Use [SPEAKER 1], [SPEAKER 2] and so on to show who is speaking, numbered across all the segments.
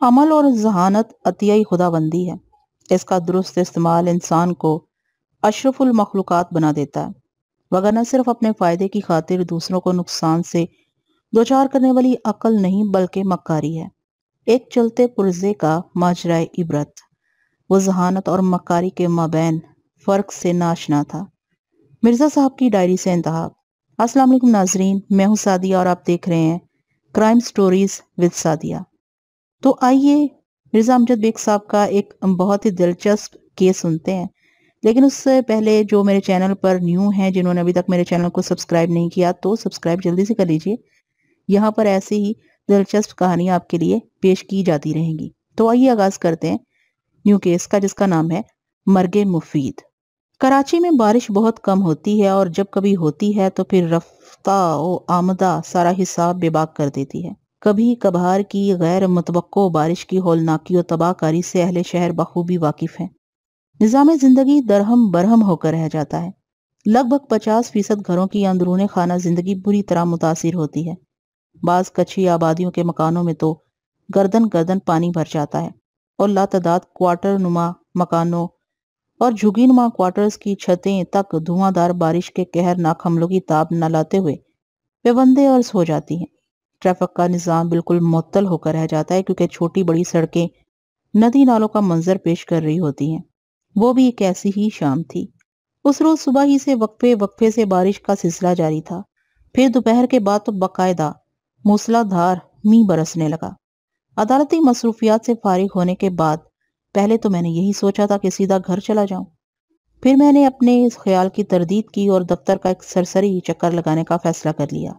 [SPEAKER 1] عمل اور ذہانت عطیہ خداوندی ہے۔ اس کا درست استعمال انسان کو اشرف المخلوقات بنا دیتا ہے، وگرنہ صرف اپنے فائدے کی خاطر دوسروں کو نقصان سے دوچار کرنے والی عقل نہیں بلکہ مکاری ہے۔ ایک چلتے پرزے کا ماجرائے عبرت، وہ ذہانت اور مکاری کے مابین فرق سے ناشنا تھا۔ مرزا صاحب کی ڈائری سے انتہا۔ السلام علیکم ناظرین، میں ہوں سعدیہ اور آپ دیکھ رہے ہیں کرائم سٹوریز ود سعدیہ۔ تو آئیے مرزا امجد بیگ صاحب کا ایک بہت ہی دلچسپ کیس سنتے ہیں، لیکن اس سے پہلے جو میرے چینل پر نیو ہیں، جنہوں نے ابھی تک میرے چینل کو سبسکرائب نہیں کیا تو سبسکرائب جلدی سے کر لیجئے۔ یہاں پر ایسی ہی دلچسپ کہانیاں آپ کے لیے پیش کی جاتی رہیں گی۔ تو آئیے آغاز کرتے ہیں نیو کیس کا، جس کا نام ہے مرگ مفید۔ کراچی میں بارش بہت کم ہوتی ہے، اور جب کبھی ہوتی ہے تو پھر رفتہ و آمدہ سارا حساب بے باک کر دیتی ہے۔ کبھی کبھار کی غیر متوقع بارش کی ہولناکی و تباہ کاری سے اہل شہر بخوبی واقف ہیں۔ نظام زندگی درہم برہم ہو کر رہ جاتا ہے۔ لگ بھگ 50% گھروں کی اندرون خانہ زندگی بری طرح متاثر ہوتی ہے۔ بعض کچھی آبادیوں کے مکانوں میں تو گردن گردن پانی بھر جاتا ہے، اور لاتعداد کوارٹر نما مکانوں اور جھگی نما کوارٹرز کی چھتیں تک دھواں دار بارش کے قہرناک حملوں کی تاب نہ لاتے ہوئے پیوندے عرض ہو جاتی ہیں۔ ٹریفک کا نظام بالکل معطل ہو کر رہ جاتا ہے، کیونکہ چھوٹی بڑی سڑکیں ندی نالوں کا منظر پیش کر رہی ہوتی ہیں۔ وہ بھی ایک ایسی ہی شام تھی۔ اس روز صبح ہی سے وقفے وقفے سے بارش کا سلسلہ جاری تھا، پھر دوپہر کے بعد تو باقاعدہ موسلا دھار می برسنے لگا۔ عدالتی مصروفیات سے فارغ ہونے کے بعد پہلے تو میں نے یہی سوچا تھا کہ سیدھا گھر چلا جاؤں، پھر میں نے اپنے اس خیال کی تردید کی اور دفتر کا ایک سرسری چکر لگانے کا فیصلہ کر لیا۔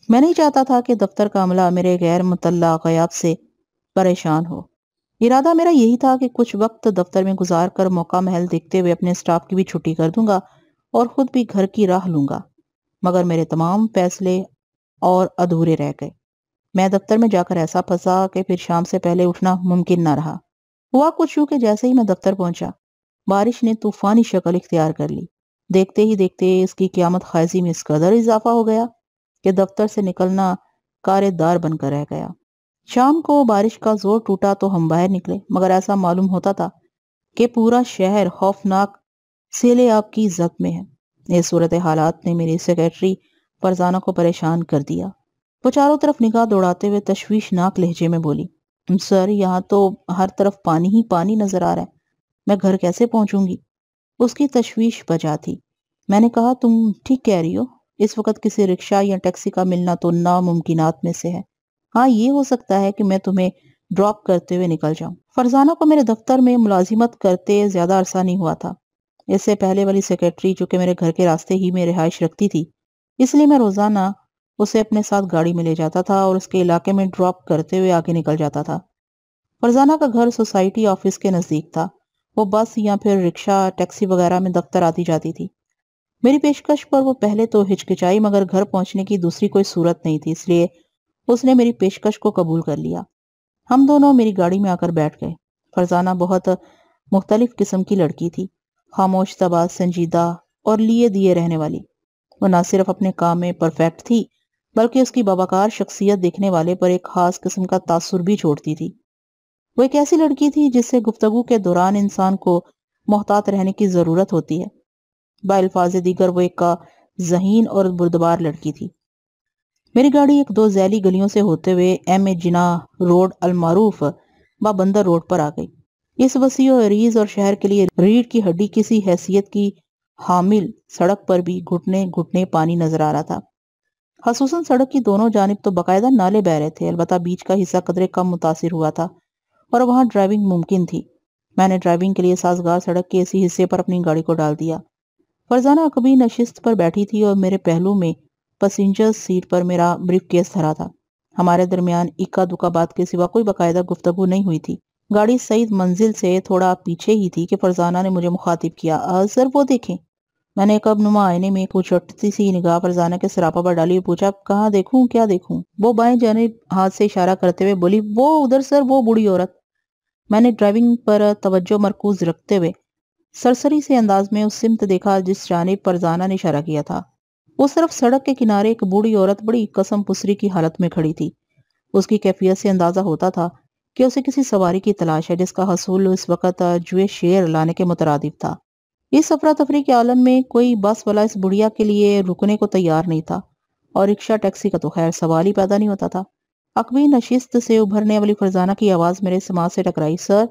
[SPEAKER 1] میں نہیں چاہتا تھا کہ دفتر کا عملہ میرے غیر مطلع غیاب سے پریشان ہو۔ ارادہ میرا یہی تھا کہ کچھ وقت دفتر میں گزار کر موقع محل دیکھتے ہوئے اپنے سٹاف کی بھی چھٹی کر دوں گا اور خود بھی گھر کی راہ لوں گا، مگر میرے تمام فیصلے اور ادھورے رہ گئے۔ میں دفتر میں جا کر ایسا پھنسا کہ پھر شام سے پہلے اٹھنا ممکن نہ رہا۔ ہوا کچھ یوں کہ جیسے ہی میں دفتر پہنچا، بارش نے طوفانی شکل اختیار کر لی۔ دیکھتے ہی دیکھتے اس کی قیامت خیزی میں اس قدر اضافہ ہو گیا کہ دفتر سے نکلنا کارِ دار بن کر رہ گیا۔ شام کو بارش کا زور ٹوٹا تو ہم باہر نکلے، مگر ایسا معلوم ہوتا تھا کہ پورا شہر خوفناک سیل آب کی زد میں ہے۔ اس صورت حالات نے میری سیکریٹری فرزانہ کو پریشان کر دیا۔ وہ چاروں طرف نگاہ دوڑاتے ہوئے تشویشناک لہجے میں بولی، سر یہاں تو ہر طرف پانی ہی پانی نظر آ رہا ہے، میں گھر کیسے پہنچوں گی؟ اس کی تشویش بجا تھی۔ میں نے کہا، تم ٹھیک کہہ رہی ہو، اس وقت کسی رکشہ یا ٹیکسی کا ملنا تو ناممکنات میں سے ہے۔ ہاں یہ ہو سکتا ہے کہ میں تمہیں ڈراپ کرتے ہوئے نکل جاؤں۔ فرزانہ کو میرے دفتر میں ملازمت کرتے زیادہ عرصہ نہیں ہوا تھا۔ اس سے پہلے والی سیکریٹری چونکہ میرے گھر کے راستے ہی میں رہائش رکھتی تھی، اس لیے میں روزانہ اسے اپنے ساتھ گاڑی میں لے جاتا تھا اور اس کے علاقے میں ڈراپ کرتے ہوئے آگے نکل جاتا تھا۔ فرزانہ کا گھر سوسائٹی آفس کے نزدیک تھا۔ وہ بس یا پھر رکشہ ٹیکسی وغیرہ میں دفتر آتی جاتی تھی۔ میری پیشکش پر وہ پہلے تو ہچکچائی، مگر گھر پہنچنے کی دوسری کوئی صورت نہیں تھی، اس لیے اس نے میری پیشکش کو قبول کر لیا۔ ہم دونوں میری گاڑی میں آ کر بیٹھ گئے۔ فرزانہ بہت مختلف قسم کی لڑکی تھی، خاموش طبع، سنجیدہ اور لیے دیے رہنے والی۔ وہ نہ صرف اپنے کام میں پرفیکٹ تھی، بلکہ اس کی باوقار شخصیت دیکھنے والے پر ایک خاص قسم کا تاثر بھی چھوڑتی تھی۔ وہ ایک ایسی لڑکی تھی جس سے گفتگو کے دوران انسان کو محتاط رہنے کی ضرورت ہوتی ہے۔ بالفاظ دیگر وہ ایک ذہین اور بردبار لڑکی تھی۔ میری گاڑی ایک دو ذیلی گلیوں سے ہوتے ہوئے ایم اے جناح روڈ المعروف بندر روڈ پر آ گئی۔ اس وسیع و عریض اور شہر کے لیے ریڑھ کی ہڈی کسی حیثیت کی حامل سڑک پر بھی گھٹنے گھٹنے پانی نظر آ رہا تھا۔ خصوصاً سڑک کی دونوں جانب تو باقاعدہ نالے بہ رہے تھے، البتہ بیچ کا حصہ قدرے کم متاثر ہوا تھا اور وہاں ڈرائیونگ ممکن تھی۔ میں نے ڈرائیونگ کے لیے سازگار سڑک کے اسی حصے پر اپنی گاڑی کو ڈال دیا۔ فرزانہ عقبی نشست پر بیٹھی تھی اور میرے پہلو میں پسنجر سیٹ پر میرا بریف کیس دھرا تھا۔ ہمارے درمیان اکا دکا بات کے سوا کوئی باقاعدہ گفتگو نہیں ہوئی تھی۔ گاڑی سعید منزل سے تھوڑا پیچھے ہی تھی کہ فرزانہ نے مجھے مخاطب کیا، سر وہ دیکھیں۔ میں نے کب نما آئینے میں ایک اچٹتی سی نگاہ فرزانہ کے سراپا پر ڈالی اور پوچھا، کہاں دیکھوں کیا دیکھوں؟ وہ بائیں جانب ہاتھ سے اشارہ کرتے ہوئے بولی، وہ ادھر سر، وہ بوڑھی عورت۔ میں نے ڈرائیونگ پر توجہ مرکوز رکھتے ہوئے سرسری سے انداز میں اس سمت دیکھا جس جانب فرزانہ نے اشارہ کیا تھا۔ اس طرف سڑک کے کنارے ایک بوڑھی عورت بڑی قسم پسری کی حالت میں کھڑی تھی۔ اس کی کیفیت سے اندازہ ہوتا تھا کہ اسے کسی سواری کی تلاش ہے جس کا حصول اس وقت جوئے شیر لانے کے مترادف تھا۔ اس افراتفری کے عالم میں کوئی بس والا اس بڑھیا کے لیے رکنے کو تیار نہیں تھا، اور رکشہ ٹیکسی کا تو خیر سوال ہی پیدا نہیں ہوتا تھا۔ عقبی نشست سے ابھرنے والی فرزانہ کی آواز میرے سماعت سے ٹکرائی۔ سر،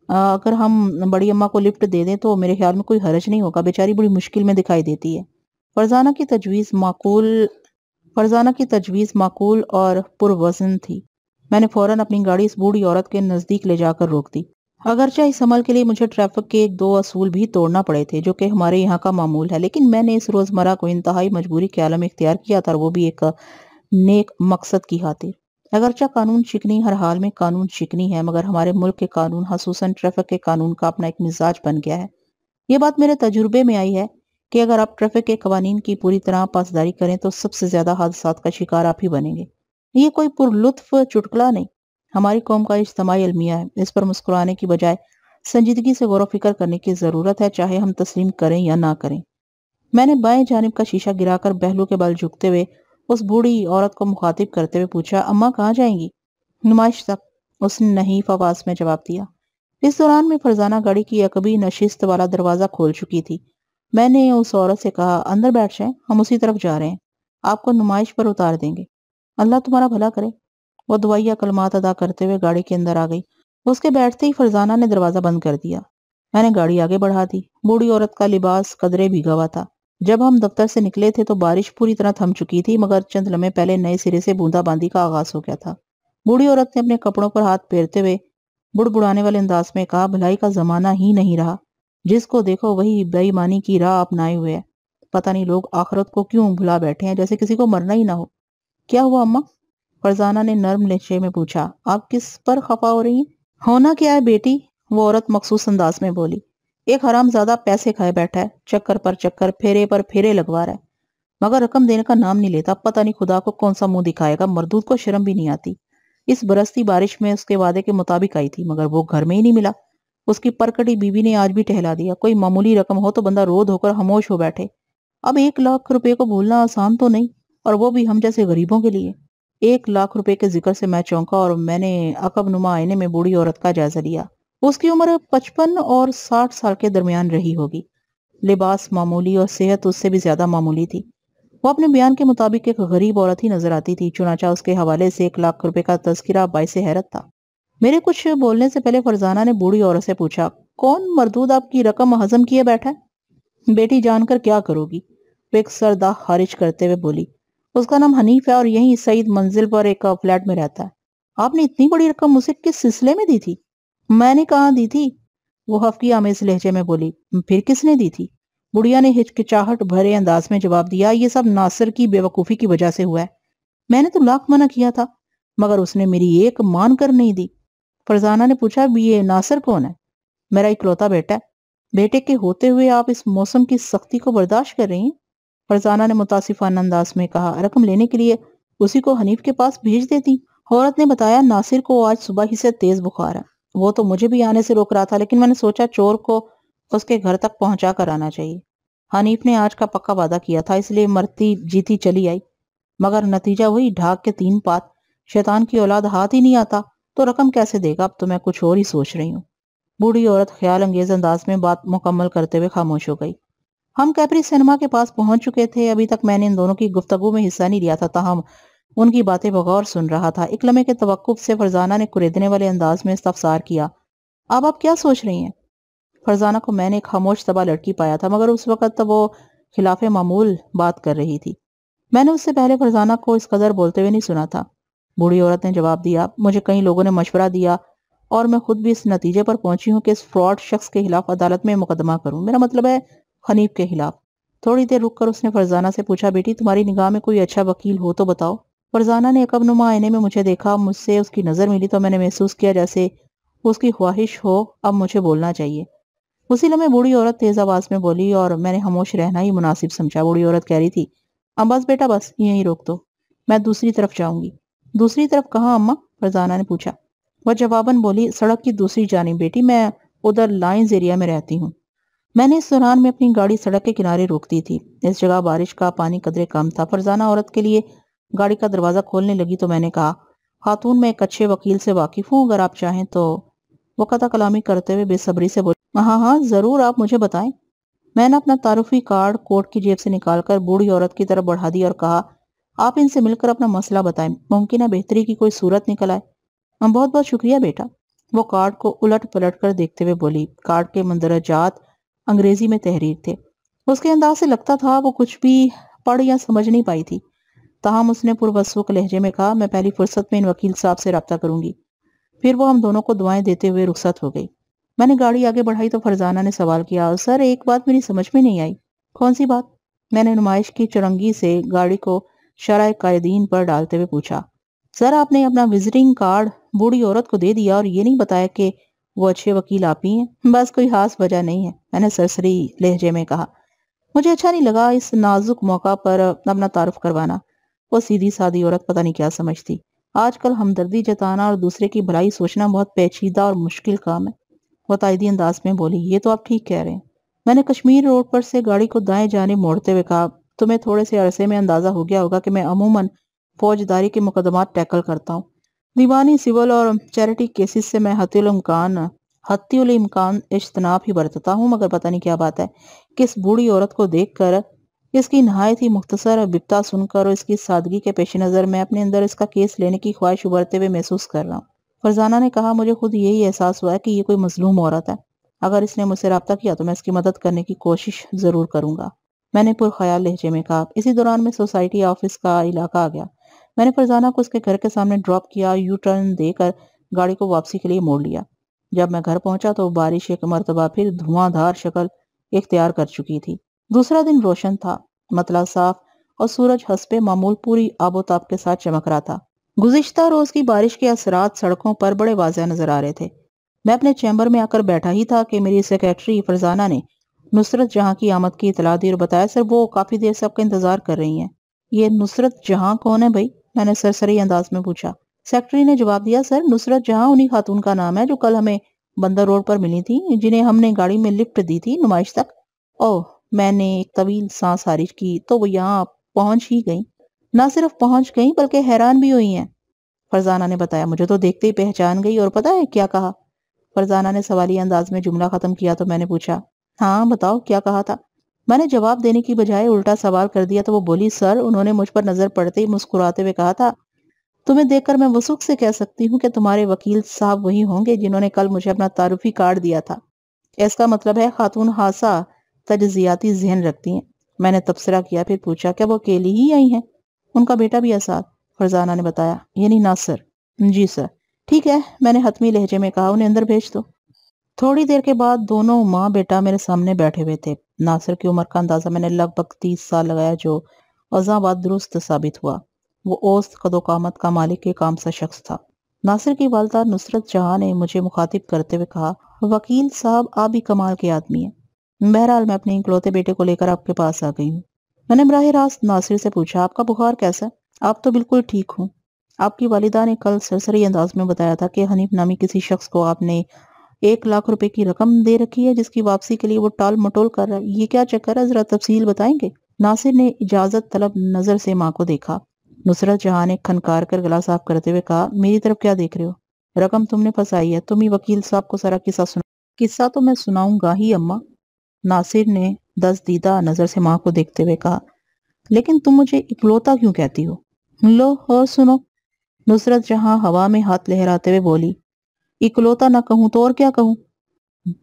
[SPEAKER 1] اگر ہم بڑی اماں کو لفٹ دے دیں تو میرے خیال میں کوئی حرج نہیں ہوگا، بیچاری بڑی مشکل میں دکھائی دیتی ہے۔ فرزانہ کی تجویز معقول اور پروزن تھی۔ میں نے فوراً اپنی گاڑی اس بوڑھی عورت کے نزدیک لے جا کر روک دی۔ اگرچہ اس عمل کے لیے مجھے ٹریفک کے 1-2 اصول بھی توڑنا پڑے تھے جو کہ ہمارے یہاں کا معمول ہے، لیکن میں نے اس روزمرہ کو انتہائی مجبوری کے عالم اختیار کیا تھا، اور وہ بھی ایک نیک مقصد کی خاطر۔ اگرچہ قانون شکنی ہر حال میں قانون شکنی ہے، مگر ہمارے ملک کے قانون، خصوصاً ٹریفک کے قانون کا اپنا ایک مزاج بن گیا ہے۔ یہ بات میرے تجربے میں آئی ہے کہ اگر آپ ٹریفک کے قوانین کی پوری طرح پاسداری کریں تو سب سے زیادہ حادثات کا شکار آپ ہی بنیں گے۔ یہ کوئی پرلطف چٹکلا نہیں، ہماری قوم کا اجتماعی المیہ ہے۔ اس پر مسکرانے کی بجائے سنجیدگی سے غور و فکر کرنے کی ضرورت ہے، چاہے ہم تسلیم کریں یا نہ کریں۔ میں نے بائیں جانب کا شیشہ گرا کر بہلو کے بل جھکتے ہوئے اس بوڑھی عورت کو مخاطب کرتے ہوئے پوچھا، اماں کہاں جائیں گی؟ نمائش تک، اس نے نحیف آواز میں جواب دیا۔ اس دوران میں فرزانہ گاڑی کی عقبی نشست والا دروازہ کھول چکی تھی۔ میں نے اس عورت سے کہا، اندر بیٹھ جائیں، ہم اسی طرف جا رہے ہیں، آپ کو نمائش پر اتار دیں گے، اللہ تمہارا بھلا کرے۔ وہ دعائیہ کلمات ادا کرتے ہوئے گاڑی کے اندر آ گئی۔ اس کے بیٹھتے ہی فرزانہ نے دروازہ بند کر دیا۔ میں نے گاڑی آگے بڑھا دی۔ بوڑھی عورت کا لباس قدرے بھیگا ہوا تھا۔ جب ہم دفتر سے نکلے تھے تو بارش پوری طرح تھم چکی تھی، مگر چند لمحے پہلے نئے سرے سے بوندا باندی کا آغاز ہو گیا تھا۔ بوڑھی عورت نے اپنے کپڑوں پر ہاتھ پھیرتے ہوئے بڑبڑانے والے انداز میں کہا، بھلائی کا زمانہ ہی نہیں رہا، جس کو دیکھو وہی بے ایمانی کی راہ اپنائے ہوئے ہے۔ پتہ نہیں لوگ آخرت کو کیوں بھلا بیٹھے ہیں، جیسے کسی کو مرنا ہی نہ ہو۔ کیا ہوا اماں؟ فرزانہ نے نرم لہجے میں پوچھا۔ آپ کس پر خفا ہو رہی ہیں؟ ہونا کیا ہے بیٹی، وہ عورت مخصوص انداز میں بولی، ایک حرام زادہ پیسے کھائے بیٹھا ہے، چکر پر چکر، پھیرے پر پھیرے لگوا رہا ہے، مگر رقم دینے کا نام نہیں لیتا۔ پتہ نہیں خدا کو کون سا منہ دکھائے گا، مردود کو شرم بھی نہیں آتی۔ اس برستی بارش میں اس کے وعدے کے مطابق آئی تھی، مگر وہ گھر میں ہی نہیں ملا۔ اس کی پرکٹی بیوی نے آج بھی ٹہلا دیا۔ کوئی معمولی رقم ہو تو بندہ رو دھو کر خاموش ہو بیٹھے، اب 1,00,000 روپے کو بھولنا آسان تو نہیں، اور وہ بھی ہم جیسے غریبوں کے لیے۔ 1,00,000 روپے کے ذکر سے میں چونکا، اور میں نے عقب نما آئینے میں بوڑھی عورت کا جائزہ لیا۔ اس کی عمر 55 اور 60 سال کے درمیان رہی ہوگی۔ لباس معمولی اور صحت اس سے بھی زیادہ معمولی تھی۔ وہ اپنے بیان کے مطابق ایک غریب عورت ہی نظر آتی تھی، چنانچہ اس کے حوالے سے 1,00,000 روپے کا تذکرہ باعث حیرت تھا۔ میرے کچھ بولنے سے پہلے فرزانہ نے بوڑھی عورت سے پوچھا، کون مردود آپ کی رقم ہضم کیے بیٹھا ہے؟ بیٹی جان کر کیا کرو گی، وہ ایک سرداہ خارج کرتے ہوئے بولی، اس کا نام حنیف ہے اور یہیں سعید منزل پر ایک فلیٹ میں رہتا ہے۔ آپ نے اتنی بڑی رقم مجھے کس سلسلے میں دی تھی؟ میں نے کہاں دی تھی، وہ حفقی آمیز لہجے میں بولی، پھر کس نے دی تھی؟ بڑھیا نے ہچکچاہٹ بھرے انداز میں جواب دیا، یہ سب ناصر کی بے وقوفی کی وجہ سے ہوا ہے۔ میں نے تو لاکھ منع کیا تھا، مگر اس نے میری ایک مان کر نہیں دی۔ فرزانہ نے پوچھا، یہ ناصر کون ہے؟ میرا اکلوتا بیٹا ہے۔ بیٹے کے ہوتے ہوئے آپ اس موسم کی سختی کو برداشت کر رہی ہیں؟ فرزانہ نے متاسفانہ انداز میں کہا، رقم لینے کے لیے اسی کو حنیف کے پاس بھیج دیتی۔ عورت نے بتایا، ناصر کو آج صبح ہی سے تیز بخار ہے، وہ تو مجھے بھی آنے سے روک رہا تھا، لیکن میں نے سوچا چور کو اس کے گھر تک پہنچا کر آنا چاہیے۔ حنیف نے آج کا پکا وعدہ کیا تھا، اس لیے مرتی جیتی چلی آئی، مگر نتیجہ وہی ڈھاک کے 3 پات۔ شیطان کی اولاد ہاتھ ہی نہیں آتا تو رقم کیسے دے گا؟ اب تو میں کچھ اور ہی سوچ رہی ہوں۔ بوڑھی عورت خیال انگیز انداز میں بات مکمل کرتے ہوئے خاموش ہو گئی۔ ہم کیپری سینما کے پاس پہنچ چکے تھے۔ ابھی تک میں نے ان دونوں کی گفتگو میں حصہ نہیں لیا تھا، تاہم ان کی باتیں بغور سن رہا تھا۔ ایک لمحے کے توقف سے فرزانہ نے کریدنے والے انداز میں استفسار کیا، اب آپ کیا سوچ رہی ہیں؟ فرزانہ کو میں نے ایک خاموش طبع لڑکی پایا تھا، مگر اس وقت وہ خلاف معمول بات کر رہی تھی۔ میں نے اس سے پہلے فرزانہ کو اس قدر بولتے ہوئے نہیں سنا تھا۔ بوڑھی عورت نے جواب دیا، مجھے کئی لوگوں نے مشورہ دیا اور میں خود بھی اس نتیجے پر پہنچی ہوں کہ اس فراڈ شخص کے خلاف عدالت میں مقدمہ کروں، میرا مطلب ہے حنیف کے خلاف۔ تھوڑی دیر رک کر اس نے فرزانہ سے پوچھا، بیٹی تمہاری نگاہ میں کوئی اچھا وکیل ہو تو بتاؤ۔ فرزانہ نے عقب نما آئینے میں مجھے دیکھا، مجھ سے اس کی نظر ملی تو میں نے محسوس کیا جیسے اس کی خواہش ہو اب مجھے بولنا چاہیے۔ اسی لمحے بوڑھی عورت تیز آواز میں بولی اور میں نے خاموش رہنا ہی مناسب سمجھا۔ بوڑھی عورت کہہ رہی تھی، بس بیٹا بس یہیں روک دو، میں دوسری طرف جاؤں گی۔ دوسری طرف کہاں اماں؟ فرزانہ نے پوچھا۔ وہ جواباً بولی، سڑک کی دوسری جانب بیٹی، میں ادھر لائنز ایریا میں رہتی ہوں۔ میں نے اس دوران میں اپنی گاڑی سڑک کے کنارے روک دی تھی۔ اس جگہ بارش کا پانی قدرے کم تھا۔ فرزانہ عورت کے لیے گاڑی کا دروازہ کھولنے لگی تو میں نے کہا، خاتون میں ایک اچھے وکیل سے واقف ہوں، اگر آپ چاہیں تو۔ وہ قطع کلامی کرتے ہوئے بے صبری سے بولی، ہاں ہاں ضرور، آپ مجھے بتائیں۔ میں نے اپنا تعارفی کارڈ کوٹ کی جیب سے نکال کر بوڑھی عورت کی طرف بڑھا دیا اور کہا، آپ ان سے مل کر اپنا مسئلہ بتائیں، ممکن ہے بہتری کی کوئی صورت نکل آئے۔ بہت بہت شکریہ بیٹا۔ وہ کارڈ کو الٹ پلٹ کر دیکھتے ہوئے بولی۔ کارڈ کے مندرجات انگریزی میں تحریر تھے۔ اس کے انداز سے لگتا تھا وہ کچھ بھی پڑھ یا سمجھ نہیں پائی تھی، تاہم اس نے پروسوک لہجے میں کہا، میں پہلی فرصت میں ان وکیل صاحب سے رابطہ کروں گی۔ پھر وہ ہم دونوں کو دعائیں دیتے ہوئے رخصت ہو گئی۔ میں نے گاڑی آگے بڑھائی تو فرزانہ نے سوال کیا، سر ایک بات میری سمجھ میں نہیں آئی۔ کون سی بات؟ میں نے نمائش کی چرنگی سے گاڑی کو شرح قائدین پر ڈالتے ہوئے پوچھا۔ سر آپ نے اپنا وزٹنگ کارڈ بوڑھی عورت کو دے دیا اور یہ نہیں بتایا کہ وہ اچھے وکیل آپ ہی ہیں۔ بس کوئی خاص وجہ نہیں ہے، میں نے سرسری لہجے میں کہا۔ مجھے اچھا نہیں لگا اس نازک موقع پر اپنا تعارف کروانا۔ وہ سیدھی سادی عورت پتہ نہیں کیا سمجھتی۔ آج کل ہمدردی جتانا اور دوسرے کی بھلائی سوچنا بہت پیچیدہ اور مشکل کام ہے۔ وہ تائیدی انداز میں بولی، یہ تو آپ ٹھیک کہہ رہے ہیں۔ میں نے کشمیر روڈ پر سے گاڑی کو دائیں جانب موڑتے ہوئے کہا، تمہیں تھوڑے سے عرصے میں اندازہ ہو گیا ہوگا کہ میں عموماً فوجداری کے مقدمات ٹیکل کرتا ہوں۔ دیوانی، سول اور چیریٹی کیسز سے میں حتی الامکان اجتناب ہی برتتا ہوں، مگر پتہ نہیں کیا بات ہے کہ اس بوڑھی عورت کو دیکھ کر، اس کی نہایت ہی مختصر بپتا سن کر اور اس کی سادگی کے پیش نظر میں اپنے اندر اس کا کیس لینے کی خواہش ابھرتے ہوئے محسوس کر رہا ہوں۔ فرزانہ نے کہا، مجھے خود یہی احساس ہوا ہے کہ یہ کوئی مظلوم عورت ہے۔ اگر اس نے مجھ سے رابطہ کیا تو میں اس کی مدد کرنے کی کوشش ضرور کروں گا، میں نے پرخیال لہجے میں کہا۔ اسی دوران میں سوسائٹی آفس کا علاقہ آ گیا۔ میں نے فرزانہ کو اس کے گھر کے سامنے ڈراپ کیا، یو ٹرن دے کر گاڑی کو واپسی کے لیے موڑ لیا۔ جب میں گھر پہنچا تو بارش ایک مرتبہ پھر دھواں دھار شکل اختیار کر چکی تھی۔ دوسرا دن روشن تھا، مطلع صاف، اور سورج حسب معمول پوری آب و تاب کے ساتھ چمک رہا تھا۔ گزشتہ روز کی بارش کے اثرات سڑکوں پر بڑے واضح نظر آ رہے تھے۔ میں اپنے چیمبر میں آ کر بیٹھا ہی تھا کہ میری سیکریٹری فرزانہ نے نصرت جہاں کی آمد کی اطلاع دی اور بتایا، سر وہ کافی دیر سے آپ کا انتظار کر رہی ہیں۔ یہ نصرت جہاں کون ہے بھائی؟ میں نے سرسری انداز میں پوچھا۔ سیکریٹری نے جواب دیا، سر نصرت جہاں انہی خاتون کا نام ہے جو کل ہمیں بندر روڈ پر ملی تھی، جنہیں ہم نے گاڑی میں لفٹ دی تھی نمائش تک۔ اوہ، میں نے ایک طویل سانس خارج کی، تو وہ یہاں پہنچ ہی گئیں۔ نہ صرف پہنچ گئیں بلکہ حیران بھی ہوئی ہیں، فرزانہ نے بتایا۔ مجھے تو دیکھتے ہی پہچان گئی، اور پتہ ہے کیا کہا؟ فرزانہ نے سوالی انداز میں جملہ ختم کیا تو میں نے پوچھا، ہاں بتاؤ کیا کہا تھا؟ میں نے جواب دینے کی بجائے الٹا سوال کر دیا تو وہ بولی، سر انہوں نے مجھ پر نظر پڑتے ہی مسکراتے ہوئے کہا تھا، تمہیں دیکھ کر میں وثوق سے کہہ سکتی ہوں کہ تمہارے وکیل صاحب وہی ہوں گے جنہوں نے کل مجھے اپنا تعارفی کارڈ دیا تھا۔ اس کا مطلب ہے خاتون خاصا تجزیاتی ذہن رکھتی ہیں۔ میں نے تبصرہ کیا، پھر پوچھا، کیا وہ اکیلی ہی آئی ہیں؟ ان کا بیٹا بھی ہے ساتھ، فرزانہ نے بتایا، یعنی ناصر؟ جی سر۔ ٹھیک ہے، میں نے حتمی لہجے میں کہا، انہیں اندر بھیج دو۔ تھوڑی دیر کے بعد دونوں ماں بیٹا میرے سامنے بیٹھے ہوئے تھے۔ ناصر کی عمر کا اندازہ میں نے لگ بھگ 30 سال لگایا، جو ازاں بعد درست ثابت ہوا۔ وہ اوسط قد و قامت کا مالک کے کام سا شخص تھا۔ ناصر کی والدہ نصرت جہاں نے مجھے مخاطب کرتے ہوئے کہا، وکیل صاحب آپ بھی کمال کے آدمی ہیں۔ بہرحال میں اپنے اکلوتے بیٹے کو لے کر آپ کے پاس آ گئی ہوں۔ میں نے براہ راست ناصر سے پوچھا، آپ کا بخار کیسا؟ آپ تو بالکل ٹھیک ہوں۔ آپ کی والدہ نے کل سرسری انداز میں بتایا تھا کہ حنیف نامی کسی شخص کو آپ نے 1,00,000 روپے کی رقم دے رکھی ہے، جس کی واپسی کے لیے وہ ٹال مٹول کر رہا ہے۔ یہ کیا چکر ہے، ذرا تفصیل بتائیں گے؟ ناصر نے اجازت طلب نظر سے ماں کو دیکھا۔ نصرت جہاں نے کھنکار کر گلا صاف کرتے ہوئے کہا، میری طرف کیا دیکھ رہے ہو؟ رقم تم نے پھنسائی ہے، تم ہی وکیل صاحب کو سارا قصہ سنا۔ قصہ تو میں سناؤں گا ہی اماں، ناصر نے دزدیدہ نظر سے ماں کو دیکھتے ہوئے کہا، لیکن تم مجھے اکلوتا کیوں کہتی ہو؟ لو اور سنو، نصرت جہاں ہوا میں ہاتھ لہراتے ہوئے بولی، اکلوتا نہ کہوں تو اور کیا کہوں؟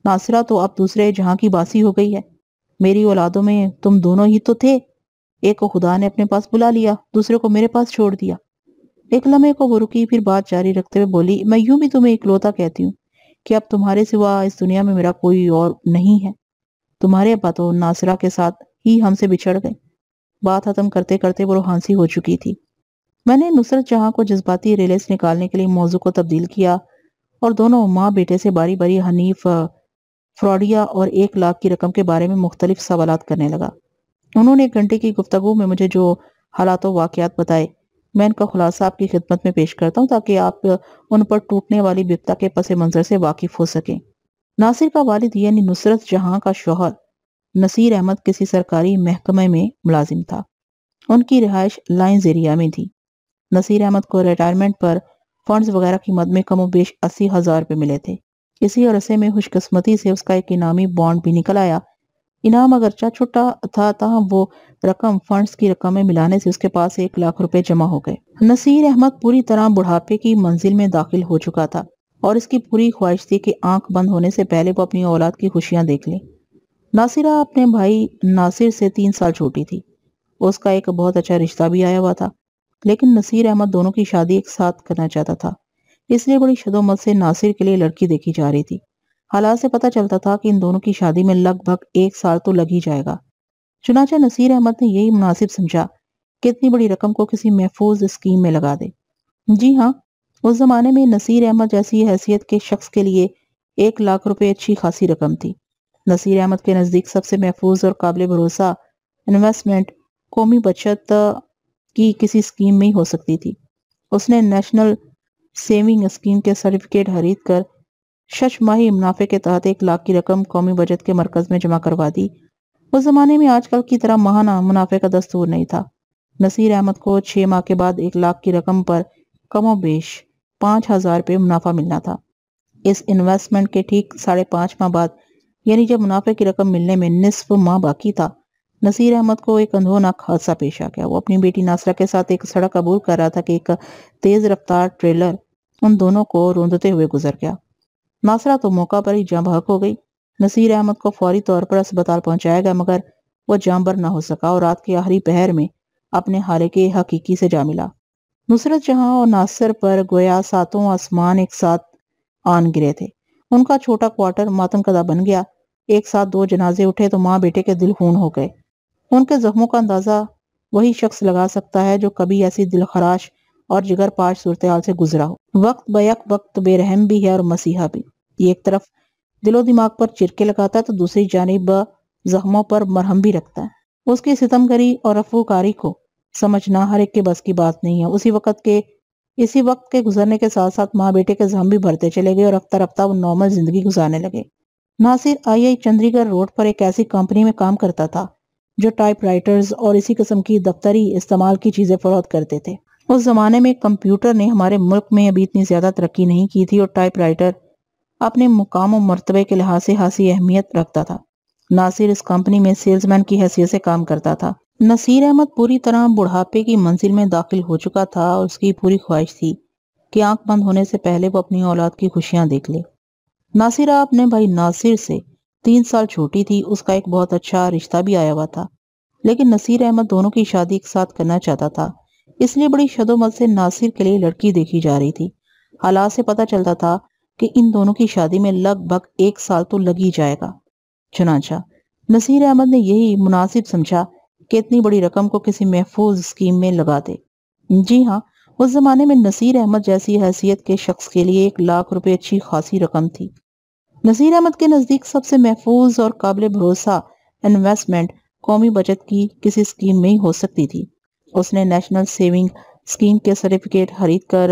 [SPEAKER 1] ناصرہ تو اب دوسرے جہاں کی باسی ہو گئی ہے۔ میری اولادوں میں تم دونوں ہی تو تھے، ایک کو خدا نے اپنے پاس بلا لیا، دوسرے کو میرے پاس چھوڑ دیا۔ ایک لمحے کو وہ رکی، پھر بات جاری رکھتے ہوئے بولی، میں یوں بھی تمہیں اکلوتا کہتی ہوں کہ اب تمہارے سوا اس دنیا میں میرا کوئی اور نہیں ہے۔ تمہارے ابا تو ناصرہ کے ساتھ ہی ہم سے بچھڑ گئے۔ بات ختم کرتے کرتے وہ روحانسی ہو چکی تھی۔ میں نے نصرت جہاں کو جذباتی ریلیز نکالنے کے لیے موضوع کو تبدیل کیا اور دونوں ماں بیٹے سے باری باری حنیف فراڈیا اور 1,00,000 کی رقم کے بارے میں مختلف سوالات کرنے لگا۔ انہوں نے 1 گھنٹے کی گفتگو میں مجھے جو حالات و واقعات بتائے، میں ان کا خلاصہ آپ کی خدمت میں پیش کرتا ہوں تاکہ آپ ان پر ٹوٹنے والی بپتا کے پس منظر سے واقف ہو سکیں۔ ناصر کا والد یعنی نصرت جہاں کا شوہر نصیر احمد کسی سرکاری محکمے میں ملازم تھا۔ ان کی رہائش لائنز ایریا میں تھی۔ نصیر احمد کو ریٹائرمنٹ پر فنڈز وغیرہ کی مد میں کم و بیش 80,000 روپے ملے تھے۔ اسی عرصے میں خوش قسمتی سے اس کا ایک انعامی بانڈ بھی نکل آیا۔ انعام اگرچہ چھوٹا تھا تاہم وہ رقم فنڈز کی رقم میں ملانے سے اس کے پاس 1 لاکھ روپے جمع ہو گئے۔ نصیر احمد پوری طرح بڑھاپے کی منزل میں داخل ہو چکا تھا اور اس کی پوری خواہش تھی کہ آنکھ بند ہونے سے پہلے وہ اپنی اولاد کی خوشیاں دیکھ لے۔ ناصرہ اپنے بھائی ناصر سے 3 سال چھوٹی تھی۔ اس کا ایک بہت اچھا رشتہ بھی آیا ہوا تھا، لیکن نصیر احمد دونوں کی شادی ایک ساتھ کرنا چاہتا تھا، اس لیے بڑی شدومت سے ناصر کے لیے لڑکی دیکھی جا رہی تھی۔ حالات سے پتہ چلتا تھا کہ ان دونوں کی شادی میں لگ بھگ 1 سال تو لگ ہی جائے گا۔ چنانچہ نصیر احمد نے یہی مناسب سمجھا کہ اتنی بڑی رقم کو کسی محفوظ اسکیم میں لگا دے۔ جی ہاں، اس زمانے میں نصیر احمد جیسی حیثیت کے شخص کے لیے 1 لاکھ روپے اچھی خاصی رقم تھی۔ نصیر احمد کے نزدیک سب سے محفوظ اور قابل بھروسہ انویسٹمنٹ قومی بچت کی کسی اسکیم میں ہی ہو سکتی تھی۔ اس نے نیشنل سیونگ اسکیم کے سرٹیفکیٹ خرید کر 6 ماہی منافع کے تحت 1 لاکھ کی رقم قومی بچت کے مرکز میں جمع کروا دی۔ اس زمانے میں آج کل کی طرح ماہانہ منافع کا دستور نہیں تھا۔ نصیر احمد کو 6 ماہ کے بعد 1 لاکھ کی رقم پر کم و بیش 5,000 روپے منافع ملنا تھا۔ اس انویسٹمنٹ کے ٹھیک 5.5 ماہ بعد، یعنی جب منافع کی رقم ملنے میں نصف ماہ باقی تھا، نصیر احمد کو ایک اندھوناک حادثہ پیش آ گیا۔ وہ اپنی بیٹی ناصرہ کے ساتھ ایک سڑک عبور کر رہا تھا کہ ایک تیز رفتار ٹریلر ان دونوں کو روندتے ہوئے گزر گیا۔ ناصرہ تو موقع پر ہی جاں بحق ہو گئی۔ نصیر احمد کو فوری طور پر اسپتال پہنچایا گیا، مگر وہ جاں بر نہ ہو سکا اور رات کے آخری پہر میں اپنے حالے حقیقی سے جا ملا۔ نصرت جہاں اور ناصر پر گویا ساتوں آسمان ایک ساتھ آن گرے تھے۔ ان کا چھوٹا کوارٹر ماتم کدہ بن گیا۔ ایک ساتھ 2 جنازے اٹھے تو ماں بیٹے کے دل خون ہو گئے۔ ان کے زخموں کا اندازہ وہی شخص لگا سکتا ہے جو کبھی ایسی دل خراش اور جگر پاش صورتحال سے گزرا ہو۔ وقت بیک وقت بے رحم بھی ہے اور مسیحا بھی۔ یہ ایک طرف دل و دماغ پر چرکے لگاتا ہے تو دوسری جانب زخموں پر مرہم بھی رکھتا ہے۔ اس کی ستمگری اور رفوکاری کو سمجھنا ہر ایک کے بس کی بات نہیں ہے۔ اسی وقت کے گزرنے کے ساتھ ساتھ ماں بیٹے کے زخم بھی بھرتے چلے گئے اور رفتہ رفتہ وہ نارمل زندگی گزارنے لگے۔ ناصر IIT چندی گڑھ روڈ پر ایک ایسی کمپنی میں کام کرتا تھا جو ٹائپ رائٹرز اور اسی قسم کی دفتری استعمال کی چیزیں فروخت کرتے تھے۔ اس زمانے میں کمپیوٹر نے ہمارے ملک میں ابھی اتنی زیادہ ترقی نہیں کی تھی اور ٹائپ رائٹر اپنے مقام و مرتبے کے لحاظ سے خاصی اہمیت رکھتا تھا۔ ناصر اس کمپنی میں سیلز مین کی حیثیت سے کام کرتا تھا۔ نصیر احمد پوری طرح بڑھاپے کی منزل میں داخل ہو چکا تھا اور اس کی پوری خواہش تھی کہ آنکھ بند ہونے سے پہلے وہ اپنی اولاد کی خوشیاں دیکھ لے۔ ناصرہ اپنے بھائی ناصر سے 3 سال چھوٹی تھی۔ اس کا ایک بہت اچھا رشتہ بھی آیا ہوا تھا، لیکن نصیر احمد دونوں کی شادی ایک ساتھ کرنا چاہتا تھا، اس لیے بڑی شدومت سے ناصر کے لیے لڑکی دیکھی جا رہی تھی۔ حالات سے پتہ چلتا تھا کہ ان دونوں کی شادی میں لگ بھگ 1 سال تو لگ ہی جائے گا۔ چنانچہ نصیر احمد نے یہی مناسب سمجھا کہ اتنی بڑی رقم کو کسی محفوظ اسکیم میں لگا دے۔ جی ہاں، اس زمانے میں نصیر احمد جیسی حیثیت کے شخص کے لیے 1 لاکھ روپے اچھی خاصی رقم تھی۔ نصیر احمد کے نزدیک سب سے محفوظ اور قابل بھروسہ انویسٹمنٹ قومی بچت کی کسی اسکیم میں ہی ہو سکتی تھی۔ اس نے نیشنل سیونگ اسکیم کے سرٹیفکیٹ خرید کر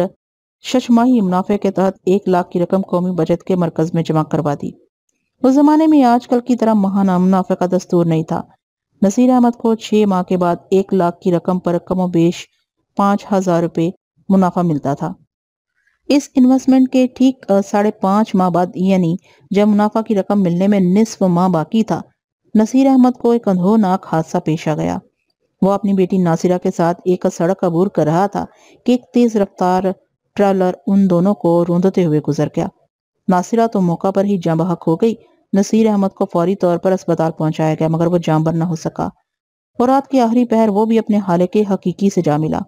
[SPEAKER 1] 6 ماہی منافع کے تحت 1 لاکھ کی رقم قومی بچت کے مرکز میں جمع کروا دی۔ اس زمانے میں آج کل کی طرح ماہانہ منافع کا دستور نہیں تھا۔ نصیر احمد کو 6 ماہ کے بعد 1 لاکھ کی رقم پر کم و بیش 5,000 روپے منافع ملتا تھا۔ اس انویسٹمنٹ کے ٹھیک 5.5 ماہ بعد، یعنی جب منافع کی رقم ملنے میں نصف ماہ باقی تھا، نصیر احمد کو ایک اندھوناک حادثہ پیش آ گیا۔ وہ اپنی بیٹی ناصرہ کے ساتھ ایک سڑک عبور کر رہا تھا کہ ایک تیز رفتار ٹریلر ان دونوں کو روندتے ہوئے گزر گیا۔ ناصرہ تو موقع پر ہی جاں بحق ہو گئی۔ نصیر احمد کو فوری طور پر اسپتال پہنچایا گیا، مگر وہ جاں بر نہ ہو سکا اور رات کے آخری پہر وہ بھی اپنے حالے حقیقی سے جا ملا۔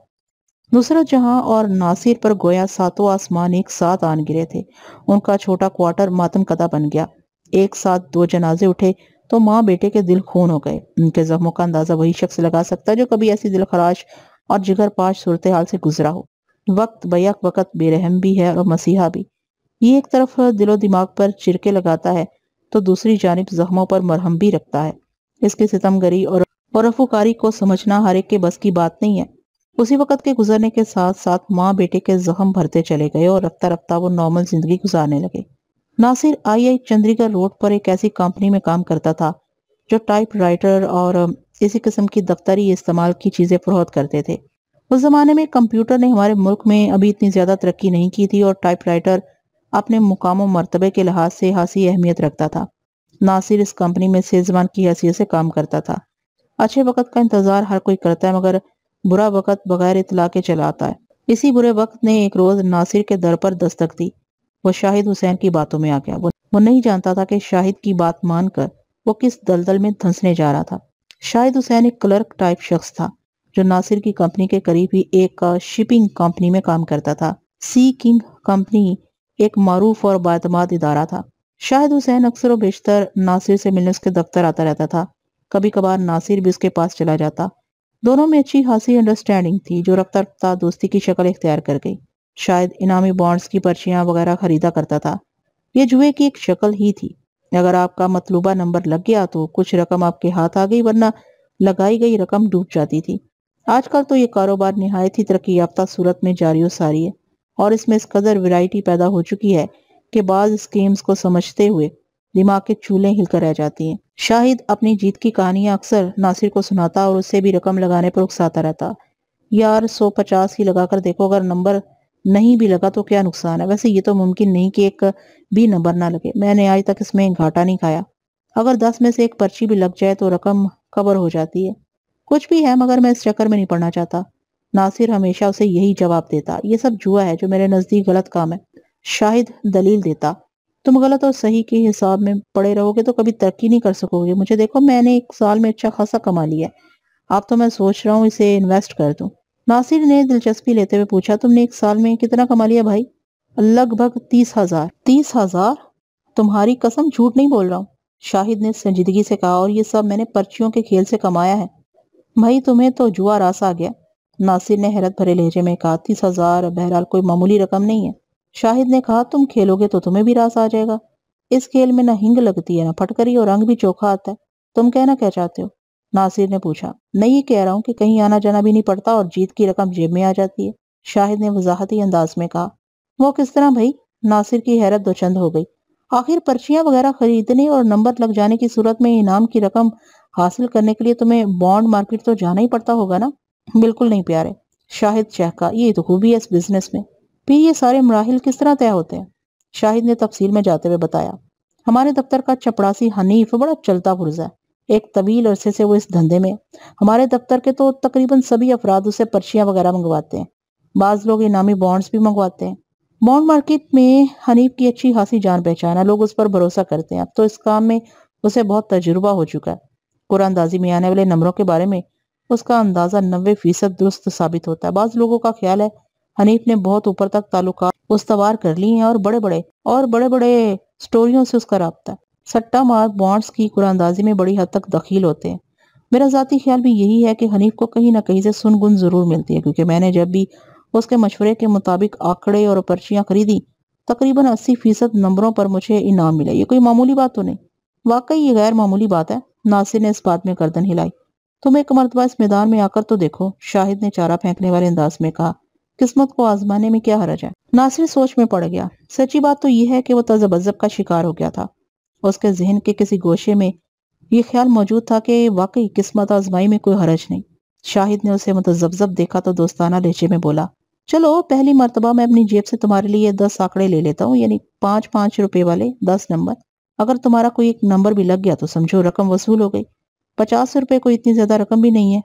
[SPEAKER 1] نصرت جہاں اور ناصر پر گویا ساتوں آسمان ایک ساتھ آن گرے تھے۔ ان کا چھوٹا کوارٹر ماتم کدہ بن گیا۔ ایک ساتھ 2 جنازے اٹھے تو ماں بیٹے کے دل خون ہو گئے۔ ان کے زخموں کا اندازہ وہی شخص لگا سکتا ہے جو کبھی ایسی دل خراش اور جگر پاش صورتحال سے گزرا ہو۔ وقت بیک وقت بے رحم بھی ہے اور مسیحا بھی۔ یہ ایک طرف دل و دماغ پر چرکے لگاتا ہے تو دوسری جانب زخموں پر مرہم بھی رکھتا ہے۔ اس کی ستمگری اور رفوکاری کو سمجھنا ہر ایک کے بس کی بات نہیں ہے۔ اسی وقت کے گزرنے کے ساتھ ساتھ ماں بیٹے کے زخم بھرتے چلے گئے اور رفتہ رفتہ وہ نارمل زندگی گزارنے لگے۔ ناصر IIT چندی گڑھ روڈ پر ایک ایسی کمپنی میں کام کرتا تھا جو ٹائپ رائٹر اور اسی قسم کی دفتری استعمال کی چیزیں فروخت کرتے تھے۔ اس زمانے میں کمپیوٹر نے ہمارے ملک میں ابھی اتنی زیادہ ترقی نہیں کی تھی اور ٹائپ رائٹر اپنے مقام و مرتبے کے لحاظ سے خاصی اہمیت رکھتا تھا۔ ناصر اس کمپنی میں سیلزمین کی حیثیت سے کام کرتا تھا۔ اچھے وقت کا انتظار ہر کوئی کرتا ہے مگر برا وقت بغیر اطلاع کے چلا آتا ہے۔ اسی برے وقت نے ایک روز ناصر کے در پر دستک دی۔ وہ شاہد حسین کی باتوں میں آ گیا۔ وہ نہیں جانتا تھا کہ شاہد کی بات مان کر وہ کس دلدل میں دھنسنے جا رہا تھا۔ شاہد حسین ایک کلرک ٹائپ شخص تھا جو ناصر کی کمپنی کے قریب ہی ایک شپنگ کمپنی میں کام کرتا تھا۔ سی کنگ کمپنی ایک معروف اور بااعتماد ادارہ تھا۔ شاہد حسین اکثر و بیشتر ناصر سے ملنے اس کے دفتر آتا رہتا تھا۔ کبھی کبھار ناصر بھی اس کے پاس چلا جاتا۔ دونوں میں اچھی خاصی انڈرسٹینڈنگ تھی جو رفتہ رفتہ دوستی کی شکل اختیار کر گئی۔ شاید انعامی بانڈز کی پرچیاں وغیرہ خریدا کرتا تھا۔ یہ جوئے کی ایک شکل ہی تھی۔ اگر آپ کا مطلوبہ نمبر لگ گیا تو کچھ رقم آپ کے ہاتھ آ گئی، ورنہ لگائی گئی رقم ڈوب جاتی تھی۔ آج کل تو یہ کاروبار نہایت ہی ترقی یافتہ صورت میں جاری و ساری ہے اور اس میں اس قدر ویرائٹی پیدا ہو چکی ہے کہ بعض اسکیمز کو سمجھتے ہوئے دماغ کے چولیں ہل کر رہ جاتی ہیں۔ شاہد اپنی جیت کی کہانیاں اکثر ناصر کو سناتا اور اس سے بھی رقم لگانے پر اکساتا رہتا۔ یار 150 ہی لگا کر دیکھو، اگر نمبر نہیں بھی لگا تو کیا نقصان ہے؟ ویسے یہ تو ممکن نہیں کہ ایک بھی نمبر نہ لگے۔ میں نے آج تک اس میں گھاٹا نہیں کھایا۔ اگر 10 میں سے ایک پرچی بھی لگ جائے تو رقم کور ہو جاتی ہے۔ کچھ بھی ہے مگر میں اس چکر میں نہیں پڑنا چاہتا۔ ناصر ہمیشہ اسے یہی جواب دیتا، یہ سب جوا ہے جو میرے نزدیک غلط کام ہے۔ شاہد دلیل دیتا، تم غلط اور صحیح کے حساب میں پڑے رہو گے تو کبھی ترقی نہیں کر سکو گے۔ مجھے دیکھو، میں نے ایک سال میں اچھا خاصا کما لیا ہے، اب تو میں سوچ رہا ہوں اسے انویسٹ کر دوں۔ ناصر نے دلچسپی لیتے ہوئے پوچھا، تم نے ایک سال میں کتنا کما لیا بھائی؟ لگ بھگ 30,000۔ 30,000؟ تمہاری قسم جھوٹ نہیں بول رہا ہوں، شاہد نے سنجیدگی سے کہا، اور یہ سب میں نے پرچیوں کے کھیل سے کمایا ہے۔ بھائی تمہیں تو جوا راس آ گیا، ناصر نے حیرت بھرے لہجے میں کہا۔ 30,000 بہرحال کوئی معمولی رقم نہیں ہے، شاہد نے کہا۔ تم کھیلو گے تو تمہیں بھی راس آ جائے گا۔ اس کھیل میں نہ ہنگ لگتی ہے نہ پھٹکری، اور رنگ بھی چوکھا آتا ہے۔ تم کہنا کیا چاہتے ہو؟ ناصر نے پوچھا۔ میں یہ کہہ رہا ہوں کہ کہیں آنا جانا بھی نہیں پڑتا اور جیت کی رقم جیب میں آ جاتی ہے، شاہد نے وضاحتی انداز میں کہا۔ وہ کس طرح بھائی؟ ناصر کی حیرت دوچند ہو گئی۔ آخر پرچیاں وغیرہ خریدنے اور نمبر لگ جانے کی صورت میں انعام کی رقم حاصل کرنے کے لیے تمہیں بانڈ مارکیٹ تو جانا ہی پڑتا ہوگا نا؟ بالکل نہیں پیارے، شاہد چہکا، یہ تو خوبی ہے اس بزنس میں۔ پھر یہ سارے مراحل کس طرح طے ہوتے ہیں؟ شاہد نے تفصیل میں جاتے ہوئے بتایا۔ ہمارے دفتر کا چپڑاسی حنیف بڑا چلتا پرزا ہے، ایک طویل عرصے سے وہ اس دھندے میں۔ ہمارے دفتر کے تو تقریباً سبھی افراد اسے پرچیاں وغیرہ منگواتے ہیں، بعض لوگ انعامی بانڈز بھی منگواتے ہیں۔ بانڈ مارکیٹ میں حنیف کی اچھی خاصی جان پہچان ہے، لوگ اس پر بھروسہ کرتے ہیں۔ اب تو اس کام میں اسے بہت تجربہ ہو چکا ہے۔ قرآن اندازی میں آنے والے نمبروں کے بارے میں اس کا اندازہ 90% درست ثابت ہوتا ہے۔ بعض لوگوں کا خیال ہے حنیف نے بہت اوپر تک تعلقات استوار کر لی ہیں اور بڑے بڑے سٹوریوں سے اس کا رابطہ ہے۔ سٹہ مار بانڈز کی قرآن اندازی میں بڑی حد تک دخیل ہوتے ہیں۔ میرا ذاتی خیال بھی یہی ہے کہ حنیف کو کہیں نہ کہیں سے سن گن ضرور ملتی ہے، کیونکہ میں نے جب بھی اس کے مشورے کے مطابق آنکڑے اور پرچیاں خریدی تقریباً 80% نمبروں پر مجھے انعام ملا۔ یہ کوئی معمولی بات تو نہیں؟ واقعی یہ غیر معمولی بات ہے، ناصر نے اس بات میں گردن ہلائی۔ تم ایک مرتبہ اس میدان میں آ کر تو دیکھو، شاہد نے چارہ پھینکنے والے انداز میں کہا۔ قسمت کو آزمانے میں کیا حرج ہے؟ ناصر سوچ میں پڑ گیا۔ سچی بات تو یہ ہے کہ وہ تذبذب کا شکار ہو گیا تھا۔ اس کے ذہن کے کسی گوشے میں یہ خیال موجود تھا کہ واقعی قسمت آزمائی میں کوئی حرج نہیں۔ شاہد نے اسے متذبذب دیکھا تو دوستانہ لہجے میں بولا، چلو پہلی مرتبہ میں اپنی جیب سے تمہارے لیے 10 آنکڑے لے لیتا ہوں، یعنی 5 روپے والے 10 نمبر۔ اگر تمہارا کوئی ایک نمبر بھی لگ گیا تو سمجھو رقم وصول ہو گئی۔ 50 روپے کوئی اتنی زیادہ رقم بھی نہیں ہے۔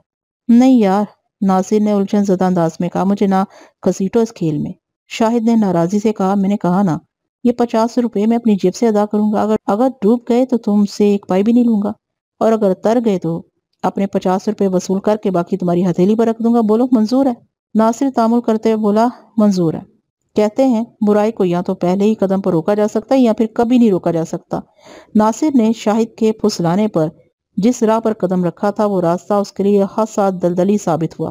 [SPEAKER 1] نہیں یار، ناصر نے الجھن زدہ انداز میں کہا، مجھے نہ گھسیٹو اس کھیل میں۔ شاہد نے ناراضی سے کہا، میں نے کہا نا، یہ 50 روپے میں اپنی جیب سے ادا کروں گا۔ اگر ڈوب گئے تو تم سے ایک پائی بھی نہیں لوں گا، اور اگر تر گئے تو اپنے 50 روپے وصول کر کے باقی تمہاری ہتھیلی پر رکھ دوں گا۔ بولو منظور ہے؟ ناصر تعامل کرتے ہوئے بولا، منظور ہے۔ کہتے ہیں برائی کو یا تو پہلے ہی قدم پر روکا جا سکتا ہے یا پھر کبھی نہیں روکا جا سکتا۔ ناصر نے شاہد کے پھسلانے پر جس راہ پر قدم رکھا تھا وہ راستہ اس کے لیے خاصا دلدلی ثابت ہوا۔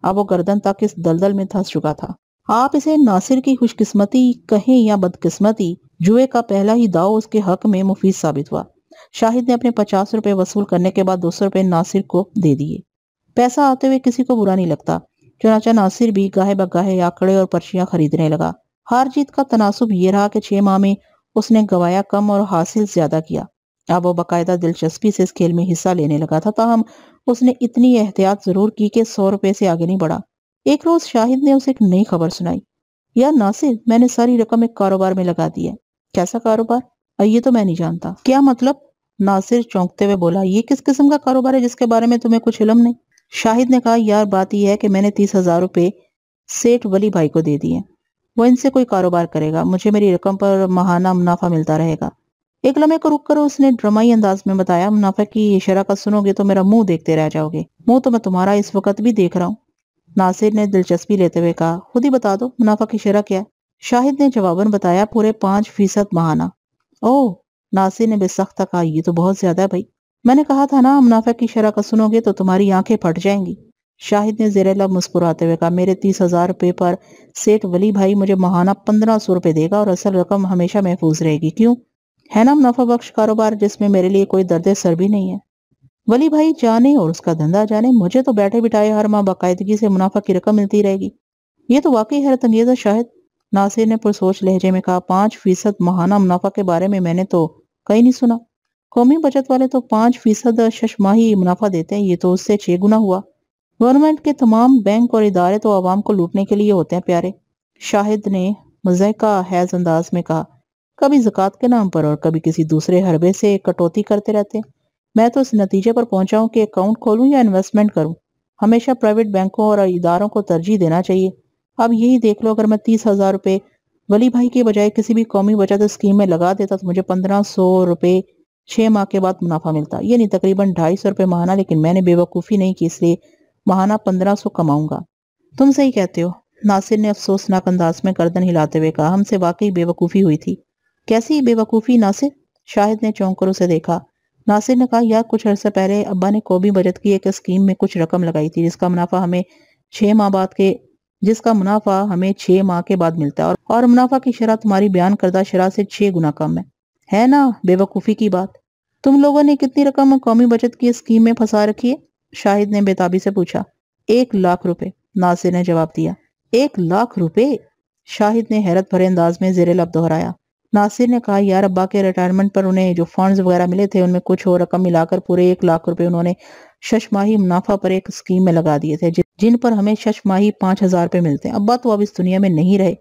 [SPEAKER 1] اب وہ گردن تک اس دلدل میں دھنس چکا تھا۔ آپ اسے ناصر کی خوش قسمتی کہیں یا بدقسمتی، جوئے کا پہلا ہی داؤ اس کے حق میں مفید ثابت ہوا۔ شاہد نے اپنے 50 روپے وصول کرنے کے بعد 200 روپے ناصر کو دے دیے۔ پیسہ آتے ہوئے کسی کو برا نہیں لگتا، چنانچہ ناصر بھی گاہے بگاہے آنکڑے اور پرچیاں خریدنے لگا۔ ہار جیت کا تناسب یہ رہا کہ 6 ماہ میں اس نے گوایا کم اور حاصل زیادہ کیا۔ اب وہ باقاعدہ دلچسپی سے اس کھیل میں حصہ لینے لگا تھا، تاہم اس نے اتنی احتیاط ضرور کی کہ 100 روپے سے آگے نہیں بڑھا۔ ایک روز شاہد نے اسے ایک نئی خبر سنائی. یار ناصر، میں نے ساری رقم ایک کاروبار میں لگا دی ہے. کیسا کاروبار؟ یہ تو میں نہیں جانتا. کیا مطلب؟ ناصر چونکتے ہوئے بولا. یہ کس قسم کا کاروبار ہے جس کے بارے میں تمہیں کچھ علم نہیں؟ شاہد نے کہا یار بات یہ ہے کہ میں نے 30,000 روپے سیٹھ ولی بھائی کو دے دیے. وہ ان سے کوئی کاروبار کرے گا، مجھے میری رقم پر ماہانہ منافع ملتا رہے گا. ایک لمحے کو رک کر اس نے ڈرامائی انداز میں بتایا. منافع کی شرح کا سنو گے تو میرا منہ دیکھتے رہ جاؤ گے. منہ تو میں تمہارا اس وقت بھی دیکھ رہا ہوں. ناصر نے دلچسپی لیتے ہوئے کہا. خود ہی بتا دو منافع کی شرح کیا ہے؟ شاہد نے جواباً بتایا. پورے 5% ماہانہ. اوہ! ناصر نے بے سختہ کہا. یہ تو بہت زیادہ ہے بھائی. میں نے کہا تھا نا منافع کی شرح کا سنو گے تو تمہاری آنکھیں پھٹ جائیں گی. شاہد نے زیر لب مسکراتے ہوئے کہا. میرے 30,000 روپے پر سیٹھ ولی بھائی مجھے ماہانہ 1,500 روپے دے گا اور اصل رقم ہمیشہ محفوظ رہے گی. کیوں؟ ہے نا منافع بخش کاروبار جس میں میرے لیے کوئی درد سر بھی نہیں ہے. ولی بھائی جانے اور اس کا دھندا جانے، مجھے تو بیٹھے بٹھائے ہر ماہ باقاعدگی سے منافع کی رقم ملتی رہے گی. یہ تو واقعی حیرت انگیز ہے شاہد. ناصر نے پرسوچ لہجے میں کہا. 5% ماہانہ منافع کے بارے میں نے تو کہیں نہیں سنا. قومی بچت والے تو 5% ششماہی منافع دیتے ہیں. یہ تو اس سے 6 گنا ہوا. گورنمنٹ کے تمام بینک اور ادارے تو عوام کو لوٹنے کے لیے ہوتے ہیں پیارے. شاہد نے مضحکہ خیز انداز میں کہا. کبھی زکوٰۃ کے نام پر اور کبھی کسی دوسرے حربے سے کٹوتی کرتے رہتے ہیں. میں تو اس نتیجے پر پہنچا ہوں کہ اکاؤنٹ کھولوں یا انویسٹمنٹ کروں. ہمیشہ پرائیویٹ بینکوں اور اداروں کو ترجیح دینا چاہیے. اب یہی دیکھ لو، اگر میں 30,000 روپے ولی بھائی کے بجائے کسی بھی قومی بچت اسکیم میں لگا دیتا تو مجھے 1,500 روپے 6 ماہ کے بعد منافع ملتا. یعنی تقریباً 250 روپے ماہانہ. لیکن میں نے بے وقوفی نہیں کی، اس لیے ماہانہ 1,500 کماؤں گا. تم صحیح کہتے ہو. ناصر نے افسوسناک انداز میں گردن ہلاتے ہوئے کہا. ہم سے واقعی بے وقوفی ہوئی تھی. کیسی بے وقوفی ناصر؟ شاہد نے چونک کر اسے دیکھا. ناصر نے کہا. یار کچھ عرصہ پہلے ابا نے قومی بچت کی ایک اسکیم میں کچھ رقم لگائی تھی جس کا منافع ہمیں 6 ماہ کے بعد ملتا ہے، اور منافع کی شرح تمہاری بیان کردہ شرح سے 6 گنا کم ہے. ہے نا بے وقوفی کی بات؟ تم لوگوں نے کتنی رقم قومی بچت کی اسکیم میں پھنسا رکھی ہے؟ شاہد نے بے تابی سے پوچھا. 1,00,000 روپے. ناصر نے جواب دیا. 1,00,000 روپے؟ شاہد نے حیرت بھرے انداز میں زیر لب دہرایا. ناصر نے کہا. یار ابا کے ریٹائرمنٹ پر انہیں جو فنڈز وغیرہ ملے تھے ان میں کچھ اور رقم ملا کر پورے 1,00,000 روپے انہوں نے ششماہی منافع پر ایک اسکیم میں لگا دیے تھے جن پر ہمیں ششماہی 5,000 روپے ملتے ہیں. ابا تو اب اس دنیا میں نہیں رہے.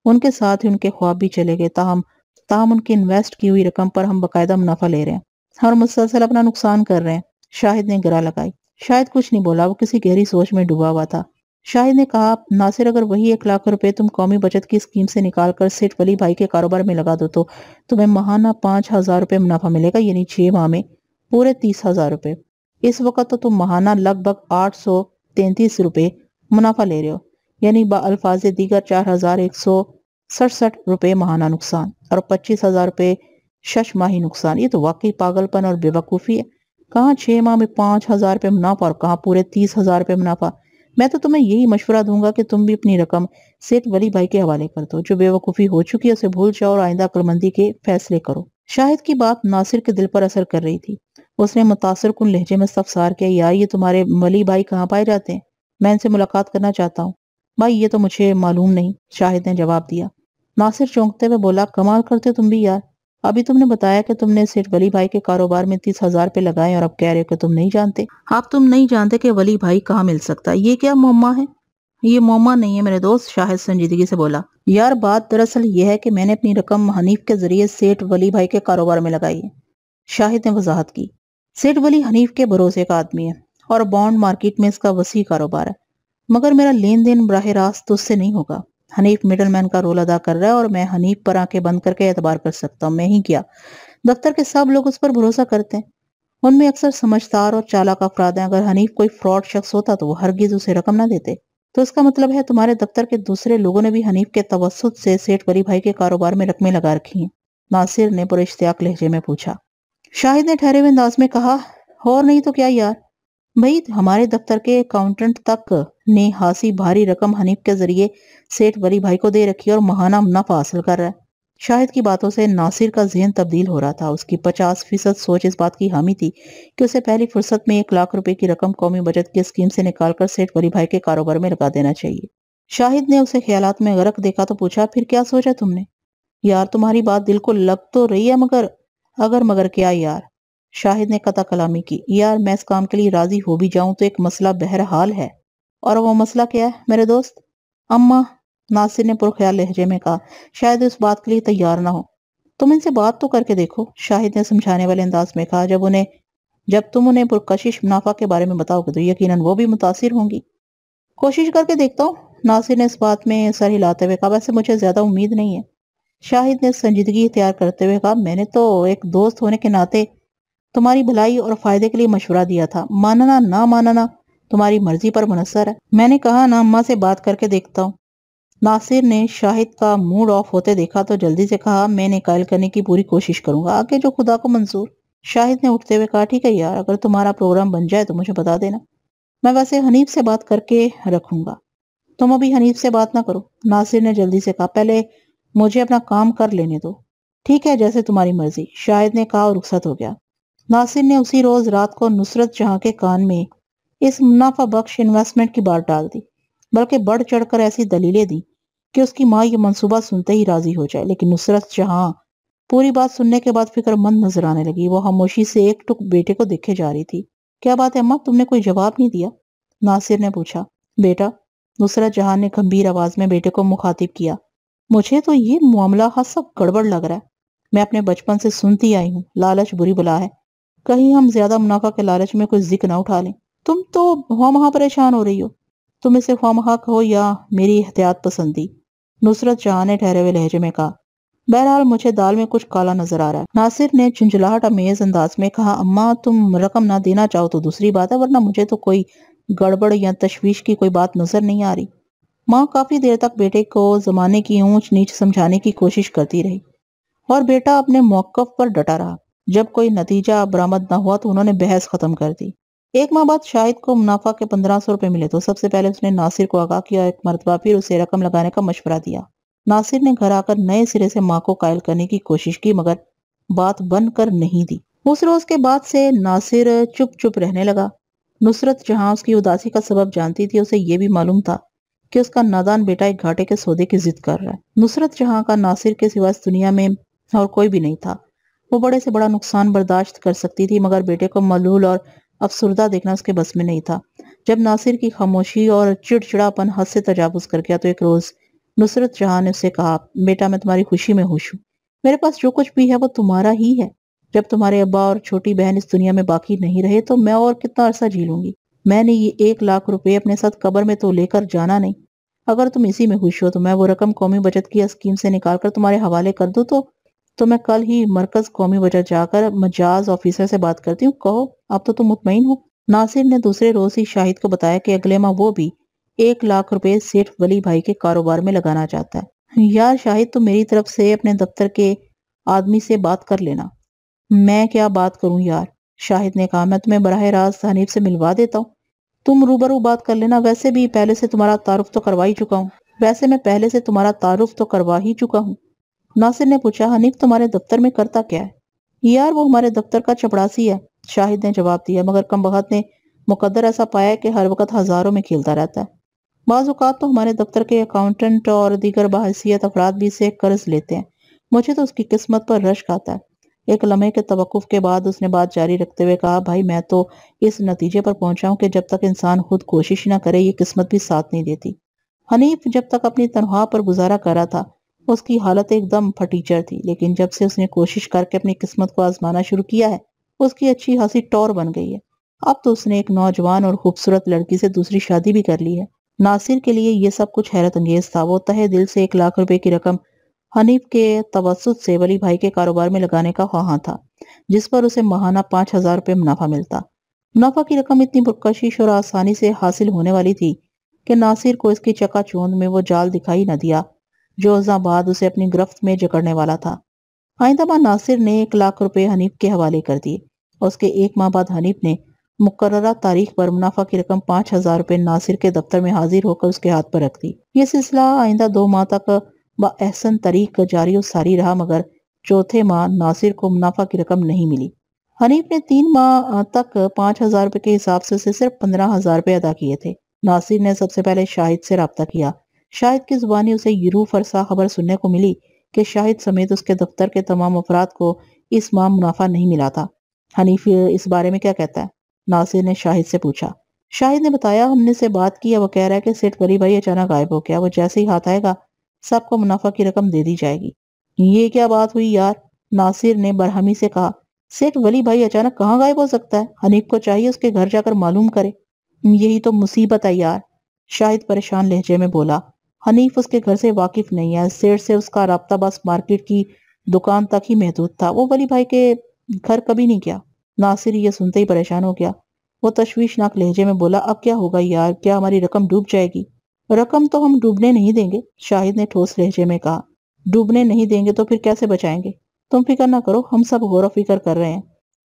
[SPEAKER 1] ان کے ساتھ ہی ان کے خواب بھی چلے گئے. تاہم ان کی انویسٹ کی ہوئی رقم پر ہم باقاعدہ منافع لے رہے ہیں اور مسلسل اپنا نقصان کر رہے ہیں. شاہد نے گرا لگائی. شاید کچھ نہیں بولا. وہ کسی گہری سوچ میں ڈوبا ہوا تھا. شاہد نے کہا. ناصر اگر وہی 1,00,000 روپے تم قومی بچت کی اسکیم سے نکال کر سیٹھ ولی بھائی کے کاروبار میں لگا دو تو تمہیں ماہانہ 5,000 روپے منافع ملے گا. یعنی 6 ماہ میں پورے 30,000 روپے. اس وقت تو تم ماہانہ لگ بھگ 833 روپے منافع لے رہے ہو. یعنی الفاظ دیگر 4,167 روپے ماہانہ نقصان اور 25,000 روپے ششماہی نقصان. یہ تو واقعی پاگل پن اور بے وقوفی ہے. کہاں 6 ماہ میں 5,000 روپے منافع اور کہاں پورے 30,000 روپے منافع. میں تو تمہیں یہی مشورہ دوں گا کہ تم بھی اپنی رقم سیٹھ ولی بھائی کے حوالے کر دو. جو بے وقوفی ہو چکی ہے اسے بھول جاؤ اور آئندہ عقلمندی کے فیصلے کرو. شاہد کی بات ناصر کے دل پر اثر کر رہی تھی. اس نے متاثر کن لہجے میں استفسار کیا. یار یہ تمہارے ولی بھائی کہاں پائے جاتے ہیں؟ میں ان سے ملاقات کرنا چاہتا ہوں. بھائی یہ تو مجھے معلوم نہیں. شاہد نے جواب دیا. ناصر چونکتے ہوئے بولا. کمال کرتے تم بھی یار. ابھی تم نے بتایا کہ تم نے سیٹھ ولی بھائی کے کاروبار میں 30,000 روپے لگائے اور اب کہہ رہے ہو کہ تم نہیں جانتے. آپ تم نہیں جانتے کہ ولی بھائی کہاں مل سکتا ہے. یہ کیا معمہ ہے؟ یہ معمہ نہیں ہے میرے دوست. شاہد سنجیدگی سے بولا. یار بات دراصل یہ ہے کہ میں نے اپنی رقم حنیف کے ذریعے سیٹھ ولی بھائی کے کاروبار میں لگائی ہے. شاہد نے وضاحت کی. سیٹھ ولی حنیف کے بھروسے کا آدمی ہے اور بانڈ مارکیٹ میں اس کا وسیع کاروبار ہے. مگر میرا لین دین براہ راست اس سے نہیں ہوگا. حنیف مڈل مین کا رول ادا کر رہا ہے اور میں حنیف پر آنکھیں بند کر کے اعتبار کر سکتا ہوں. میں ہی کیا، دفتر کے سب لوگ اس پر بھروسہ کرتے ہیں. ان میں اکثر سمجھدار اور چالاک افراد ہیں. اگر حنیف کوئی فراڈ شخص ہوتا تو وہ ہرگز اسے رقم نہ دیتے. تو اس کا مطلب ہے تمہارے دفتر کے دوسرے لوگوں نے بھی حنیف کے توسط سے سیٹھ ولی بھائی کے کاروبار میں رقمیں لگا رکھی ہیں؟ ناصر نے پر اشتیاق لہجے میں پوچھا. شاہد نے ٹھہرے ہوئے انداز میں کہا. اور نہیں تو کیا یار. بھائی ہمارے دفتر کے اکاؤنٹنٹ تک نے خاصی بھاری رقم حنیف کے ذریعے سیٹھ ولی بھائی کو دے رکھی اور ماہانہ منافع حاصل کر رہا ہے. شاہد کی باتوں سے ناصر کا ذہن تبدیل ہو رہا تھا. اس کی 50% سوچ اس بات کی حامی تھی کہ اسے پہلی فرصت میں 1,00,000 روپے کی رقم قومی بچت کی اسکیم سے نکال کر سیٹھ ولی بھائی کے کاروبار میں لگا دینا چاہیے. شاہد نے اسے خیالات میں غرق دیکھا تو پوچھا. پھر کیا سوچا تم نے؟ یار تمہاری بات دل کو لگ تو رہی ہے مگر کیا یار؟ شاہد نے قطع کلامی کی. یار میں اس کام کے لیے راضی ہو بھی جاؤں تو ایک مسئلہ بہرحال ہے اور وہ مسئلہ کیا ہے میرے دوست؟ اماں، ناصر نے پرخیال لہجے میں کہا، شاید اس بات کے لیے تیار نہ ہو۔ تم ان سے بات تو کر کے دیکھو، شاہد نے سمجھانے والے انداز میں کہا۔ جب تم انہیں پرکشش منافع کے بارے میں بتاؤ گے تو یقیناً وہ بھی متاثر ہوں گی۔ کوشش کر کے دیکھتا ہوں، ناصر نے اس بات میں سر ہلاتے ہوئے کہا، ویسے مجھے زیادہ امید نہیں ہے۔ شاہد نے سنجیدگی اختیار کرتے ہوئے کہا، میں نے تو ایک دوست ہونے کے ناطے تمہاری بھلائی اور فائدے کے لیے مشورہ دیا تھا، ماننا نہ ماننا تمہاری مرضی پر منحصر ہے۔ میں نے کہا نا اماں سے بات کر کے دیکھتا ہوں۔ ناصر نے شاہد کا موڈ آف ہوتے دیکھا تو جلدی سے کہا، میں نے قائل کرنے کی پوری کوشش کروں گا، آگے جو خدا کو منظور۔ شاہد نے اٹھتے ہوئے کہا، ٹھیک ہے یار، اگر تمہارا پروگرام بن جائے تو مجھے بتا دینا، میں ویسے حنیف سے بات کر کے رکھوں گا۔ تم ابھی حنیف سے بات نہ کرو، ناصر نے جلدی سے کہا، پہلے مجھے اپنا کام کر لینے دو۔ ٹھیک ہے، جیسے تمہاری مرضی، شاہد نے کہا اور رخصت ہو گیا۔ ناصر نے اسی روز رات کو نصرت جہاں کے کان میں اس منافع بخش انویسٹمنٹ کی بات ڈال دی، بلکہ بڑھ چڑھ کر ایسی دلیلیں دی کہ اس کی ماں یہ منصوبہ سنتے ہی راضی ہو جائے۔ لیکن نصرت جہاں پوری بات سننے کے بعد فکر مند نظر آنے لگی۔ وہ خاموشی سے ایک ٹک بیٹے کو دیکھے جا رہی تھی۔ کیا بات ہے اماں، تم نے کوئی جواب نہیں دیا؟ ناصر نے پوچھا۔ بیٹا، نصرت جہاں نے گمبھیر آواز میں بیٹے کو مخاطب کیا، مجھے تو یہ معاملہ خاصا گڑبڑ لگ رہا ہے۔ میں اپنے بچپن سے سنتی آئی ہوں، لالچ بری بلا ہے، کہیں ہم زیادہ منافع کے لالچ میں کوئی ذکر نہ اٹھا لیں۔ تم تو خواہ پریشان ہو رہی ہو، تم اسے خواہ کہو یا میری احتیاط پسندی، نصرت جہاں نے ٹھہرے ہوئے لہجے میں کہا۔ بہرحال مجھے دال میں کچھ کالا نظر آ رہا ہے، ناصر نے جھنجھلاہٹ امیز انداز میں کہا۔ اماں، تم رقم نہ دینا چاہو تو دوسری بات ہے، ورنہ مجھے تو کوئی گڑبڑ یا تشویش کی کوئی بات نظر نہیں آ رہی۔ ماں کافی دیر تک بیٹے کو زمانے کی اونچ نیچ سمجھانے کی کوشش کرتی رہی، اور بیٹا اپنے موقف پر ڈٹا رہا۔ جب کوئی نتیجہ برآمد نہ ہوا تو انہوں نے بحث ختم کر دی۔ ایک ماہ بعد شاہد کو منافع کے 1500 روپے ملے تو سب سے پہلے اس نے ناصر کو آگاہ کیا، ایک مرتبہ پھر اسے رقم لگانے کا مشورہ دیا۔ ناصر نے گھر آ کر نئے سرے سے ماں کو قائل کرنے کی کوشش کی، مگر بات بن کر نہیں دی۔ اس روز کے بعد سے ناصر چپ چپ رہنے لگا۔ نصرت جہاں اس کی اداسی کا سبب جانتی تھی، اسے یہ بھی معلوم تھا کہ اس کا نادان بیٹا ایک گھاٹے کے سودے کی ضد کر رہا ہے۔ نصرت جہاں کا ناصر کے سوا اس دنیا میں اور کوئی بھی نہیں تھا۔ وہ بڑے سے بڑا نقصان برداشت کر سکتی تھی، مگر بیٹے کو ملول اور افسردہ دیکھنا اس کے بس میں نہیں تھا۔ جب ناصر کی خاموشی اور چڑچڑاپن حد سے تجاوز کر گیا تو ایک روز نصرت جہاں نے اسے کہا، بیٹا میں تمہاری خوشی میں خوش ہوں، میرے پاس جو کچھ بھی ہے وہ تمہارا ہی ہے۔ جب تمہارے ابا اور چھوٹی بہن اس دنیا میں باقی نہیں رہے تو میں اور کتنا عرصہ جی لوں گی۔ میں نے یہ 1,00,000 روپے اپنے ساتھ قبر میں تو لے کر جانا نہیں۔ اگر تم اسی میں خوش ہو تو میں وہ رقم قومی بچت کی اسکیم سے نکال کر تمہارے حوالے کر دوں تو میں کل ہی مرکز قومی بچت جا کر مجاز آفیسر سے بات کرتی ہوں۔ کہو اب تو تم مطمئن ہو؟ ناصر نے دوسرے روز ہی شاہد کو بتایا کہ اگلے ماہ وہ بھی 1,00,000 روپے سیٹھ ولی بھائی کے کاروبار میں لگانا چاہتا ہے۔ یار شاہد، تم میری طرف سے اپنے دفتر کے آدمی سے بات کر لینا۔ میں کیا بات کروں یار، شاہد نے کہا، میں تمہیں براہ راست حنیف سے ملوا دیتا ہوں، تم روبرو بات کر لینا۔ ویسے میں پہلے سے تمہارا تعارف تو کروا ہی چکا ہوں۔ ناصر نے پوچھا، حنیف تمہارے دفتر میں کرتا کیا ہے؟ یار وہ ہمارے دفتر کا چپڑاسی ہے، شاہد نے جواب دیا، مگر کم بخت نے مقدر ایسا پایا ہے کہ ہر وقت ہزاروں میں کھیلتا رہتا ہے۔ بعض اوقات تو ہمارے دفتر کے اکاؤنٹنٹ اور دیگر باحیثیت افراد بھی اسے قرض لیتے ہیں۔ مجھے تو اس کی قسمت پر رشک آتا ہے۔ ایک لمحے کے توقف کے بعد اس نے بات جاری رکھتے ہوئے کہا، بھائی میں تو اس نتیجے پر پہنچا ہوں کہ جب تک انسان خود کوشش نہ کرے یہ قسمت بھی ساتھ نہیں دیتی۔ حنیف جب تک اپنی تنخواہ پر گزارا کر رہا تھا اس کی حالت ایک دم پھٹیچر تھی، لیکن جب سے اس نے کوشش کر کے اپنی قسمت کو آزمانا شروع کیا ہے اس کی اچھی خاصی ٹور بن گئی ہے۔ اب تو اس نے ایک نوجوان اور خوبصورت لڑکی سے دوسری شادی بھی کر لی ہے۔ ناصر کے لیے یہ سب کچھ حیرت انگیز تھا۔ وہ تہہ دل سے 1,00,000 روپے کی رقم حنیف کے توسط سے ولی بھائی کے کاروبار میں لگانے کا خواہاں تھا، جس پر اسے ماہانہ 5,000 روپے منافع ملتا۔ منافع کی رقم اتنی پرکشش اور آسانی سے حاصل ہونے والی تھی کہ ناصر کو اس کی چکا چوند میں وہ جال دکھائی نہ دیا جو ازاں بعد اسے اپنی گرفت میں جکڑنے والا تھا۔ آئندہ ماہ ناصر نے 1,00,000 روپے حنیف کے حوالے کر دیے اور اس کے ایک ماہ بعد حنیف نے مقررہ تاریخ پر منافع کی رقم 5,000 روپے ناصر کے دفتر میں حاضر ہو کر اس کے ہاتھ پر رکھ دی۔ یہ سلسلہ آئندہ 2 ماہ تک بأحسن طریق جاری و ساری رہا، مگر چوتھے ماہ ناصر کو منافع کی رقم نہیں ملی۔ حنیف نے 3 ماہ تک 5,000 روپے کے حساب سے اسے صرف 15,000 روپے ادا کیے تھے۔ ناصر نے سب سے پہلے شاہد سے رابطہ کیا۔ شاہد کی زبانی اسے یہ روح فرسا خبر سننے کو ملی کہ شاہد سمیت اس کے دفتر کے تمام افراد کو اس ماہ منافع نہیں ملا تھا۔ حنیف اس بارے میں کیا کہتا ہے؟ ناصر نے شاہد سے پوچھا۔ شاہد نے بتایا ہم نے سے بات کی ہے، وہ کہہ رہا ہے کہ سیٹھ ولی بھائی اچانک غائب ہو گیا، وہ جیسے ہی ہاتھ آئے گا سب کو منافع کی رقم دے دی جائے گی۔ یہ کیا بات ہوئی یار؟ ناصر نے برہمی سے کہا۔ سیٹھ ولی بھائی اچانک کہاں غائب ہو سکتا ہے؟ حنیف کو چاہیے اس کے گھر جا کر معلوم کرے۔ یہی تو مصیبت ہے یار، شاہد پریشان لہجے میں بولا۔ حنیف اس کے گھر سے واقف نہیں ہے، سیٹھ سے اس کا رابطہ بس مارکیٹ کی دکان تک ہی محدود تھا، وہ ولی بھائی کے گھر کبھی نہیں گیا۔ ناصر یہ سنتے ہی پریشان ہو گیا، وہ تشویشناک لہجے میں بولا، اب کیا ہوگا یار؟ کیا ہماری رقم ڈوب جائے گی؟ رقم تو ہم ڈوبنے نہیں دیں گے، شاہد نے ٹھوس لہجے میں کہا۔ ڈوبنے نہیں دیں گے تو پھر کیسے بچائیں گے؟ تم فکر نہ کرو، ہم سب غور و فکر کر رہے ہیں،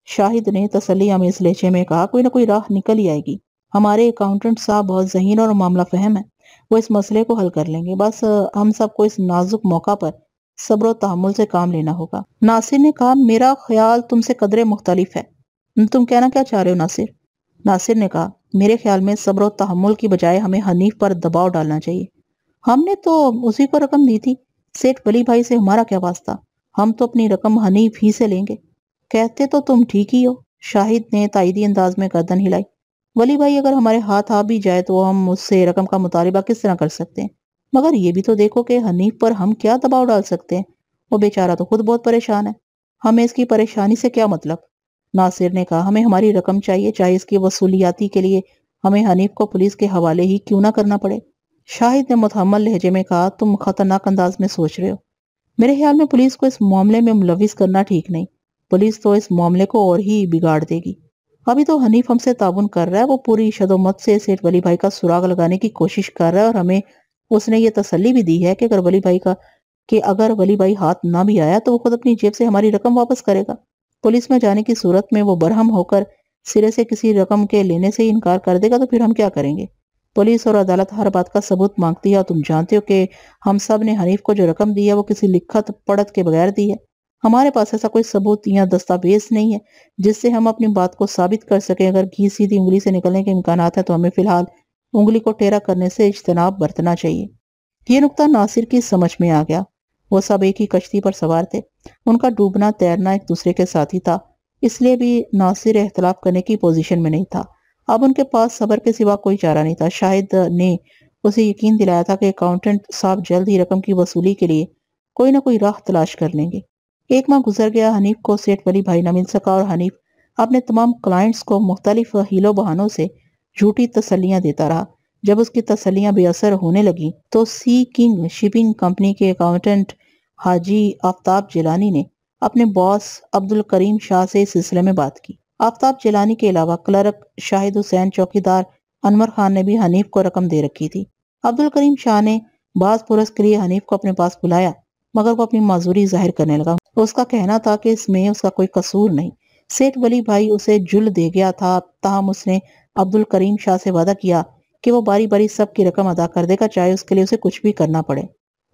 [SPEAKER 1] شاہد نے تسلی آمیز لہجے میں کہا۔ کوئی نہ کوئی راہ نکل ہی آئے گی، ہمارے اکاؤنٹنٹ صاحب بہت ذہین اور معاملہ فہم ہے، وہ اس مسئلے کو حل کر لیں گے، بس ہم سب کو اس نازک موقع پر صبر و تحمل سے کام لینا ہوگا۔ ناصر نے کہا، میرا خیال تم سے قدرے مختلف ہے، تم کہنا کیا چاہ رہے ہو ناصر؟ ناصر نے کہا، میرے خیال میں صبر و تحمل کی بجائے ہمیں حنیف پر دباؤ ڈالنا چاہیے۔ ہم نے تو اسی کو رقم دی تھی، سیٹھ ولی بھائی سے ہمارا کیا واسطہ؟ ہم تو اپنی رقم حنیف ہی سے لیں گے۔ کہتے تو تم ٹھیک ہی ہو، شاہد نے تائیدی انداز میں گردن ہلائی۔ ولی بھائی اگر ہمارے ہاتھ آ بھی جائے تو ہم اس سے رقم کا مطالبہ کس طرح کر سکتے ہیں؟ مگر یہ بھی تو دیکھو کہ حنیف پر ہم کیا دباؤ ڈال سکتے ہیں، وہ بیچارہ تو خود بہت پریشان ہے، ہمیں اس کی پریشانی سے کیا مطلب؟ ناصر نے کہا، ہمیں ہماری رقم چاہیے، چاہے اس کی وصولیاتی کے لیے ہمیں حنیف کو پولیس کے حوالے ہی کیوں نہ کرنا پڑے۔ شاہد نے متحمل لہجے میں کہا، تم خطرناک انداز میں سوچ رہے ہو، میرے خیال میں پولیس کو اس معاملے میں ملوث کرنا ٹھیک نہیں، پولیس تو اس معاملے کو اور ہی بگاڑ دے گی۔ ابھی تو حنیف ہم سے تعاون کر رہا ہے، وہ پوری شد و مت سے سیٹھ ولی بھائی کا سراغ لگانے کی کوشش کر رہا ہے، اور ہمیں اس نے یہ تسلی بھی دی ہے کہ اگر ولی بھائی ہاتھ نہ بھی آیا تو وہ خود اپنی جیب سے ہماری رقم واپس کرے گا۔ پولیس میں جانے کی صورت میں وہ برہم ہو کر سرے سے کسی رقم کے لینے سے انکار کر دے گا تو پھر ہم کیا کریں گے؟ پولیس اور عدالت ہر بات کا ثبوت مانگتی ہے، اور تم جانتے ہو کہ ہم سب نے حنیف کو جو رقم دی ہے وہ کسی لکھت پڑھت کے بغیر دی ہے۔ ہمارے پاس ایسا کوئی ثبوت یا دستاویز نہیں ہے جس سے ہم اپنی بات کو ثابت کر سکیں۔ اگر گھی سیدھی انگلی سے نکلنے کے امکانات ہیں تو ہمیں فی الحال انگلی کو ٹیڑھا کرنے سے اجتناب برتنا چاہیے۔ یہ نکتہ ناصر کی سمجھ میں آ گیا، وہ سب ایک ہی کشتی پر سوار تھے، ان کا ڈوبنا تیرنا ایک دوسرے کے ساتھ ہی تھا، اس لیے بھی ناصر اختلاف کرنے کی پوزیشن میں نہیں تھا۔ اب ان کے پاس صبر کے سوا کوئی چارہ نہیں تھا۔ شاہد نے اسے یقین دلایا تھا کہ اکاؤنٹنٹ صاحب جلد ہی رقم کی وصولی کے لیے کوئی نہ کوئی راہ تلاش کر لیں گے۔ ایک ماہ گزر گیا، حنیف کو سیٹھ ولی بھائی نہ مل سکا، اور حنیف اپنے تمام کلائنٹس کو مختلف ہیلو بہانوں سے جھوٹی تسلیاں دیتا رہا۔ جب اس کی تسلیاں بے اثر ہونے لگی تو سی کنگ شپنگ کمپنی کے اکاؤنٹنٹ حاجی آفتاب جیلانی نے اپنے باس عبدالکریم شاہ سے اس سلسلے میں بات کی۔ آفتاب جیلانی کے علاوہ کلرک شاہد حسین، چوکیدار انور خان نے بھی حنیف کو رقم دے رکھی تھی۔ عبدالکریم شاہ نے بعض پرس کے لیے حنیف کو اپنے پاس بلایا، مگر وہ اپنی معذوری ظاہر کرنے لگا۔ اس کا کہنا تھا کہ اس میں اس کا کوئی قصور نہیں، سیٹھ ولی بھائی اسے جل دے گیا تھا، تاہم اس نے عبدالکریم شاہ سے وعدہ کیا کہ وہ باری باری سب کی رقم ادا کر دے گا، چاہے اس کے لیے اسے کچھ بھی کرنا پڑے۔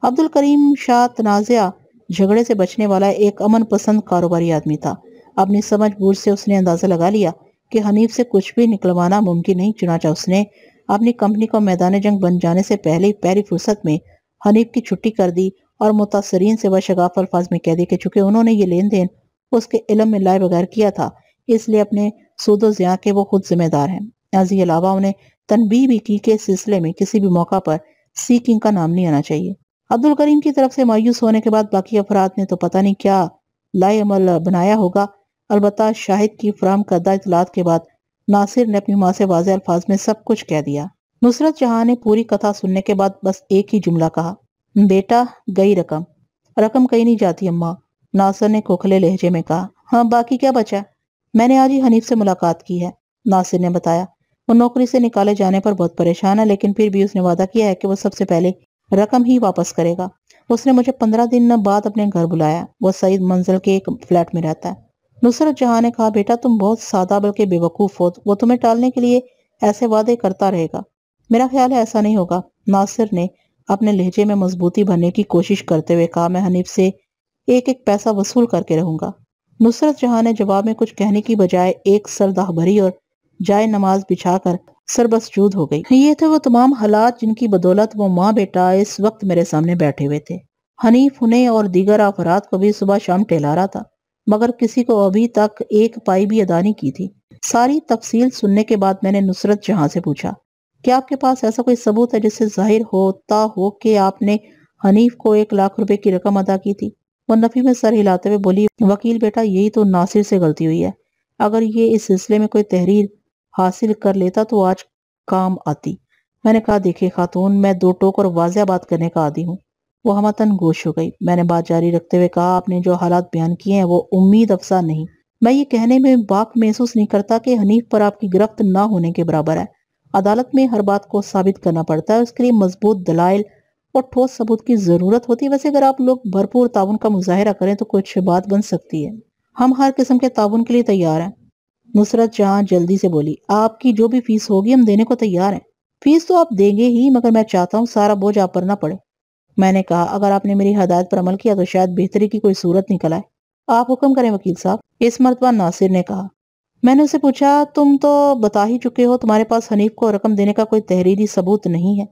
[SPEAKER 1] عبدالکریم شاہ تنازعہ جھگڑے سے بچنے والا ایک امن پسند کاروباری آدمی تھا۔ اپنی سمجھ بوجھ سے اس نے اندازہ لگا لیا کہ حنیف سے کچھ بھی نکلوانا ممکن نہیں، چنانچہ اس نے اپنی کمپنی کو میدان جنگ بن جانے سے پہلے پہلی فرصت میں حنیف کی چھٹی کر دی، اور متاثرین سے وہ شگاف الفاظ میں کہہ دی کہ چونکہ انہوں نے یہ لین دین اس کے علم میں لائے بغیر کیا تھا، اس لیے اپنے سود و زیاں کے وہ خود ذمہ دار ہیں۔ اس کے علاوہ انہیں تنبیہ بھی کی کہ اس سلسلے میں کسی بھی موقع پر سی کنگ کا نام نہیں آنا چاہیے۔ عبدالکریم کی طرف سے مایوس ہونے کے بعد باقی افراد نے تو پتہ نہیں کیا لائے عمل بنایا ہوگا۔ البتہ شاہد کی فراہم کردہ اطلاعات کے بعد ناصر نے اپنی ماں سے واضح الفاظ میں سب کچھ کہہ دیا۔ نصرت جہاں نے پوری کتھا سننے کے بعد بس ایک ہی جملہ کہا، بیٹا گئی رقم۔ رقم کہیں نہیں جاتی اماں، ناصر نے کھوکھلے لہجے میں کہا۔ ہاں باقی کیا بچا؟ میں نے آج ہی حنیف سے ملاقات کی ہے، ناصر نے بتایا۔ وہ نوکری سے نکالے جانے پر بہت پریشان ہے، لیکن پھر بھی اس نے وعدہ کیا ہے کہ وہ سب سے پہلے رقم ہی واپس کرے گا۔ اس نے مجھے 15 دن بعد اپنے گھر بلایا، وہ سعید منزل کے ایک فلیٹ میں رہتا ہے۔ نصرت جہاں نے کہا، بیٹا تم بہت سادہ بلکہ بے وقوف ہو، وہ تمہیں ٹالنے کے لیے ایسے وعدے کرتا رہے گا۔ میرا خیال ہے ایسا نہیں ہوگا، ناصر نے اپنے لہجے میں مضبوطی بھرنے کی کوشش کرتے ہوئے کہا، میں حنیف سے ایک ایک پیسہ وصول کر کے رہوں گا۔ نصرت جہاں نے جواب میں کچھ کہنے کی بجائے ایک سردہ بھری اور جائے نماز بچھا کر سربسجود ہو گئی۔ یہ تھے وہ تمام حالات جن کی بدولت وہ ماں بیٹا اس وقت میرے سامنے بیٹھے ہوئے تھے۔ حنیف انہیں اور دیگر افراد کو بھی صبح شام ٹہلا رہا تھا، مگر کسی کو ابھی تک ایک پائی بھی ادا نہیں کی تھی۔ ساری تفصیل سننے کے بعد میں نے نصرت جہاں سے پوچھا، کیا آپ کے پاس ایسا کوئی ثبوت ہے جس سے ظاہر ہوتا ہو کہ آپ نے حنیف کو 1 لاکھ روپے کی رقم ادا کی تھی؟ وہ نفی میں سر ہلاتے ہوئے بولی، وکیل بیٹا یہی تو ناصر سے غلطی ہوئی ہے، اگر یہ اس سلسلے میں کوئی تحریر حاصل کر لیتا تو آج کام آتی۔ میں نے کہا، دیکھیں خاتون، میں دو ٹوک اور واضح بات کرنے کا عادی ہوں۔ وہ ہمتن گوش ہو گئی۔ میں نے بات جاری رکھتے ہوئے کہا، آپ نے جو حالات بیان کیے ہیں وہ امید افزا نہیں۔ میں یہ کہنے میں باک محسوس نہیں کرتا کہ حنیف پر آپ کی گرفت نہ ہونے کے برابر ہے۔ عدالت میں ہر بات کو ثابت کرنا پڑتا ہے، اس کے لیے مضبوط دلائل اور ٹھوس ثبوت کی ضرورت ہوتی ہے۔ ویسے اگر آپ لوگ بھرپور تعاون کا مظاہرہ کریں تو کچھ بات بن سکتی ہے۔ ہم ہر قسم کے تعاون کے لیے تیار ہیں۔ نصرت جہاں جلدی سے بولی، آپ کی جو بھی فیس ہوگی ہم دینے کو تیار ہیں۔ فیس تو آپ دیں گے ہی، مگر میں چاہتا ہوں سارا بوجھ آپ پر نہ پڑے۔ میں نے کہا، اگر آپ نے میری ہدایت پر عمل کیا تو شاید بہتری کی کوئی صورت نکل آئے۔ آپ حکم کریں وکیل صاحب، اس مرتبہ ناصر نے کہا۔ میں نے اسے پوچھا، تم تو بتا ہی چکے ہو تمہارے پاس حنیف کو رقم دینے کا کوئی تحریری ثبوت نہیں ہے،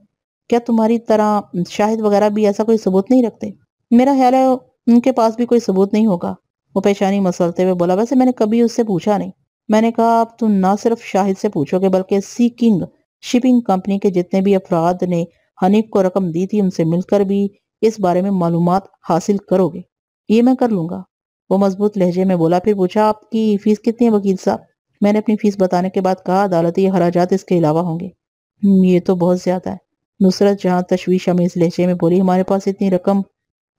[SPEAKER 1] کیا تمہاری طرح شاہد وغیرہ بھی ایسا کوئی ثبوت نہیں رکھتے؟ میرا خیال ہے ان کے پاس بھی کوئی ثبوت نہیں ہوگا، وہ پیشانی مسلتے ہوئے بولا۔ ویسے میں نے کبھی اس سے پوچھا نہیں۔ میں نے کہا، اب تم نہ صرف شاہد سے پوچھو گے بلکہ سی کنگ شپنگ کمپنی کے جتنے بھی افراد نے حنیف کو رقم دی تھی ان سے مل کر بھی اس بارے میں معلومات حاصل کرو گے۔ یہ میں کر لوں گا، وہ مضبوط لہجے میں بولا۔ پھر پوچھا، آپ کی فیس کتنی ہے وکیل صاحب؟ میں نے اپنی فیس بتانے کے بعد کہا، عدالتی اخراجات اس کے علاوہ ہوں گے۔ یہ تو بہت زیادہ ہے، نصرت جہاں تشویش آمیز لہجے میں بولی۔ ہمارے پاس اتنی رقم،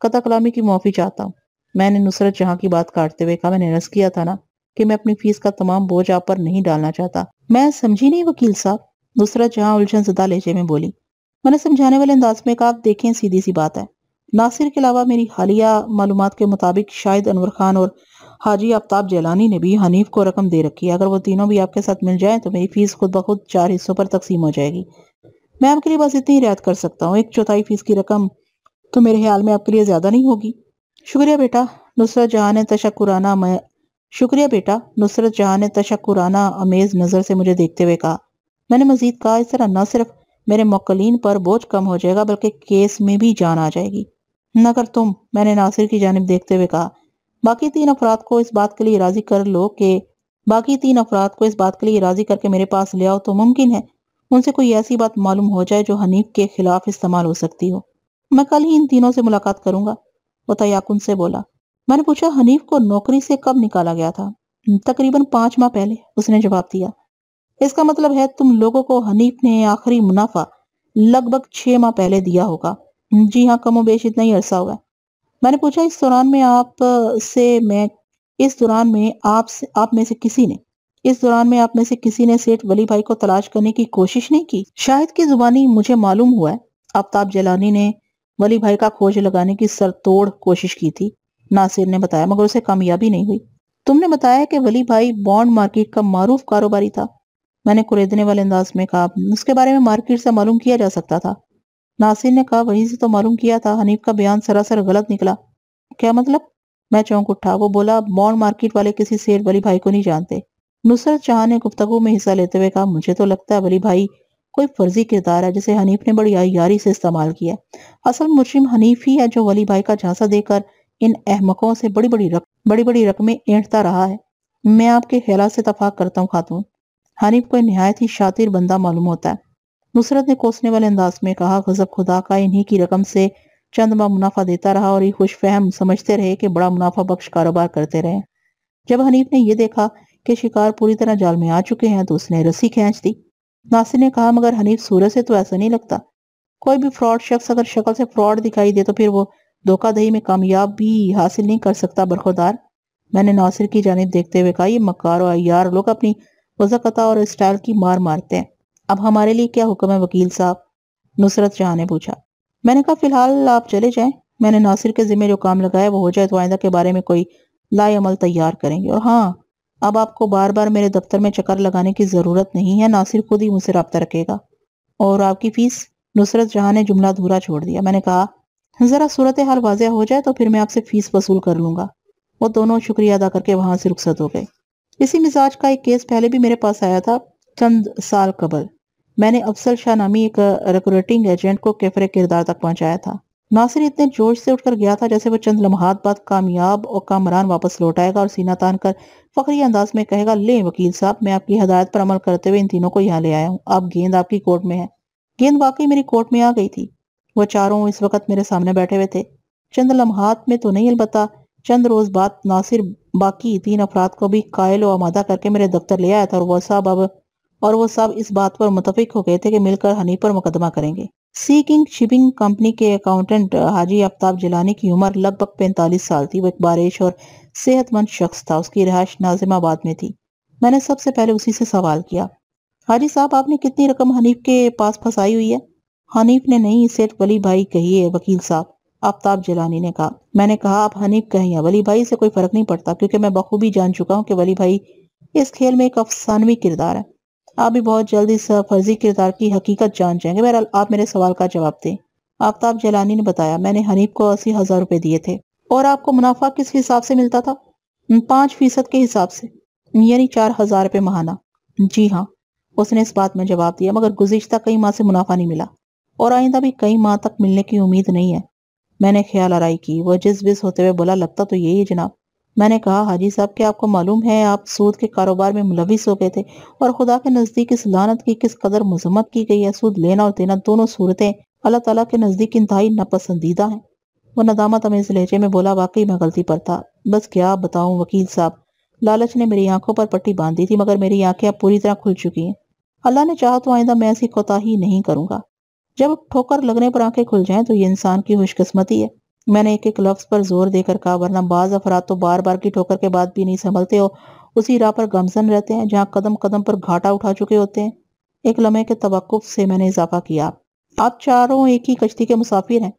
[SPEAKER 1] قطع کلامی کی معافی چاہتا ہوں۔ میں نے نصرت جہاں کی بات کاٹتے ہوئے کہا، میں نے عرض کیا تھا نا کہ میں اپنی فیس کا تمام بوجھ آپ پر نہیں ڈالنا چاہتا۔ میں سمجھی نہیں وکیل صاحب، نصرت جہاں الجھن زدہ لہجے میں بولی۔ میں نے سمجھانے والے انداز میں کہا، آپ دیکھیں سیدھی سی بات ہے، ناصر کے علاوہ میری حالیہ معلومات کے مطابق شاہد انور خان اور حاجی آفتاب جیلانی نے بھی حنیف کو رقم دے رکھی ہے۔ اگر وہ تینوں بھی آپ کے ساتھ مل جائیں تو میری فیس خود بخود 4 حصوں پر تقسیم ہو جائے گی۔ میں آپ کے لیے بس اتنی رعایت کر سکتا ہوں، 1/4 فیس کی رقم تو میرے خیال میں آپ کے لیے زیادہ نہیں ہوگی۔ شکریہ بیٹا، نصرت جہاں نے تشکرانہ امیز نظر سے مجھے دیکھتے ہوئے کہا۔ میں نے مزید کہا، اس طرح نہ صرف میرے موکلین پر بوجھ کم ہو جائے گا بلکہ کیس میں بھی جان آ جائے گی۔ مگر تم، میں نے ناصر کی جانب دیکھتے ہوئے کہا، باقی تین افراد کو اس بات کے لیے راضی کر کے میرے پاس لے آؤ تو ممکن ہے ان سے کوئی ایسی بات معلوم ہو جائے جو حنیف کے خلاف استعمال ہو سکتی ہو۔ میں کل ہی ان تینوں سے ملاقات کروں گا، وہ تیاکن سے بولا۔ میں نے پوچھا، حنیف کو نوکری سے کب نکالا گیا تھا؟ تقریباً 5 ماہ پہلے، اس نے جواب دیا۔ اس کا مطلب ہے تم لوگوں کو حنیف نے آخری منافع لگ بھگ 6 ماہ پہلے دیا ہوگا؟ جی ہاں، کم و بیش اتنا ہی عرصہ ہوگا۔ میں نے پوچھا، اس دوران میں آپ میں سے کسی نے سیٹھ ولی بھائی کو تلاش کرنے کی کوشش نہیں کی؟ شاہد کی زبانی مجھے معلوم ہوا ہے آفتاب جیلانی نے ولی بھائی کا کھوج لگانے کی سرتوڑ کوشش کی تھی، ناصر نے بتایا، مگر اسے کامیابی نہیں ہوئی۔ تم نے بتایا کہ ولی بھائی بانڈ مارکیٹ کا معروف کاروباری تھا، میں نے کریدنے والے انداز میں کہا۔ اس کے بارے میں مارکیٹ سے معلوم کیا جا سکتا تھا، ناصر نے کہا۔ وہیں سے تو معلوم کیا تھا، حنیف کا بیان سراسر غلط نکلا۔ کیا مطلب؟ میں چونک اٹھا۔ وہ بولا، بانڈ مارکیٹ والے کسی سیٹھ ولی بھائی کو نہیں جانتے۔ نصرت جہاں نے گفتگو میں حصہ لیتے ہوئے کہا، مجھے تو لگتا ہے ولی بھائی کوئی فرضی کردار ہے جسے حنیف نے بڑی عیاری سے استعمال کیا۔ اصل مجرم حنیف ہی ہے جو ولی بھائی کا جھانسا دے کر ان احمقوں سے بڑی بڑی رقمیں اینٹتا رہا ہے۔ میں آپ کے خیالات سے اتفاق کرتا ہوں خاتون، حنیف کوئی نہایت ہی شاطر بندہ معلوم ہوتا ہے، نصرت نے کوسنے والے انداز میں کہا۔ غضب خدا کا، انہی کی رقم سے چند ماہ منافع دیتا رہا اور یہ خوش فہم سمجھتے رہے کہ بڑا منافع بخش کاروبار کرتے رہے۔ جب حنیف نے یہ دیکھا کہ شکار پوری طرح جال میں آ چکے ہیں تو اس نے رسی کھینچ دی۔ ناصر نے کہا، مگر حنیف صورت سے تو ایسا نہیں لگتا، کوئی بھی فراڈ شخص اگر شکل سے فراڈ دکھائی دے تو پھر وہ دھوکہ دہی میں کامیاب بھی حاصل نہیں کر سکتا برخودار۔ میں نے ناصر کی جانب دیکھتے ہوئے کہا، یہ مکار و عیار لوگ اپنی وضاقتہ اور اسٹائل کی مار مارتے ہیں۔ اب ہمارے لیے کیا حکم ہے وکیل صاحب؟ نصرت جہاں نے پوچھا۔ میں نے کہا، فی الحال آپ چلے جائیں، میں نے ناصر کے ذمہ جو کام لگایا وہ ہو جائے تو آئندہ کے بارے میں کوئی لائے عمل تیار کریں گے۔ اور ہاں، اب آپ کو بار بار میرے دفتر میں چکر لگانے کی ضرورت نہیں ہے، ناصر خود ہی مجھ سے رابطہ رکھے گا۔ اور آپ کی فیس؟ نصرت جہاں نے جملہ دھورا چھوڑ دیا۔ میں نے کہا، ذرا صورتحال واضح ہو جائے تو پھر میں آپ سے فیس وصول کر لوں گا۔ وہ دونوں شکریہ ادا کر کے وہاں سے رخصت ہو گئے۔ اسی مزاج کا ایک کیس پہلے بھی میرے پاس آیا تھا چند سال قبل۔ میں نے افضل شاہ نامی ایک ریکروٹنگ ایجنٹ کو کیفر کردار تک پہنچایا تھا۔ ناصر اتنے جوش سے اٹھ کر گیا تھا جیسے وہ چند لمحات بعد کامیاب اور کامران واپس لوٹ آئے گا اور سینہ تان کر فخری انداز میں کہے گا، لیں وکیل صاحب، میں آپ کی ہدایت پر عمل کرتے ہوئے ان تینوں کو یہاں لے آیا ہوں، اب گیند آپ کی کورٹ میں ہے۔ گیند واقعی میری کورٹ میں آ گئی تھی۔ وہ چاروں اس وقت میرے سامنے بیٹھے ہوئے تھے۔ چند لمحات میں تو نہیں، البتہ چند روز بعد ناصر باقی 3 افراد کو بھی قائل و آمادہ کر کے میرے دفتر لے آیا تھا، اور وہ سب اس بات پر متفق ہو گئے تھے کہ مل کر حنیف پر مقدمہ کریں گے۔ سی کنگ شپنگ کمپنی کے اکاؤنٹنٹ حاجی آفتاب جیلانی کی عمر لگ بھگ 45 سال تھی۔ وہ ایک بارش اور صحت مند شخص تھا۔ اس کی رہائش ناظم آباد میں تھی۔ میں نے سب سے پہلے اسی سے سوال کیا، حاجی صاحب، آپ نے کتنی رقم حنیف کے پاس پھنسائی ہوئی ہے؟ حنیف نے نہیں، سیٹھ ولی بھائی کہیے وکیل صاحب، آفتاب جیلانی نے کہا۔ میں نے کہا، آپ حنیف کہیں یا ولی بھائی سے کوئی فرق نہیں پڑتا، کیونکہ میں بخوبی جان چکا ہوں کہ ولی بھائی اس کھیل میں ایک افسانوی کردار ہے۔ آپ بھی بہت جلد اس فرضی کردار کی حقیقت جان جائیں گے۔ بہرحال آپ میرے سوال کا جواب دیں۔ آفتاب جیلانی نے بتایا، میں نے حنیف کو 80,000 روپے دیے تھے۔ اور آپ کو منافع کس حساب سے ملتا تھا؟ 5% کے حساب سے، یعنی 4,000 روپے ماہانہ۔ جی ہاں، اس نے اس بات میں جواب دیا، مگر گزشتہ کئی ماہ سے منافع نہیں ملا، اور آئندہ بھی کئی ماہ تک ملنے کی امید نہیں ہے۔ میں نے خیال آرائی کی۔ وہ جز بز ہوتے ہوئے بولا، لگتا تو یہی ہے جناب۔ میں نے کہا، حاجی صاحب، کیا آپ کو معلوم ہے آپ سود کے کاروبار میں ملوث ہو گئے تھے، اور خدا کے نزدیک اس لعنت کی کس قدر مذمت کی گئی ہے؟ سود لینا اور دینا دونوں صورتیں اللہ تعالیٰ کے نزدیک انتہائی ناپسندیدہ ہیں۔ وہ ندامت امیز لہجے میں بولا، واقعی میں غلطی پر تھا، بس کیا بتاؤں وکیل صاحب، لالچ نے میری آنکھوں پر پٹی باندھی تھی، مگر میری آنکھیں اب پوری طرح کھل چکی ہیں۔ اللہ نے چاہا تو آئندہ میں ایسی کوتاہی نہیں کروں گا۔ جب ٹھوکر لگنے پر آنکھیں کھل جائیں تو یہ انسان کی خوش قسمتی ہے۔ میں نے ایک ایک لفظ پر زور دے کر کہا، ورنہ بعض افراد تو بار بار کی ٹھوکر کے بعد بھی نہیں سنبھلتے اور اسی راہ پر گامزن رہتے ہیں جہاں قدم قدم پر گھاٹا اٹھا چکے ہوتے ہیں۔ ایک لمحے کے توقف سے میں نے اضافہ کیا، آپ چاروں ایک ہی کشتی کے مسافر ہیں،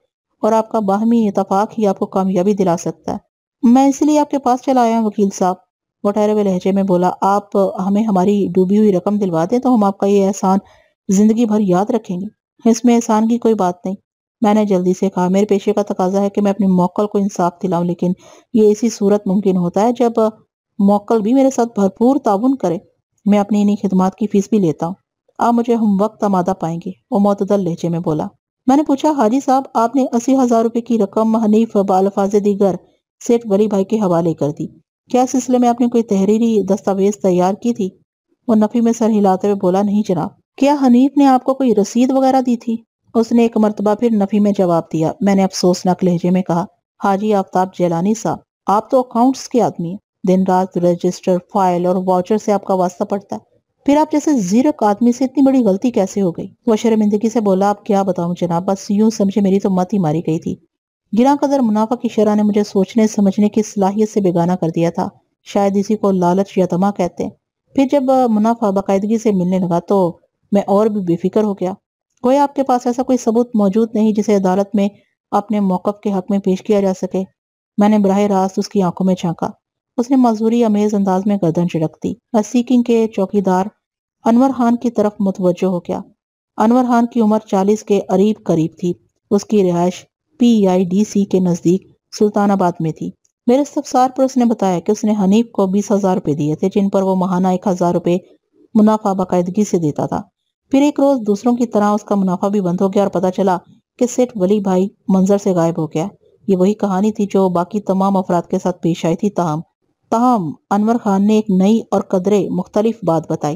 [SPEAKER 1] اور آپ کا باہمی اتفاق ہی آپ کو کامیابی دلا سکتا ہے۔ میں اسی لیے آپ کے پاس چلا آیا ہوں وکیل صاحب، وہ ٹھہرے ہوئے لہجے میں بولا۔ آپ ہمیں ہماری ڈوبی ہوئی رقم دلوا دیں تو ہم آپ کا یہ احسان زندگی بھر یاد رکھیں گے۔ اس میں احسان کی کوئی بات نہیں، میں نے جلدی سے کہا۔ میرے پیشے کا تقاضا ہے کہ میں اپنے موکل کو انصاف دلاؤں، لیکن یہ اسی صورت ممکن ہوتا ہے جب موکل بھی میرے ساتھ بھرپور تعاون کرے۔ میں اپنی انہی خدمات کی فیس بھی لیتا ہوں۔ آپ مجھے ہم وقت آمادہ پائیں گے، وہ معتدل لہجے میں بولا۔ میں نے پوچھا، حاجی صاحب، آپ نے 80,000 روپے کی رقم حنیف بالفاظ دیگر سیٹھ ولی بھائی کے حوالے کر دی، کیا اس سلسلے میں آپ نے کوئی تحریری دستاویز تیار کی تھی؟ وہ نفی میں سر ہلاتے ہوئے بولا، نہیں جناب۔ کیا حنیف نے آپ کو کوئی رسید وغیرہ دی تھی؟ اس نے ایک مرتبہ پھر نفی میں جواب دیا۔ میں نے افسوسناک لہجے میں کہا، حاجی آفتاب جیلانی صاحب، آپ تو اکاؤنٹس کے آدمی ہیں، دن رات رجسٹر، فائل اور واچر سے آپ کا واسطہ پڑتا ہے، پھر آپ جیسے زیرک آدمی سے اتنی بڑی غلطی کیسے ہو گئی؟ وہ شرمندگی سے بولا، آپ کیا بتاؤں جناب، بس یوں سمجھے میری تو مت ہی ماری گئی تھی۔ گراں قدر منافع کی شرح نے مجھے سوچنے سمجھنے کی صلاحیت سے بیگانہ کر دیا تھا۔ شاید اسی کو لالچ یا طمع کہتے ہیں۔ پھر جب منافع باقاعدگی سے ملنے لگا تو میں اور بھی بے فکر ہو گیا۔ کوئی آپ کے پاس ایسا کوئی ثبوت موجود نہیں جسے عدالت میں اپنے موقف کے حق میں پیش کیا جا سکے؟ میں نے براہ راست اس کی آنکھوں میں جھانکا۔ اس نے معذوری امیز انداز میں گردن جھٹک دی۔ سیکنگ کے چوکیدار انور خان کی طرف متوجہ ہو گیا۔ انور خان کی عمر 40 کے قریب تھی۔ اس کی رہائش PIDC کے نزدیک سلطان آباد میں تھی۔ میرے استفسار پر اس نے بتایا کہ اس نے حنیف کو 20,000 روپے دیے تھے، جن پر وہ ماہانہ 1,000 روپے منافع باقاعدگی سے دیتا تھا۔ پھر ایک روز دوسروں کی طرح اس کا منافع بھی بند ہو گیا اور پتہ چلا کہ سیٹھ ولی بھائی منظر سے غائب ہو گیا۔ یہ وہی کہانی تھی جو باقی تمام افراد کے ساتھ پیش آئی تھی، تاہم انور خان نے ایک نئی اور قدرے مختلف بات بتائی۔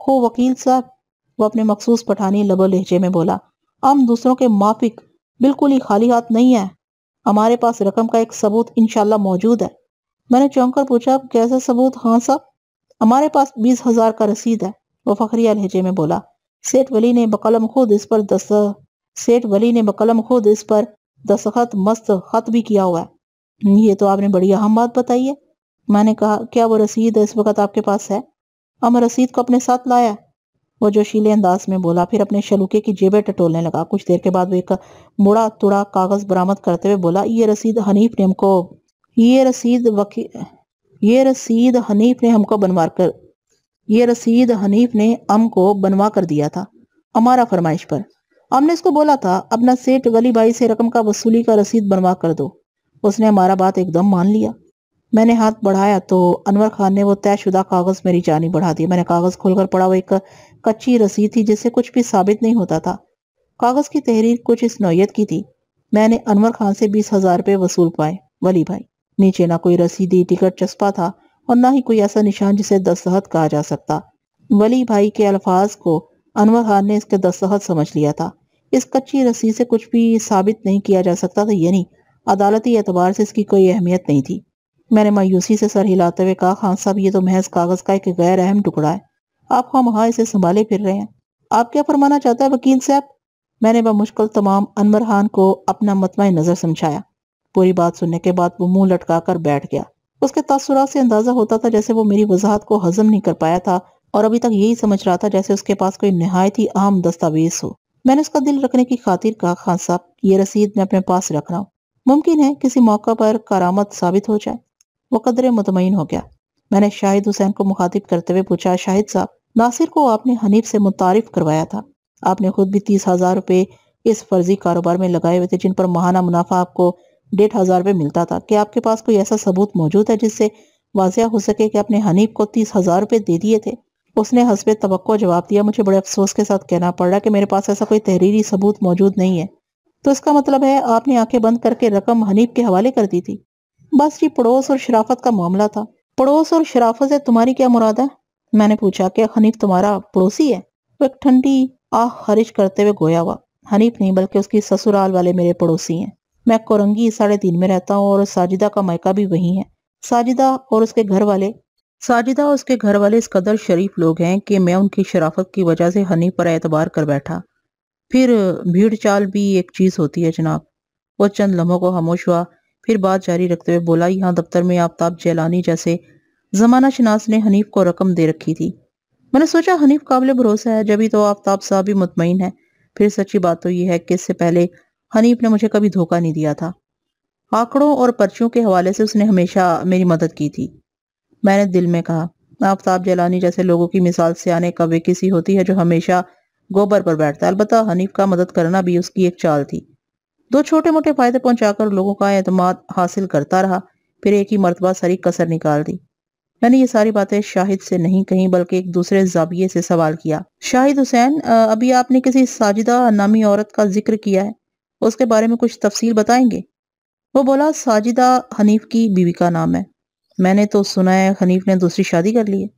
[SPEAKER 1] ہو وکیل صاحب، وہ اپنے مخصوص پٹھانی لب و لہجے میں بولا، ہم دوسروں کے مافک بالکل ہی خالی ہاتھ نہیں ہیں، ہمارے پاس رقم کا ایک ثبوت انشاءاللہ موجود ہے۔ میں نے چونک کر پوچھا، کیسا ثبوت؟ ہاں صاحب، ہمارے پاس 20,000 کا رسید ہے، وہ فخریہ لہجے میں بولا۔ سیٹھ ولی نے بقلم خود اس پر دستخط مست خط بھی کیا ہوا ہے۔ یہ تو آپ نے بڑی اہم بات بتائی ہے۔ میں نے کہا، کیا وہ رسید اس وقت آپ کے پاس ہے؟ ہم رسید کو اپنے ساتھ لایا، وہ جوشیلے انداز میں بولا، پھر اپنے شلوکے کی جیبیں ٹٹولنے لگا۔ کچھ دیر کے بعد وہ ایک مڑا توڑا کاغذ برآمد کرتے ہوئے بولا، یہ رسید حنیف نے ہم کو بنوا کر دیا تھا، ہمارا فرمائش پر۔ ہم نے اس کو بولا تھا، اپنا سیٹھ ولی بھائی سے رقم کا وصولی کا رسید بنوا کر دو۔ اس نے ہمارا بات ایک دم مان لیا۔ میں نے ہاتھ بڑھایا تو انور خان نے وہ طے شدہ کاغذ میری جانب بڑھا دیا۔ میں نے کاغذ کھول کر پڑھا، وہ ایک کچی رسید تھی جس سے کچھ بھی ثابت نہیں ہوتا تھا۔ کاغذ کی تحریر کچھ اس نوعیت کی تھی، میں نے انور خان سے 20,000 روپے وصول پائے ولی بھائی۔ نیچے نہ کوئی رسیدی ٹکٹ چسپا تھا اور نہ ہی کوئی ایسا نشان جسے دستخط کہا جا سکتا۔ ولی بھائی کے الفاظ کو انور خان نے اس کے دستخط سمجھ لیا تھا۔ اس کچی رسید سے کچھ بھی ثابت نہیں کیا جا سکتا تھا، یعنی عدالتی اعتبار سے اس کی کوئی اہمیت نہیں تھی۔ میں نے مایوسی سے سر ہلاتے ہوئے کہا، خان صاحب یہ تو محض کاغذ کا ایک غیر اہم ٹکڑا ہے، آپ خواہ اسے سنبھالے پھر رہے ہیں۔ آپ کیا فرمانا چاہتا ہے وکیل صاحب؟ میں نے بمشکل تمام انور خان کو اپنا مطمع نظر سمجھایا۔ پوری بات سننے کے بعد وہ منہ لٹکا کر بیٹھ گیا۔ اس کے تاثرات سے اندازہ ہوتا تھا جیسے وہ میری وضاحت کو ہضم نہیں کر پایا تھا اور ابھی تک یہی سمجھ رہا تھا جیسے اس کے پاس کوئی نہایت ہی اہم دستاویز ہو۔ میں نے اس کا دل رکھنے کی خاطر کہا، خان صاحب یہ رسید میں اپنے پاس رکھ رہا ہوں، ممکن ہے کسی موقع پر کارآمد ثابت ہو جائے۔ وہ قدرے مطمئن ہو گیا۔ میں نے شاہد حسین کو مخاطب کرتے ہوئے پوچھا، شاہد صاحب ناصر کو آپ نے حنیف سے متعارف کروایا تھا، آپ نے خود بھی 30,000 روپے اس فرضی کاروبار میں لگائے ہوئے تھے جن پر ماہانہ منافع آپ کو 1,500 روپے ملتا تھا۔ کہ آپ کے پاس کوئی ایسا ثبوت موجود ہے جس سے واضح ہو سکے کہ آپ نے حنیف کو 30,000 روپے دے دیے تھے؟ اس نے حسب توقع جواب دیا، مجھے بڑے افسوس کے ساتھ کہنا پڑ رہا ہے کہ میرے پاس ایسا کوئی تحریری ثبوت موجود نہیں ہے۔ تو اس کا مطلب ہے آپ نے آنکھیں بند کر کے رقم حنیف کے حوالے کر دی تھی؟ بس جی پڑوس اور شرافت کا معاملہ تھا۔ پڑوس اور شرافت سے تمہاری کیا مراد ہے؟ میں نے پوچھا، کہ حنیف تمہارا پڑوسی ہے؟ وہ ایک ٹھنڈی آہ خارج کرتے ہوئے گویا ہوا، حنیف نہیں بلکہ اس کی سسرال والے میرے پڑوسی ہیں۔ میں کورنگی 3.5 میں رہتا ہوں اور ساجدہ کا مائکہ بھی وہی ہے۔ ساجدہ اور اس کے گھر والے اس قدر شریف لوگ ہیں کہ میں ان کی شرافت کی وجہ سے حنیف پر اعتبار کر بیٹھا۔ پھر بھیڑ چال بھی ایک چیز ہوتی ہے جناب۔ وہ چند لمحوں کو خاموش ہوا، پھر بات جاری رکھتے ہوئے بولا، یہاں دفتر میں آفتاب جیلانی جیسے زمانہ شناس نے حنیف کو رقم دے رکھی تھی۔ میں نے سوچا حنیف قابل بھروسہ ہے، جبھی تو آفتاب صاحب بھی مطمئن ہے۔ پھر سچی بات تو یہ ہے کہ اس سے پہلے حنیف نے مجھے کبھی دھوکہ نہیں دیا تھا۔ آنکڑوں اور پرچیوں کے حوالے سے اس نے ہمیشہ میری مدد کی تھی۔ میں نے دل میں کہا، آفتاب جیلانی جیسے لوگوں کی مثال سیانے کوے کسی ہوتی ہے جو ہمیشہ گوبر پر بیٹھتا ہے۔ البتہ حنیف کا مدد کرنا بھی اس کی ایک چال تھی۔ 2 چھوٹے موٹے فائدے پہنچا کر لوگوں کا اعتماد حاصل کرتا رہا، پھر ایک ہی مرتبہ ساری کسر نکال دی۔ میں نے یہ ساری باتیں شاہد سے نہیں کہیں بلکہ ایک دوسرے زاویے سے سوال کیا، شاہد حسین ابھی آپ نے کسی ساجدہ نامی عورت کا ذکر کیا ہے، اس کے بارے میں کچھ تفصیل بتائیں گے؟ وہ بولا، ساجدہ حنیف کی بیوی کا نام ہے۔ میں نے تو سنا ہے حنیف نے دوسری شادی کر لی ہے۔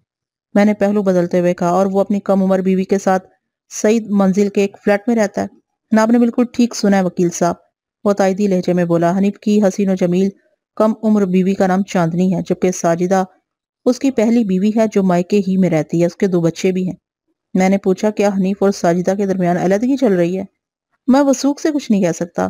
[SPEAKER 1] میں نے پہلو بدلتے ہوئے کہا، اور وہ اپنی کم عمر بیوی کے ساتھ سعید منزل کے ایک فلیٹ میں رہتا ہے۔ آپ نے بالکل ٹھیک سنا ہے وکیل صاحب، وہ تائیدی لہجے میں بولا۔ حنیف کی حسین و جمیل کم عمر بیوی کا نام چاندنی ہے، جبکہ ساجدہ اس کی پہلی بیوی ہے جو مائکے ہی میں رہتی ہے، اس کے 2 بچے بھی ہیں۔ میں نے پوچھا، کیا حنیف اور ساجدہ کے درمیان علیحدگی چل رہی ہے؟ میں وثوق سے کچھ نہیں کہہ سکتا،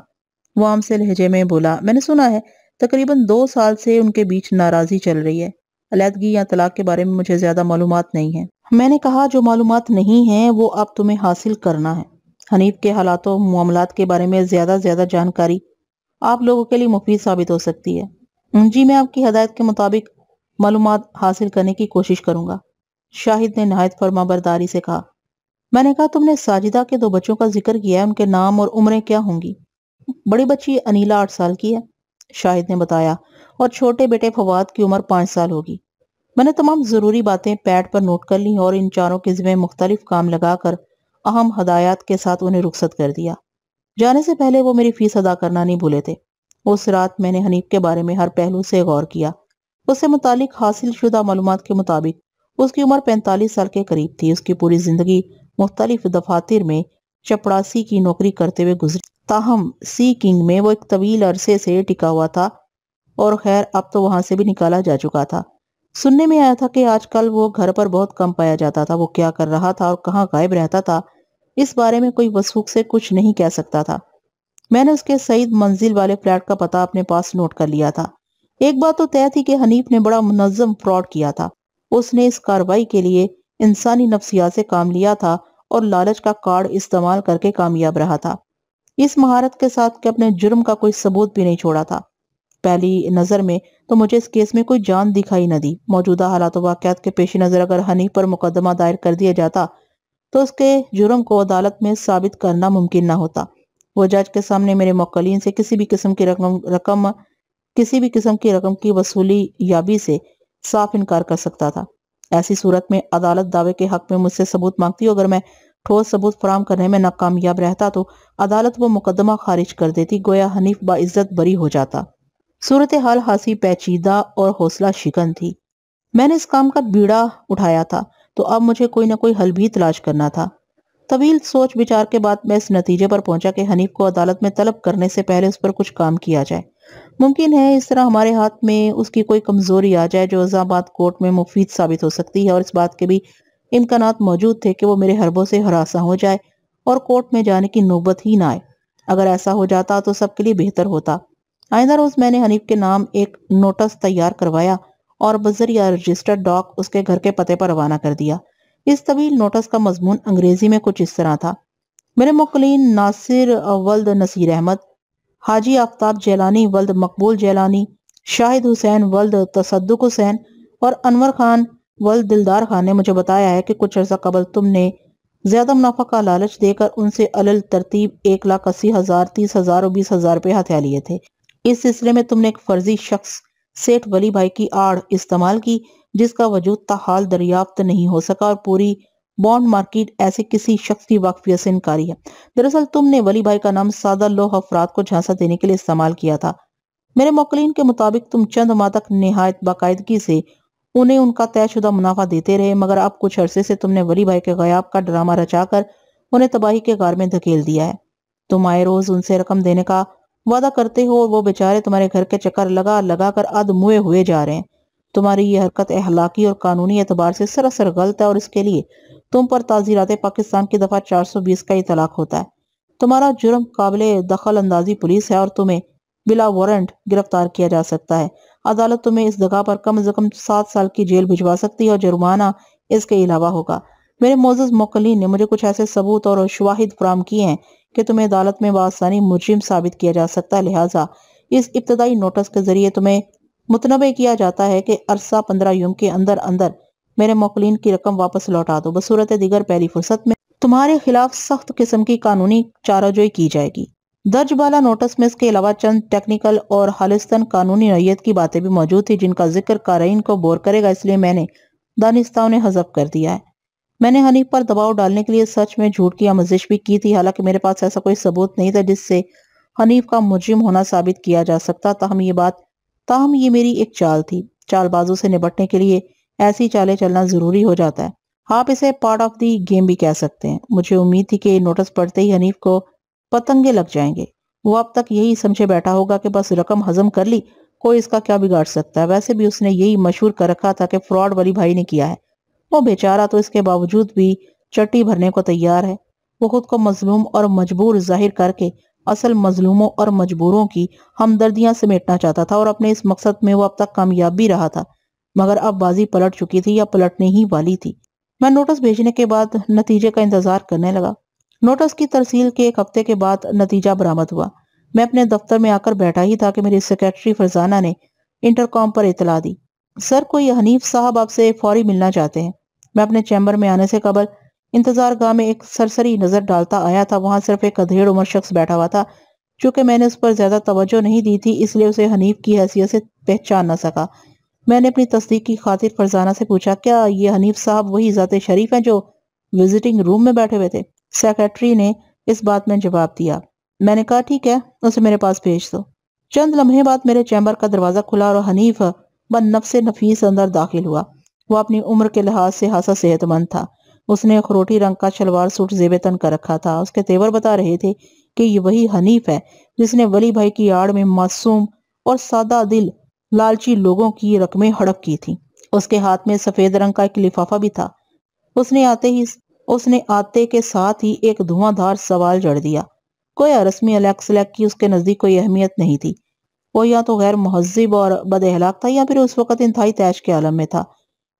[SPEAKER 1] وہ عام سے لہجے میں بولا۔ میں نے سنا ہے تقریباً 2 سال سے ان کے بیچ ناراضی چل رہی ہے۔ علیحدگی یا طلاق کے بارے میں مجھے زیادہ معلومات نہیں ہیں۔ میں نے کہا، جو معلومات نہیں ہیں وہ اب تمہیں حاصل کرنا ہے۔ حنیف کے حالات و معاملات کے بارے میں زیادہ جانکاری آپ لوگوں کے لیے مفید ثابت ہو سکتی ہے۔ جی میں آپ کی ہدایت کے مطابق معلومات حاصل کرنے کی کوشش کروں گا، شاہد نے نہایت فرما برداری سے کہا۔ میں نے کہا، تم نے ساجدہ کے 2 بچوں کا ذکر کیا ہے، ان کے نام اور عمریں کیا ہوں گی؟ بڑی بچی انیلا 8 سال کی ہے، شاہد نے بتایا، اور چھوٹے بیٹے فواد کی عمر 5 سال ہوگی۔ میں نے تمام ضروری باتیں پیڈ پر نوٹ کر لیں اور ان چاروں کے ذمہ مختلف کام لگا کر اہم ہدایات کے ساتھ انہیں رخصت کر دیا۔ جانے سے پہلے وہ میری فیس ادا کرنا نہیں بھولے تھے۔ اس رات میں نے حنیف کے بارے میں ہر پہلو سے غور کیا۔ اس سے متعلق حاصل شدہ معلومات کے مطابق اس کی عمر 45 سال کے قریب تھی۔ اس کی پوری زندگی مختلف دفاتر میں چپڑاسی کی نوکری کرتے ہوئے گزری، تاہم سی کنگ میں وہ ایک طویل عرصے سے ٹکا ہوا تھا، اور خیر اب تو وہاں سے بھی نکالا جا چکا تھا۔ سننے میں آیا تھا کہ آج کل وہ گھر پر بہت کم پایا جاتا تھا۔ وہ کیا کر رہا تھا اور کہاں غائب رہتا تھا، اس بارے میں کوئی وثوق سے کچھ نہیں کہہ سکتا تھا۔ میں نے اس کے سعید منزل والے فلیٹ کا پتہ اپنے پاس نوٹ کر لیا تھا۔ ایک بات تو طے تھی کہ حنیف نے بڑا منظم فراڈ کیا تھا۔ اس نے اس کارروائی کے لیے انسانی نفسیات سے کام لیا تھا اور لالچ کا کارڈ استعمال کر کے کامیاب رہا تھا، اس مہارت کے ساتھ کہ اپنے جرم کا کوئی ثبوت بھی نہیں چھوڑا تھا۔ پہلی نظر میں تو مجھے اس کیس میں کوئی جان دکھائی نہ دی۔ موجودہ حالات و واقعات کے پیش نظر اگر حنیف پر مقدمہ دائر کر دیا جاتا تو اس کے جرم کو عدالت میں ثابت کرنا ممکن نہ ہوتا۔ وہ جج کے سامنے میرے موکلین سے کسی بھی قسم کی رقم کی وصولی یابی سے صاف انکار کر سکتا تھا۔ ایسی صورت میں عدالت دعوے کے حق میں مجھ سے ثبوت مانگتی، اگر میں ٹھوس ثبوت فراہم کرنے میں ناکامیاب رہتا تو عدالت وہ مقدمہ خارج کر دیتی، گویا حنیف باعزت بری ہو جاتا۔ صورتحال خاصی پیچیدہ اور حوصلہ شکن تھی۔ میں نے اس کام کا بیڑا اٹھایا تھا تو اب مجھے کوئی نہ کوئی حل بھی تلاش کرنا تھا۔ طویل سوچ بچار کے بعد میں اس نتیجے پر پہنچا کہ حنیف کو عدالت میں طلب کرنے سے پہلے اس پر کچھ کام کیا جائے۔ ممکن ہے اس طرح ہمارے ہاتھ میں اس کی کوئی کمزوری آ جائے جو عذابات کورٹ میں مفید ثابت ہو سکتی ہے، اور اس بات کے بھی امکانات موجود تھے کہ وہ میرے حربوں سے ہراساں ہو جائے اور کورٹ میں جانے کی نوبت ہی نہ آئے۔ اگر ایسا ہو جاتا تو سب کے لیے بہتر ہوتا۔ آئندہ روز میں نے حنیف کے نام ایک نوٹس تیار کروایا اور بذریعہ رجسٹرڈ ڈاک اس کے گھر کے پتے پر روانہ کر دیا۔ اس طویل نوٹس کا مضمون انگریزی میں کچھ اس طرح تھا: میرے موکلین ناصر ولد نصیر احمد، حاجی آفتاب جیلانی ولد مقبول جیلانی، شاہد حسین ولد تصدق حسین اور انور خان ولد دلدار خان نے مجھے بتایا ہے کہ کچھ عرصہ قبل تم نے زیادہ منافع کا لالچ دے کر ان سے علل ترتیب 1,80,000، 30,000 اور 20,000 روپے ہتھیا لیے تھے۔ اس سلسلے میں تم نے ایک فرضی شخص سیٹھ ولی بھائی کی آڑ استعمال کی، جس کا وجود تاحال دریافت نہیں ہو سکا، اور پوری بانڈ مارکیٹ ایسے کسی شخص کی واقفیت سے انکاری ہے۔ دراصل تم نے ولی بھائی کا نام سادہ لوح افراد کو جھانسا دینے کے لیے استعمال کیا تھا۔ میرے موکلین کے مطابق تم چند ماہ تک نہایت باقاعدگی سے انہیں ان کا طے شدہ منافع دیتے رہے، مگر اب کچھ عرصے سے تم نے ولی بھائی کے غیاب کا ڈرامہ رچا کر انہیں تباہی کے غار میں دھکیل دیا ہے۔ تم آئے روز ان سے رقم دینے کا وعدہ کرتے ہو اور وہ بیچارے تمہارے گھر کے چکر لگا لگا کر ادموئے ہوئے جا رہے ہیں۔ تمہاری یہ حرکت اخلاقی اور قانونی اعتبار سے سراسر غلط ہے، اور اس کے لیے تم پر تعزیرات پاکستان کی دفعہ 420 کا اطلاق ہوتا ہے۔ تمہارا جرم قابل دخل اندازی پولیس ہے اور تمہیں بلا وارنٹ گرفتار کیا جا سکتا ہے۔ عدالت تمہیں اس جگہ پر کم از کم 7 سال کی جیل بھجوا سکتی ہے اور جرمانہ اس کے علاوہ ہوگا۔ میرے معزز موکلین نے مجھے کچھ ایسے ثبوت اور شواہد فراہم کیے ہیں کہ تمہیں عدالت میں بآسانی مجرم ثابت کیا جا سکتا ہے، لہٰذا اس ابتدائی نوٹس کے ذریعے تمہیں متنبع کیا جاتا ہے کہ عرصہ 15 یوم کے اندر اندر میرے موکلین کی رقم واپس لوٹا دو، بصورت دیگر پہلی فرصت میں تمہارے خلاف سخت قسم کی قانونی چارہ جوئی کی جائے گی۔ درج بالا نوٹس میں اس کے علاوہ چند ٹیکنیکل اور خالصتاً قانونی نوعیت کی باتیں بھی موجود تھی جن کا ذکر قارئین کو بور کرے گا، اس لیے میں نے دانستہ انہیں حذف کر دیا ہے۔ میں نے حنیف پر دباؤ ڈالنے کے لیے سچ میں جھوٹ کی آمیزش بھی کی تھی، حالانکہ میرے پاس ایسا کوئی ثبوت نہیں تھا جس سے حنیف کا مجرم ہونا ثابت کیا جا سکتا۔ تاہم یہ میری ایک چال تھی۔ چال بازوں سے نبٹنے کے لیے ایسی چالیں چلنا ضروری ہو جاتا ہے۔ آپ اسے پارٹ آف دی گیم بھی کہہ سکتے ہیں۔ مجھے امید تھی کہ یہ نوٹس پڑھتے ہی حنیف کو پتنگے لگ جائیں گے۔ وہ اب تک یہی سمجھے بیٹھا ہوگا کہ بس رقم ہضم کر لی، کوئی اس کا کیا بگاڑ سکتا ہے۔ ویسے بھی اس نے یہی مشہور کر رکھا تھا کہ فراڈ ولی بھائی نے کیا ہے۔ وہ بیچارہ تو اس کے باوجود بھی چٹی بھرنے کو تیار ہے۔ وہ خود کو مظلوم اور مجبور ظاہر کر کے اصل مظلوموں اور مجبوروں کی ہمدردیاں سمیٹنا چاہتا تھا، اور اپنے اس مقصد میں وہ اب تک کامیاب بھی رہا تھا، مگر اب بازی پلٹ چکی تھی یا پلٹنے ہی والی تھی۔ میں نوٹس بھیجنے کے بعد نتیجے کا انتظار کرنے لگا۔ نوٹس کی ترسیل کے 1 ہفتے کے بعد نتیجہ برآمد ہوا۔ میں اپنے دفتر میں آ کر بیٹھا ہی تھا کہ میری سیکریٹری فرزانہ نے انٹرکام پر اطلاع دی: سر، کوئی حنیف صاحب آپ سے فوری ملنا چاہتے ہیں۔ میں اپنے چیمبر میں آنے سے قبل انتظار گاہ میں ایک سرسری نظر ڈالتا آیا تھا۔ وہاں صرف ایک ادھیڑ عمر شخص بیٹھا ہوا تھا۔ چونکہ میں نے اس پر زیادہ توجہ نہیں دی تھی، اس لیے اسے حنیف کی حیثیت سے پہچان نہ سکا۔ میں نے اپنی تصدیق کی خاطر فرزانہ سے پوچھا: کیا یہ حنیف صاحب وہی ذات شریف ہیں جو وزٹنگ روم میں بیٹھے ہوئے تھے؟ سیکریٹری نے اس بات میں جواب دیا۔ میں نے کہا: ٹھیک ہے، اسے میرے پاس بھیج دو۔ چند لمحے بعد میرے چیمبر کا دروازہ کھلا اور حنیف بن نفس نفیس اندر داخل ہوا۔ وہ اپنی عمر کے لحاظ سے خاصا صحت مند تھا۔ اس نے خروٹی رنگ کا شلوار سوٹ زیب تن کر رکھا تھا۔ اس کے تیور بتا رہے تھے کہ یہ وہی حنیف ہے جس نے ولی بھائی کی آڑ میں معصوم اور سادہ دل لالچی لوگوں کی رقمیں ہڑپ کی تھی۔ اس کے ہاتھ میں سفید رنگ کا ایک لفافہ بھی تھا۔ اس نے آتے کے ساتھ ہی ایک دھواں دھار سوال جڑ دیا۔ گویا رسمی الیکس لیک کی اس کے نزدیک کوئی اہمیت نہیں تھی۔ وہ یا تو غیر مہذب اور بد اخلاق تھا یا پھر اس وقت انتہائی طیش کے عالم میں تھا۔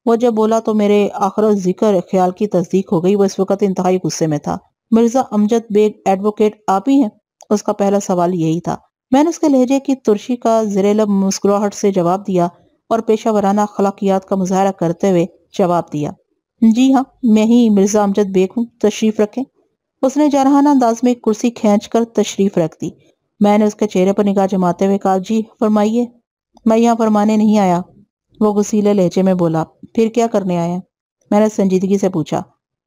[SPEAKER 1] وہ جب بولا تو میرے آخر ذکر خیال کی تصدیق ہو گئی۔ وہ اس وقت انتہائی غصے میں تھا۔ مرزا امجد بیگ ایڈوکیٹ آپ ہی ہیں؟ اس کا پہلا سوال یہی تھا۔ میں نے اس کے لہجے کی ترشی کا زیر لب مسکراہٹ سے جواب دیا اور پیشہ ورانہ اخلاقیات کا مظاہرہ کرتے ہوئے جواب دیا: جی ہاں، میں ہی مرزا امجد بیگ ہوں، تشریف رکھیں۔ اس نے جارحانہ انداز میں ایک کرسی کھینچ کر تشریف رکھ دی۔ میں نے اس کے چہرے پر نگاہ جماتے ہوئے کہا: جی فرمائیے۔ میں یہاں فرمانے نہیں آیا، وہ غصیلے لہجے میں بولا۔ پھر کیا کرنے آیا؟ میں نے سنجیدگی سے پوچھا۔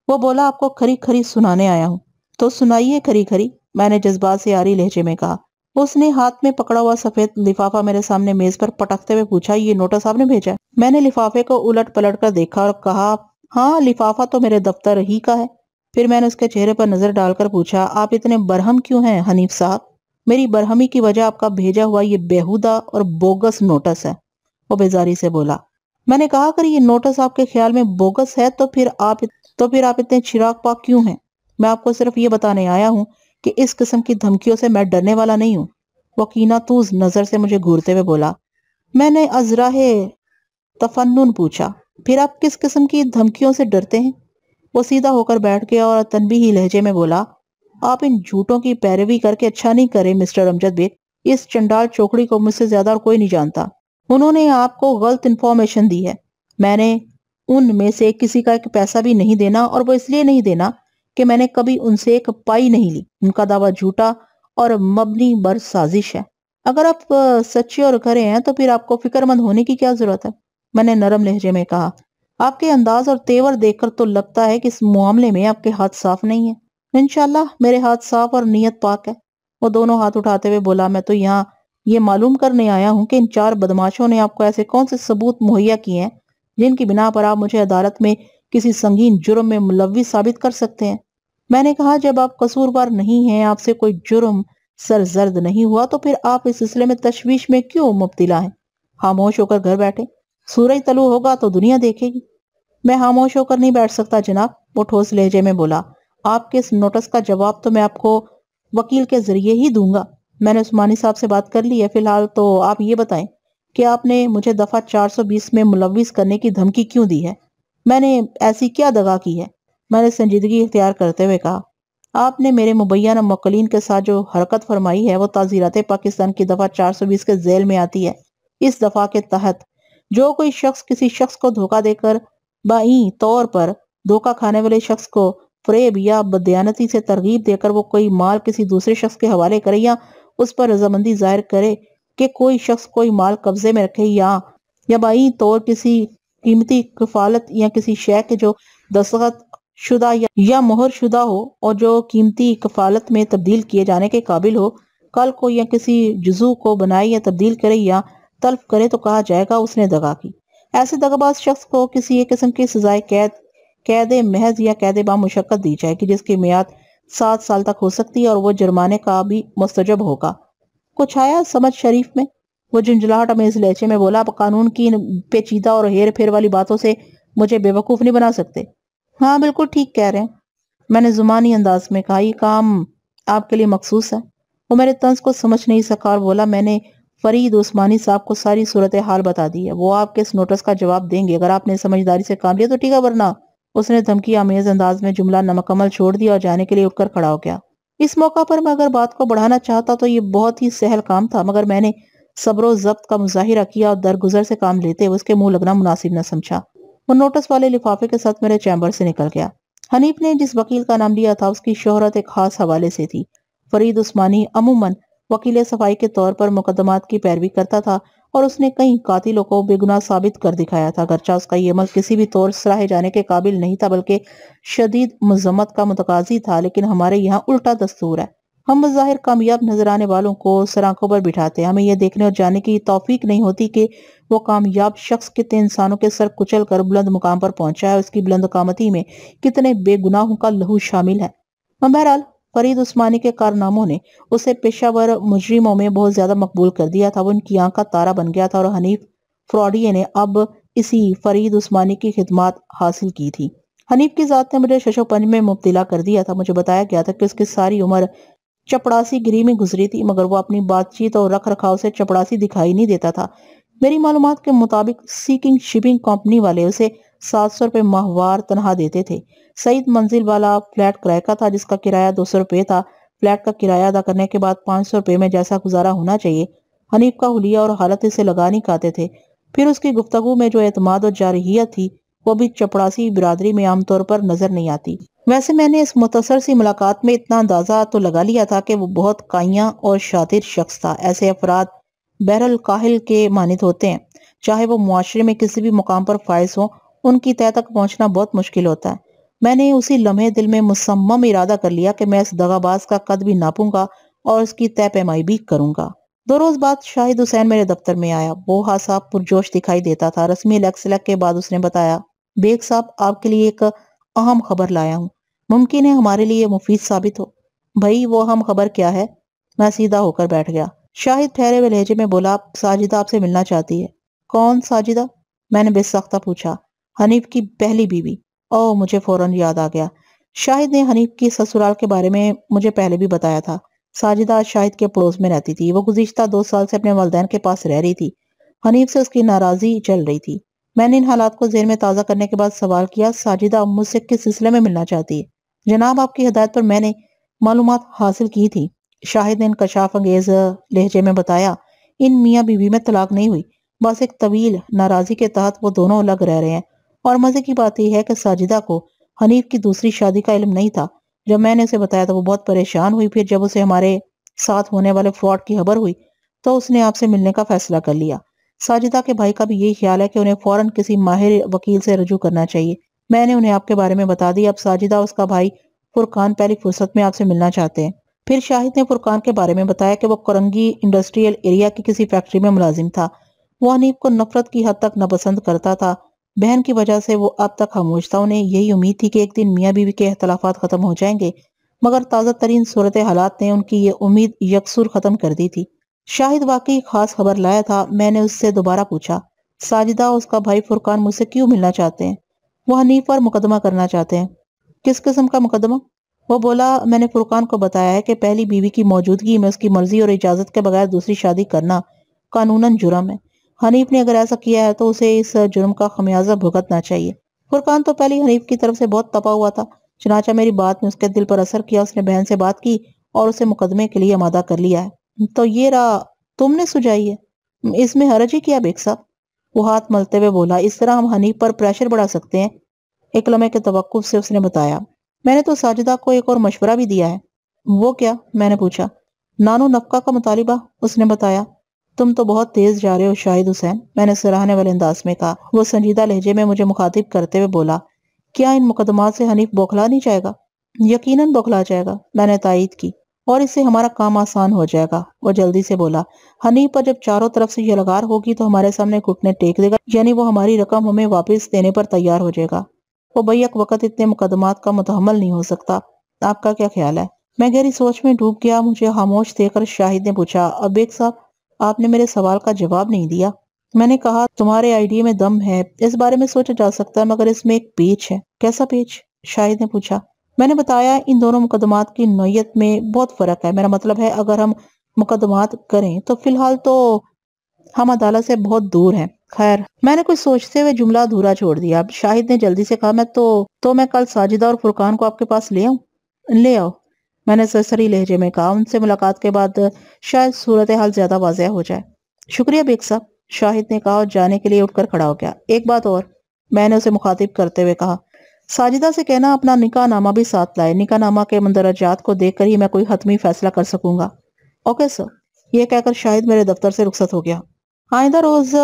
[SPEAKER 1] وہ بولا آپ کو کھری کھری سنانے آیا ہوں۔ تو سنائیے کھری کھری، میں نے جذبات سے آری لہجے میں کہا۔ اس نے ہاتھ میں پکڑا ہوا سفید لفافہ میرے سامنے میز پر پٹکتے ہوئے پوچھا، یہ نوٹس آپ نے بھیجا ہے؟ میں نے لفافے کو الٹ پلٹ کر دیکھا اور کہا، ہاں لفافہ تو میرے دفتر ہی کا ہے۔ پھر میں نے اس کے چہرے پر نظر ڈال کر پوچھا، آپ اتنے برہم کیوں ہیں حنیف صاحب؟ میری برہمی کی وجہ آپ کا بھیجا ہوا یہ بیہودہ اور بوگس نوٹس ہے، وہ بیزاری سے بولا۔ میں نے کہا، اگر یہ نوٹس آپ کے خیال میں بوگس ہے تو پھر آپ اتنے چراغ پاک کیوں ہیں؟ میں آپ کو صرف یہ بتانے آیا ہوں کہ اس قسم کی دھمکیوں سے میں ڈرنے والا نہیں ہوں، وہ کینہ توز نظر سے مجھے گھورتے ہوئے بولا۔ میں نے ازراہ تفنن پوچھا، پھر آپ کس قسم کی دھمکیوں سے ڈرتے ہیں؟ وہ سیدھا ہو کر بیٹھ گیا اور تنبیہی لہجے میں بولا، آپ ان جھوٹوں کی پیروی کر کے اچھا نہیں کرے مسٹر امجد بیگ، اس چنڈال چوکڑی کو مجھ سے زیادہ اور کوئی نہیں جانتا۔ انہوں نے آپ کو غلط انفارمیشن دی ہے۔ میں نے ان میں سے کسی کا ایک پیسہ بھی نہیں دینا، اور وہ اس لیے نہیں دینا کہ میں نے کبھی ان سے ایک پائی نہیں لی۔ ان کا دعویٰ جھوٹا اور مبنی بر سازش ہے۔ اگر آپ سچے اور کھرے ہیں تو پھر آپ کو فکر مند ہونے کی کیا ضرورت ہے؟ میں نے نرم لہجے میں کہا، آپ کے انداز اور تیور دیکھ کر تو لگتا ہے کہ اس معاملے میں آپ کے ہاتھ صاف نہیں ہیں۔ انشاءاللہ میرے ہاتھ صاف اور نیت پاک ہے، وہ دونوں ہاتھ اٹھاتے ہوئے بولا۔ میں تو یہاں یہ معلوم کرنے آیا ہوں کہ ان 4 بدماشوں نے آپ کو ایسے کون سے ثبوت مہیا کیے ہیں جن کی بنا پر آپ مجھے عدالت میں کسی سنگین جرم میں ملوث ثابت کر سکتے ہیں۔ میں نے کہا، جب آپ قصوروار نہیں ہیں، آپ سے کوئی جرم سرزد نہیں ہوا، تو پھر آپ اس سلسلے میں تشویش میں کیوں مبتلا ہیں؟ خاموش ہو کر گھر بیٹھے، سورج طلوع ہوگا تو دنیا دیکھے گی۔ میں خاموش ہو کر نہیں بیٹھ سکتا جناب، وہ ٹھوس لہجے میں بولا۔ آپ کے اس نوٹس کا جواب تو میں آپ کو وکیل کے ذریعے ہی دوں گا۔ میں نے عثمانی صاحب سے بات کر لی ہے۔ فی الحال تو آپ یہ بتائیں کہ آپ نے مجھے دفعہ 420 میں ملوث کرنے کی دھمکی کیوں دی ہے؟ میں نے ایسی کیا دغا کی ہے؟ میں نے سنجیدگی اختیار کرتے ہوئے کہا، آپ نے میرے مبینہ موکلین کے ساتھ جو حرکت فرمائی ہے وہ تعزیرات پاکستان کی دفعہ 420 کے ذیل میں آتی ہے۔ اس دفعہ کے تحت جو کوئی شخص کسی شخص کو دھوکہ دے کر بائیں طور پر دھوکہ کھانے والے شخص کو فریب یا بددیانتی سے ترغیب دے کر وہ کوئی مال کسی دوسرے شخص کے حوالے کرے یا اس پر رضامندی ظاہر کرے کہ کوئی شخص کوئی مال قبضے میں رکھے یا بائیں طور کسی قیمتی کفالت یا کسی شے کے جو دستخط شدہ یا مہر شدہ ہو اور جو قیمتی کفالت میں تبدیل کیے جانے کے قابل ہو، کل کو یا کسی جزو کو بنائے یا تبدیل کرے یا تلف کرے تو کہا جائے گا اس نے دغا کی۔ ایسے دغاباز شخص کو کسی ایک قسم کی سزائے قید محض یا قید با مشقت دی جائے گی، جس کی میعاد 7 سال تک ہو سکتی ہے اور وہ جرمانے کا بھی مستجب ہوگا۔ کچھ آیا سمجھ شریف میں؟ وہ جھنجھلاہٹ امیز لہجے میں بولا، آپ قانون کی پیچیدہ اور ہیر پھیر والی باتوں سے مجھے بے وقوف نہیں بنا سکتے۔ ہاں بالکل ٹھیک کہہ رہے ہیں، میں نے زمانی انداز میں کہا، یہ کام آپ کے لیے مخصوص ہے۔ وہ میرے طنز کو سمجھ نہیں سکا اور بولا، میں نے فرید عثمانی صاحب کو ساری صورتحال بتا دی ہے، وہ آپ کے اس نوٹس کا جواب دیں گے۔ اگر آپ نے سمجھداری سے کام لیا تو ٹھیک ہے، ورنہ… اس نے دھمکی آمیز انداز میں جملہ نامکمل چھوڑ دیا اور جانے کے لیے اٹھ کر کھڑا ہو گیا۔ اس موقع پر میں اگر بات کو بڑھانا چاہتا تو یہ بہت ہی سہل کام تھا، مگر میں نے صبر و ضبط کا مظاہرہ کیا اور درگزر سے کام لیتے اس کے منہ لگنا مناسب نہ سمجھا۔ وہ نوٹس والے لفافے کے ساتھ میرے چیمبر سے نکل گیا۔ حنیف نے جس وکیل کا نام لیا تھا اس کی شہرت ایک خاص حوالے سے تھی۔ فرید عثمانی عموماً وکیل صفائی کے طور پر مقدمات کی پیروی کرتا تھا اور اس نے کئی قاتلوں کو بے گناہ ثابت کر دکھایا تھا، اگرچہ اس کا یہ عمل کسی بھی طور سراہے جانے کے قابل نہیں تھا بلکہ شدید مذمت کا متقاضی تھا، لیکن ہمارے یہاں الٹا دستور ہے۔ ہم بظاہر کامیاب نظر آنے والوں کو سر آنکھوں پر بٹھاتے ہیں، ہمیں یہ دیکھنے اور جاننے کی توفیق نہیں ہوتی کہ وہ کامیاب شخص کتنے انسانوں کے سر کچل کر بلند مقام پر پہنچا ہے، اس کی بلند قامتی میں کتنے بے گناہوں کا لہو شامل ہے۔ بہرحال فرید عثمانی کے کارناموں نے اسے پیشہ ور مجرموں میں بہت زیادہ مقبول کر دیا تھا، وہ ان کی آنکھ کا تارا بن گیا تھا اور حنیف فراڈیے نے اب اسی فرید عثمانی کی خدمات حاصل کی تھی۔ حنیف کی ذات نے مجھے شش و پنج میں مبتلا کر دیا تھا۔ مجھے بتایا گیا تھا کہ اس کی ساری عمر چپڑاسی گری میں گزری تھی، مگر وہ اپنی بات چیت اور رکھ رکھاؤ سے چپڑاسی دکھائی نہیں دیتا تھا۔ میری معلومات کے مطابق سیکنگ شپنگ کمپنی والے اسے 700 روپے ماہوار تنخواہ دیتے تھے۔ سعید منزل والا فلیٹ کرائے کا تھا جس کا کرایہ 200 روپے تھا۔ فلیٹ کا کرایہ ادا کرنے کے بعد 500 روپے میں جیسا گزارا ہونا چاہیے، حنیف کا حلیہ اور حالت اسے لگا نہیں کھاتے تھے۔ پھر اس کی گفتگو میں جو اعتماد اور جارحیت تھی وہ بھی چپڑاسی برادری میں عام طور پر نظر نہیں آتی۔ ویسے میں نے اس مختصر سی ملاقات میں اتنا اندازہ تو لگا لیا تھا کہ وہ بہت کائیاں اور شاطر شخص تھا۔ ایسے افراد بحر الکاہل کے مانند ہوتے ہیں، چاہے وہ معاشرے میں کسی بھی مقام پر فائز ہوں، ان کی تہہ تک پہنچنا بہت مشکل ہوتا ہے۔ میں نے اسی لمحے دل میں مصمم ارادہ کر لیا کہ میں اس دغاباز کا قد بھی ناپوں گا اور اس کی طے پیمائی بھی کروں گا۔ 2 روز بعد شاہد حسین میرے دفتر میں آیا۔ وہ صاحب پرجوش دکھائی دیتا تھا۔ رسمی لیکس کے بعد اس نے بتایا، بیگ صاحب آپ کے لیے ایک اہم خبر لایا ہوں، ممکن ہے ہمارے لیے مفید ثابت ہو۔ بھائی وہ اہم خبر کیا ہے؟ میں سیدھا ہو کر بیٹھ گیا۔ شاہد ٹھہرے ہوئے لہجے میں بولا، ساجدہ آپ سے ملنا چاہتی ہے۔ کون ساجدہ؟ میں نے بے ساختہ پوچھا۔ حنیف کی پہلی بیوی۔ مجھے فوراً یاد آ گیا۔ شاہد نے حنیف کی سسرال کے بارے میں مجھے پہلے بھی بتایا تھا۔ ساجدہ شاہد کے پڑوس میں رہتی تھی۔ وہ گزشتہ 2 سال سے اپنے والدین کے پاس رہ رہی تھی۔ حنیف سے اس کی ناراضی چل رہی تھی۔ میں نے ان حالات کو ذہن میں تازہ کرنے کے بعد سوال کیا، ساجدہ مجھ سے کس سلسلے میں ملنا چاہتی ہے؟ جناب آپ کی ہدایت پر میں نے معلومات حاصل کی تھی۔ شاہد نے انکشاف انگیز لہجے میں بتایا، ان میاں بیوی میں طلاق نہیں ہوئی، بس ایک طویل ناراضی کے تحت وہ دونوں الگ رہ رہے ہیں۔ اور مزے کی بات یہ ہے کہ ساجدہ کو حنیف کی دوسری شادی کا علم نہیں تھا۔ جب میں نے اسے بتایا تو وہ بہت پریشان ہوئی۔ پھر جب اسے ہمارے ساتھ ہونے والے فراڈ کی خبر ہوئی تو اس نے آپ سے ملنے کا فیصلہ کر لیا۔ ساجدہ کے بھائی کا بھی یہی خیال ہے کہ انہیں فوراً کسی ماہر وکیل سے رجوع کرنا چاہیے۔ میں نے انہیں آپ کے بارے میں بتا دی۔ اب ساجدہ اور اس کا بھائی فرقان پہلی فرصت میں آپ سے ملنا چاہتے ہیں۔ پھر شاہد نے فرقان کے بارے میں بتایا کہ وہ کرنگی انڈسٹریل ایریا کی کسی فیکٹری میں ملازم تھا۔ وہ حنیف کو نفرت کی حد تک ناپسند کرتا تھا۔ بہن کی وجہ سے وہ اب تک خاموش تھا۔ انہیں یہی امید تھی کہ ایک دن میاں بیوی کے اختلافات ختم ہو جائیں گے، مگر تازہ ترین صورت حالات نے ان کی یہ امید یکسر ختم کر دی تھی۔ شاہد واقعی خاص خبر لایا تھا۔ میں نے اس سے دوبارہ پوچھا، ساجدہ اور اس کا بھائی فرقان مجھ سے کیوں ملنا چاہتے ہیں؟ وہ حنیف پر مقدمہ کرنا چاہتے ہیں۔ کس قسم کا مقدمہ؟ وہ بولا، میں نے فرقان کو بتایا ہے کہ پہلی بیوی کی موجودگی میں اس کی مرضی اور اجازت کے بغیر دوسری شادی کرنا قانوناً جرم ہے۔ حنیف نے اگر ایسا کیا ہے تو اسے اس جرم کا خمیازہ بھگتنا چاہیے۔ فرقان تو پہلی حنیف کی طرف سے بہت تپا ہوا تھا، چنانچہ میری بات نے اس کے دل پر اثر کیا۔ اس نے بہن سے بات کی اور اسے مقدمے کے لیے آمادہ کر لیا ہے۔ تو یہ راہ تم نے سجائی ہے، اس میں حرج ہی کیا بیگ صاحب؟ وہ ہاتھ ملتے ہوئے بولا، اس طرح ہم حنیف پر پریشر بڑھا سکتے ہیں۔ ایک لمحے کے توقف سے اس نے بتایا، میں نے تو ساجدہ کو ایک اور مشورہ بھی دیا ہے۔ وہ کیا؟ میں نے پوچھا۔ نانو نفقہ کا مطالبہ، اس نے بتایا۔ تم تو بہت تیز جا رہے ہو شاہد حسین، میں نے سراہنے والے انداز میں کہا۔ وہ سنجیدہ لہجے میں مجھے مخاطب کرتے ہوئے بولا، کیا ان مقدمات سے حنیف بوکھلا نہیں جائے گا؟ یقیناً بوکھلا جائے گا، میں نے تائید کی، اور اس سے ہمارا کام آسان ہو جائے گا۔ وہ جلدی سے بولا، حنیف پر جب چاروں طرف سے یہ لگار ہوگی تو ہمارے سامنے گھٹنے ٹیک دے گا، یعنی وہ ہماری رقم ہمیں واپس دینے پر تیار ہو جائے گا۔ وہ بیک وقت اتنے مقدمات کا متحمل نہیں ہو سکتا۔ آپ کا کیا خیال ہے؟ میں گہری سوچ میں ڈوب گیا۔ مجھے خاموش دیکھ کر شاہد نے پوچھا، اب ایک صاحب آپ نے میرے سوال کا جواب نہیں دیا۔ میں نے کہا، تمہارے آئیڈیا میں دم ہے، اس بارے میں سوچا جا سکتا ہے، مگر اس میں ایک پیچ ہے۔ کیسا پیچ؟ شاہد نے پوچھا۔ میں نے بتایا، ان دونوں مقدمات کی نوعیت میں بہت فرق ہے۔ میرا مطلب ہے اگر ہم مقدمات کریں تو فی الحال تو ہم عدالت سے بہت دور ہیں۔ خیر، میں نے کچھ سوچتے ہوئے جملہ ادھورا چھوڑ دیا۔ شاہد نے جلدی سے کہا، میں کل ساجدہ اور فرقان کو آپ کے پاس لے آؤں؟ لے آؤ، میں نے سرسری لہجے میں کہا۔ ان سے ملاقات کے بعد شاید صورتحال زیادہ واضح ہو جائے۔ شکریہ بیگ صاحب، شاہد نے کہا اور جانے کے لیے اٹھ کر کھڑا ہو گیا۔ ایک بات اور، میں نے اسے مخاطب کرتے ہوئے کہا، ساجدہ سے کہنا اپنا نکاح نامہ بھی ساتھ لائے، نکاح نامہ کے مندرجات کو دیکھ کر ہی میں کوئی حتمی فیصلہ کر سکوں گا۔ اوکے سر، یہ کہہ کر شاہد میرے دفتر سے رخصت ہو گیا۔ آئندہ روز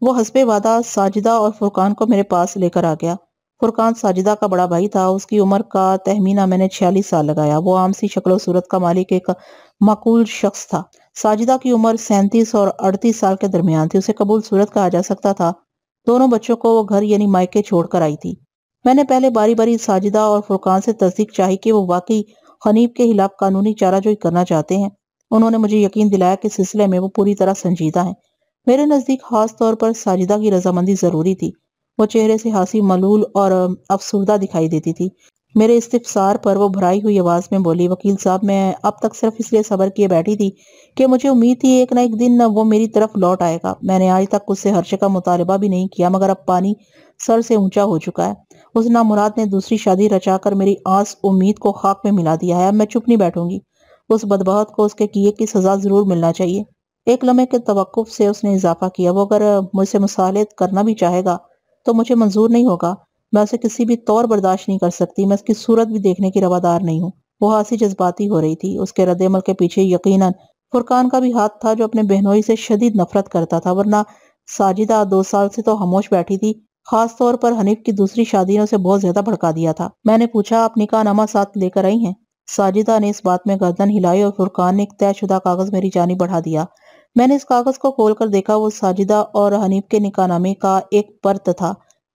[SPEAKER 1] وہ حسب وعدہ ساجدہ اور فرقان کو میرے پاس لے کر آ گیا۔ فرقان ساجدہ کا بڑا بھائی تھا۔ اس کی عمر کا تخمینہ میں نے 46 سال لگایا۔ وہ عام سی شکل و صورت کا مالک ایک معقول شخص تھا۔ ساجدہ کی عمر 37 اور 38 سال کے درمیان تھی۔ اسے قبول صورت کہا جا سکتا تھا۔ دونوں بچوں کو وہ گھر یعنی مائکے چھوڑ کر آئی تھی۔ میں نے پہلے باری باری ساجدہ اور فرقان سے تصدیق چاہی کہ وہ واقعی حنیف کے خلاف قانونی چارہ جوئی کرنا چاہتے ہیں۔ انہوں نے مجھے یقین دلایا کہ سلسلے میں وہ پوری طرح سنجیدہ ہیں۔ میرے نزدیک خاص طور پر ساجدہ کی رضامندی ضروری تھی۔ وہ چہرے سے ہنسی ملول اور افسردہ دکھائی دیتی تھی۔ میرے استفسار پر وہ بھرائی ہوئی آواز میں بولی، وکیل صاحب، میں اب تک صرف اس لیے صبر کیے بیٹھی تھی کہ مجھے امید تھی ایک نہ ایک دن وہ میری طرف لوٹ آئے گا۔ میں نے آج تک اس سے ہرچے کا مطالبہ بھی نہیں کیا، مگر اب پانی سر سے اونچا ہو چکا ہے۔ اس نامراد نے دوسری شادی رچا کر میری آس امید کو خاک میں ملا دیا ہے۔ اب میں چپ نہیں بیٹھوں گی۔ اس بدبخت کو اس کے کیے کی سزا ضرور ملنا چاہیے۔ ایک لمحے کے توقف سے اس نے اضافہ کیا، وہ اگر مجھ سے مصالحت کرنا بھی چاہے گا تو مجھے منظور نہیں ہوگا۔ میں اسے کسی بھی طور برداشت نہیں کر سکتی۔ میں اس کی صورت بھی دیکھنے کی روادار نہیں ہوں۔ وہ ہنسی جذباتی ہو رہی تھی۔ اس کے رد عمل کے پیچھے یقیناً فرقان کا بھی ہاتھ تھا، جو اپنے بہنوئی سے شدید نفرت کرتا تھا، ورنہ ساجدہ 2 سال سے تو خاموش بیٹھی تھی خاص طور پر حنیف کی دوسری شادی نے اسے بہت زیادہ بھڑکا دیا تھا۔ میں نے پوچھا آپ نکاح نامہ ساتھ لے کر آئی ہیں؟ ساجدہ نے اس بات میں گردن ہلائی اور فرقان نے ایک طے شدہ کاغذ میری جانب بڑھا دیا۔ میں نے اس کاغذ کو کھول کر دیکھا، وہ ساجدہ اور حنیف کے نکاح نامے کا ایک پرت تھا۔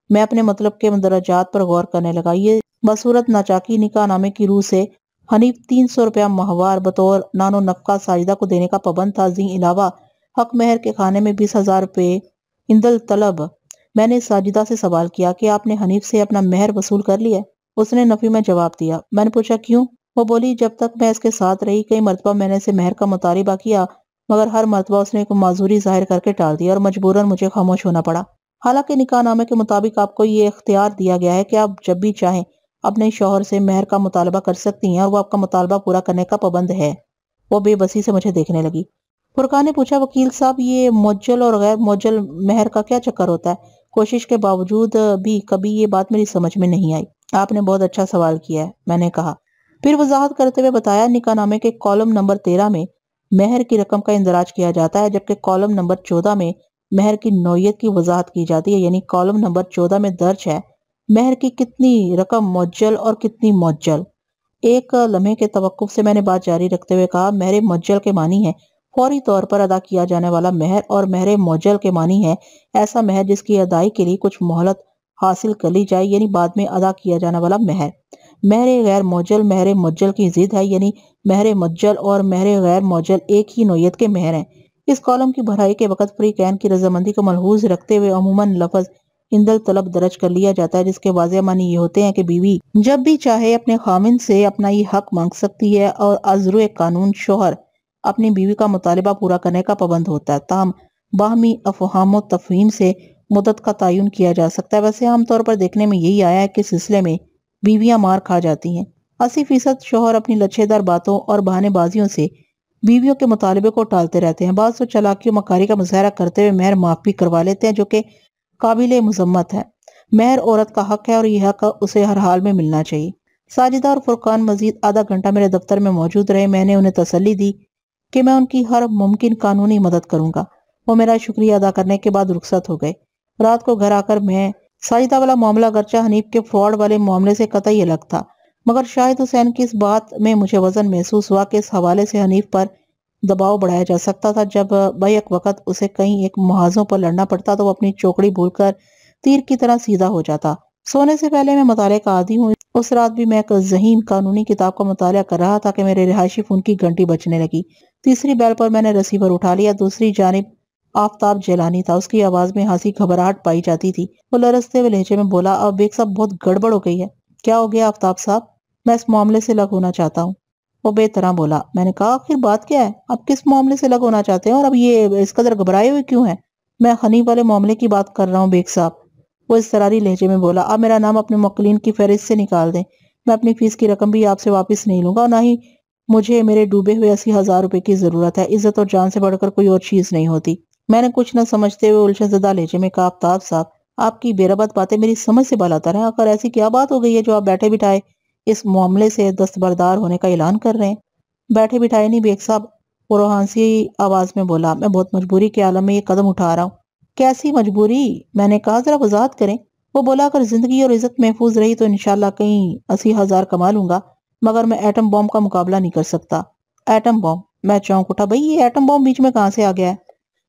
[SPEAKER 1] میں اپنے مطلب کے مندرجات پر غور کرنے لگا۔ یہ بصورت ناچاکی نکاح نامے کی روح سے حنیف 300 روپیہ ماہوار بطور نان و نفقہ ساجدہ کو دینے کا پابند تھا، ذی علاوہ حق مہر کے کھانے میں 20,000 روپے اندل طلب۔ میں نے ساجدہ سے سوال کیا کہ آپ نے حنیف سے اپنا مہر وصول کر لیا؟ اس نے نفی میں جواب دیا۔ میں نے پوچھا کیوں؟ وہ بولی جب تک میں اس کے ساتھ رہی کئی مرتبہ میں نے اسے مہر کا مطالبہ کیا، مگر ہر مرتبہ اس نے ایک معذوری ظاہر کر کے ٹال دیا اور مجبوراً مجھے خاموش ہونا پڑا۔ حالانکہ نکاح نامے کے مطابق آپ کو یہ اختیار دیا گیا ہے کہ آپ جب بھی چاہیں اپنے شوہر سے مہر کا مطالبہ کر سکتی ہیں اور وہ آپ کا مطالبہ پورا کرنے کا پابند ہے۔ وہ بے بسی سے مجھے دیکھنے لگی۔ فرقان نے پوچھا وکیل صاحب یہ معجل اور غیر معجل مہر کا کیا چکر ہوتا ہے؟ کوشش کے باوجود بھی کبھی یہ بات میری سمجھ میں نہیں آئی۔ آپ نے بہت اچھا سوال کیا ہے، میں نے کہا۔ پھر وضاحت کرتے ہوئے بتایا نکاح نامے کے کالم نمبر 13 میں مہر کی رقم کا اندراج کیا جاتا ہے، جبکہ کالم نمبر 14 میں مہر کی نوعیت کی وضاحت کی جاتی ہے، یعنی کالم نمبر 14 میں درج ہے مہر کی کتنی رقم معجل اور کتنی معجل۔ ایک لمحے کے توقف سے میں نے بات جاری رکھتے ہوئے کہا مہر معجل کے معنی ہے فوری طور پر ادا کیا جانے والا مہر، اور مہر معجل کے معنی ہے ایسا مہر جس کی ادائی کے لیے کچھ مہلت حاصل کر لی جائے، یعنی بعد میں ادا کیا جانے والا مہر۔ مہر غیر معجل مہر معجل کی ضد ہے، یعنی مہر معجل اور مہر غیر معجل ایک ہی نوعیت کے مہر ہیں۔ اس کالم کی بھرائی کے وقت فریقین کی رضامندی کو ملحوظ رکھتے ہوئے عموماً لفظ اندل طلب درج کر لیا جاتا ہے، جس کے واضح معنی یہ ہوتے ہیں کہ بیوی جب بھی چاہے اپنے خاوند سے اپنا یہ حق مانگ سکتی ہے اور ازروِ قانون شوہر اپنی بیوی کا مطالبہ پورا کرنے کا پابند ہوتا ہے، تاہم باہمی افہام و تفہیم سے مدت کا تعین کیا جا سکتا ہے۔ ویسے عام طور پر دیکھنے میں یہی آیا ہے کہ اس سلسلے میں بیویاں مار کھا جاتی ہیں۔ 80% شوہر اپنی لچھے دار باتوں اور بہانے بازیوں سے بیویوں کے مطالبے کو ٹالتے رہتے ہیں۔ بعض تو چالاکی و مکاری کا مظاہرہ کرتے ہوئے مہر معاف بھی کروا لیتے ہیں، جو کہ قابل مذمت ہے۔ مہر عورت کا حق ہے اور یہ حق اسے ہر حال میں ملنا چاہیے۔ ساجدہ اور فرقان مزید آدھا گھنٹہ میرے دفتر میں موجود رہے۔ میں نے انہیں تسلی دی کہ میں ان کی ہر ممکن قانونی مدد کروں گا۔ وہ میرا شکریہ ادا کرنے کے بعد رخصت ہو گئے۔ رات کو گھر آ کر میں ساجدہ والا معاملہ اگرچہ حنیف کے فراڈ والے معاملے سے قطعی الگ تھا، مگر شاہد حسین کی اس بات میں مجھے وزن محسوس ہوا کہ اس حوالے سے حنیف پر دباؤ بڑھایا جا سکتا تھا۔ جب بیک وقت اسے کہیں ایک محاذوں پر لڑنا پڑتا تو وہ اپنی چوکڑی بھول کر تیر کی طرح سیدھا ہو جاتا۔ سونے سے پہلے میں مطالعے کا عادی ہوں۔ اس رات بھی میں ایک ذہین قانونی کتاب کا مطالعہ کر رہا تھا کہ میرے رہائشی فون کی گھنٹی بجنے لگی۔ تیسری بیل پر میں نے ریسیور اٹھا لیا۔ دوسری جانب آفتاب جیلانی تھا۔ اس کی آواز میں ہنسی گھبراہٹ پائی جاتی تھی۔ وہ لرزتے ہوئے لہجے میں بولا اب بیگ صاحب بہت گڑبڑ ہو گئی ہے۔ کیا ہو گیا آفتاب صاحب؟ میں اس معاملے سے الگ ہونا چاہتا ہوں۔ وہ بے طرح بولا۔ میں نے کہا آخر بات کیا ہے؟ آپ کس معاملے سے الگ ہونا چاہتے ہیں اور اب یہ اس قدر گھبرائے ہوئے کیوں ہیں؟ میں حنیف والے معاملے کی بات کر رہا ہوں بیگ صاحب، وہ اضطراری لہجے میں بولا۔ آپ میرا نام اپنے موکلین کی فہرست سے نکال دیں۔ میں اپنی فیس کی رقم بھی آپ سے واپس نہیں لوں گا اور نہ ہی مجھے میرے ڈوبے ہوئے 80,000 روپے کی ضرورت ہے۔ عزت اور جان سے بڑھ کر کوئی اور چیز نہیں ہوتی۔ میں نے کچھ نہ سمجھتے ہوئے الشن زدہ لہجے میں کہا آفتاب صاحب آپ کی بے ربط باتیں میری سمجھ سے بالاتر ہیں۔ آخر ایسی کیا بات ہو گئی ہے جو آپ بیٹھے بٹھائے اس معاملے سے دستبردار ہونے کا اعلان کر رہے ہیں؟ بیٹھے بٹھائے نہیں بیگ صاحب، وہ روحانسی آواز میں بولا، میں بہت مجبوری کے عالم میں یہ قدم اٹھا رہا ہوں۔ کیسی مجبوری؟ میں نے کہا ذرا وضاحت کریں۔ وہ بولا اگر زندگی اور عزت محفوظ رہی تو انشاءاللہ کہیں 80,000 کما لوں گا، مگر میں ایٹم بم کا مقابلہ نہیں کر سکتا۔ Atom bomb? میں چونک اٹھا، بھئی یہ ایٹم بم بیچ میں کہاں سے آ گیا ہے؟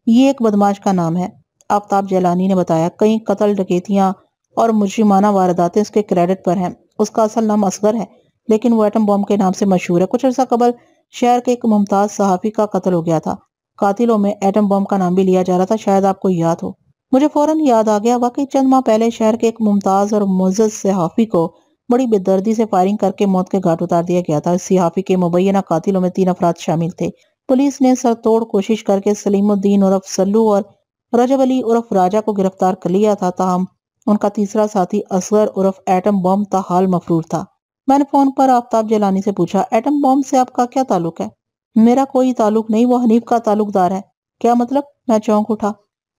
[SPEAKER 1] یہ ایک بدماش کا نام ہے، آفتاب جیلانی نے بتایا۔ کئی قتل ڈکیتیاں اور مجرمانہ وارداتیں اس کے کریڈٹ پر ہیں۔ اس کا اصل نام اصغر ہے، لیکن وہ ایٹم بم کے نام سے مشہور ہے۔ کچھ عرصہ قبل شہر کے ایک ممتاز صحافی کا قتل ہو گیا تھا۔ قاتلوں میں ایٹم بم کا نام بھی لیا جا رہا تھا، شاید آپ کو یاد ہو۔ مجھے فوراً یاد آ گیا، واقعی چند ماہ پہلے شہر کے ایک ممتاز اور معزز صحافی کو بڑی بے دردی سے فائرنگ کر کے موت کے گھاٹ اتار دیا گیا تھا۔ اس صحافی کے مبینہ قاتلوں میں 3 افراد شامل تھے۔ پولیس نے سر توڑ کوشش کر کے سلیم الدین عرف سلو اور رجب علی عرف راجہ کو گرفتار کر لیا تھا، تاہم ان کا تیسرا ساتھی اصغر عرف ایٹم بم تاحال مفرور تھا۔ میں نے فون پر آفتاب جیلانی سے پوچھا ایٹم بم سے آپ کا کیا تعلق ہے؟ میرا کوئی تعلق نہیں، وہ حنیف کا تعلق دار ہے۔ کیا مطلب؟ میں چونک اٹھا۔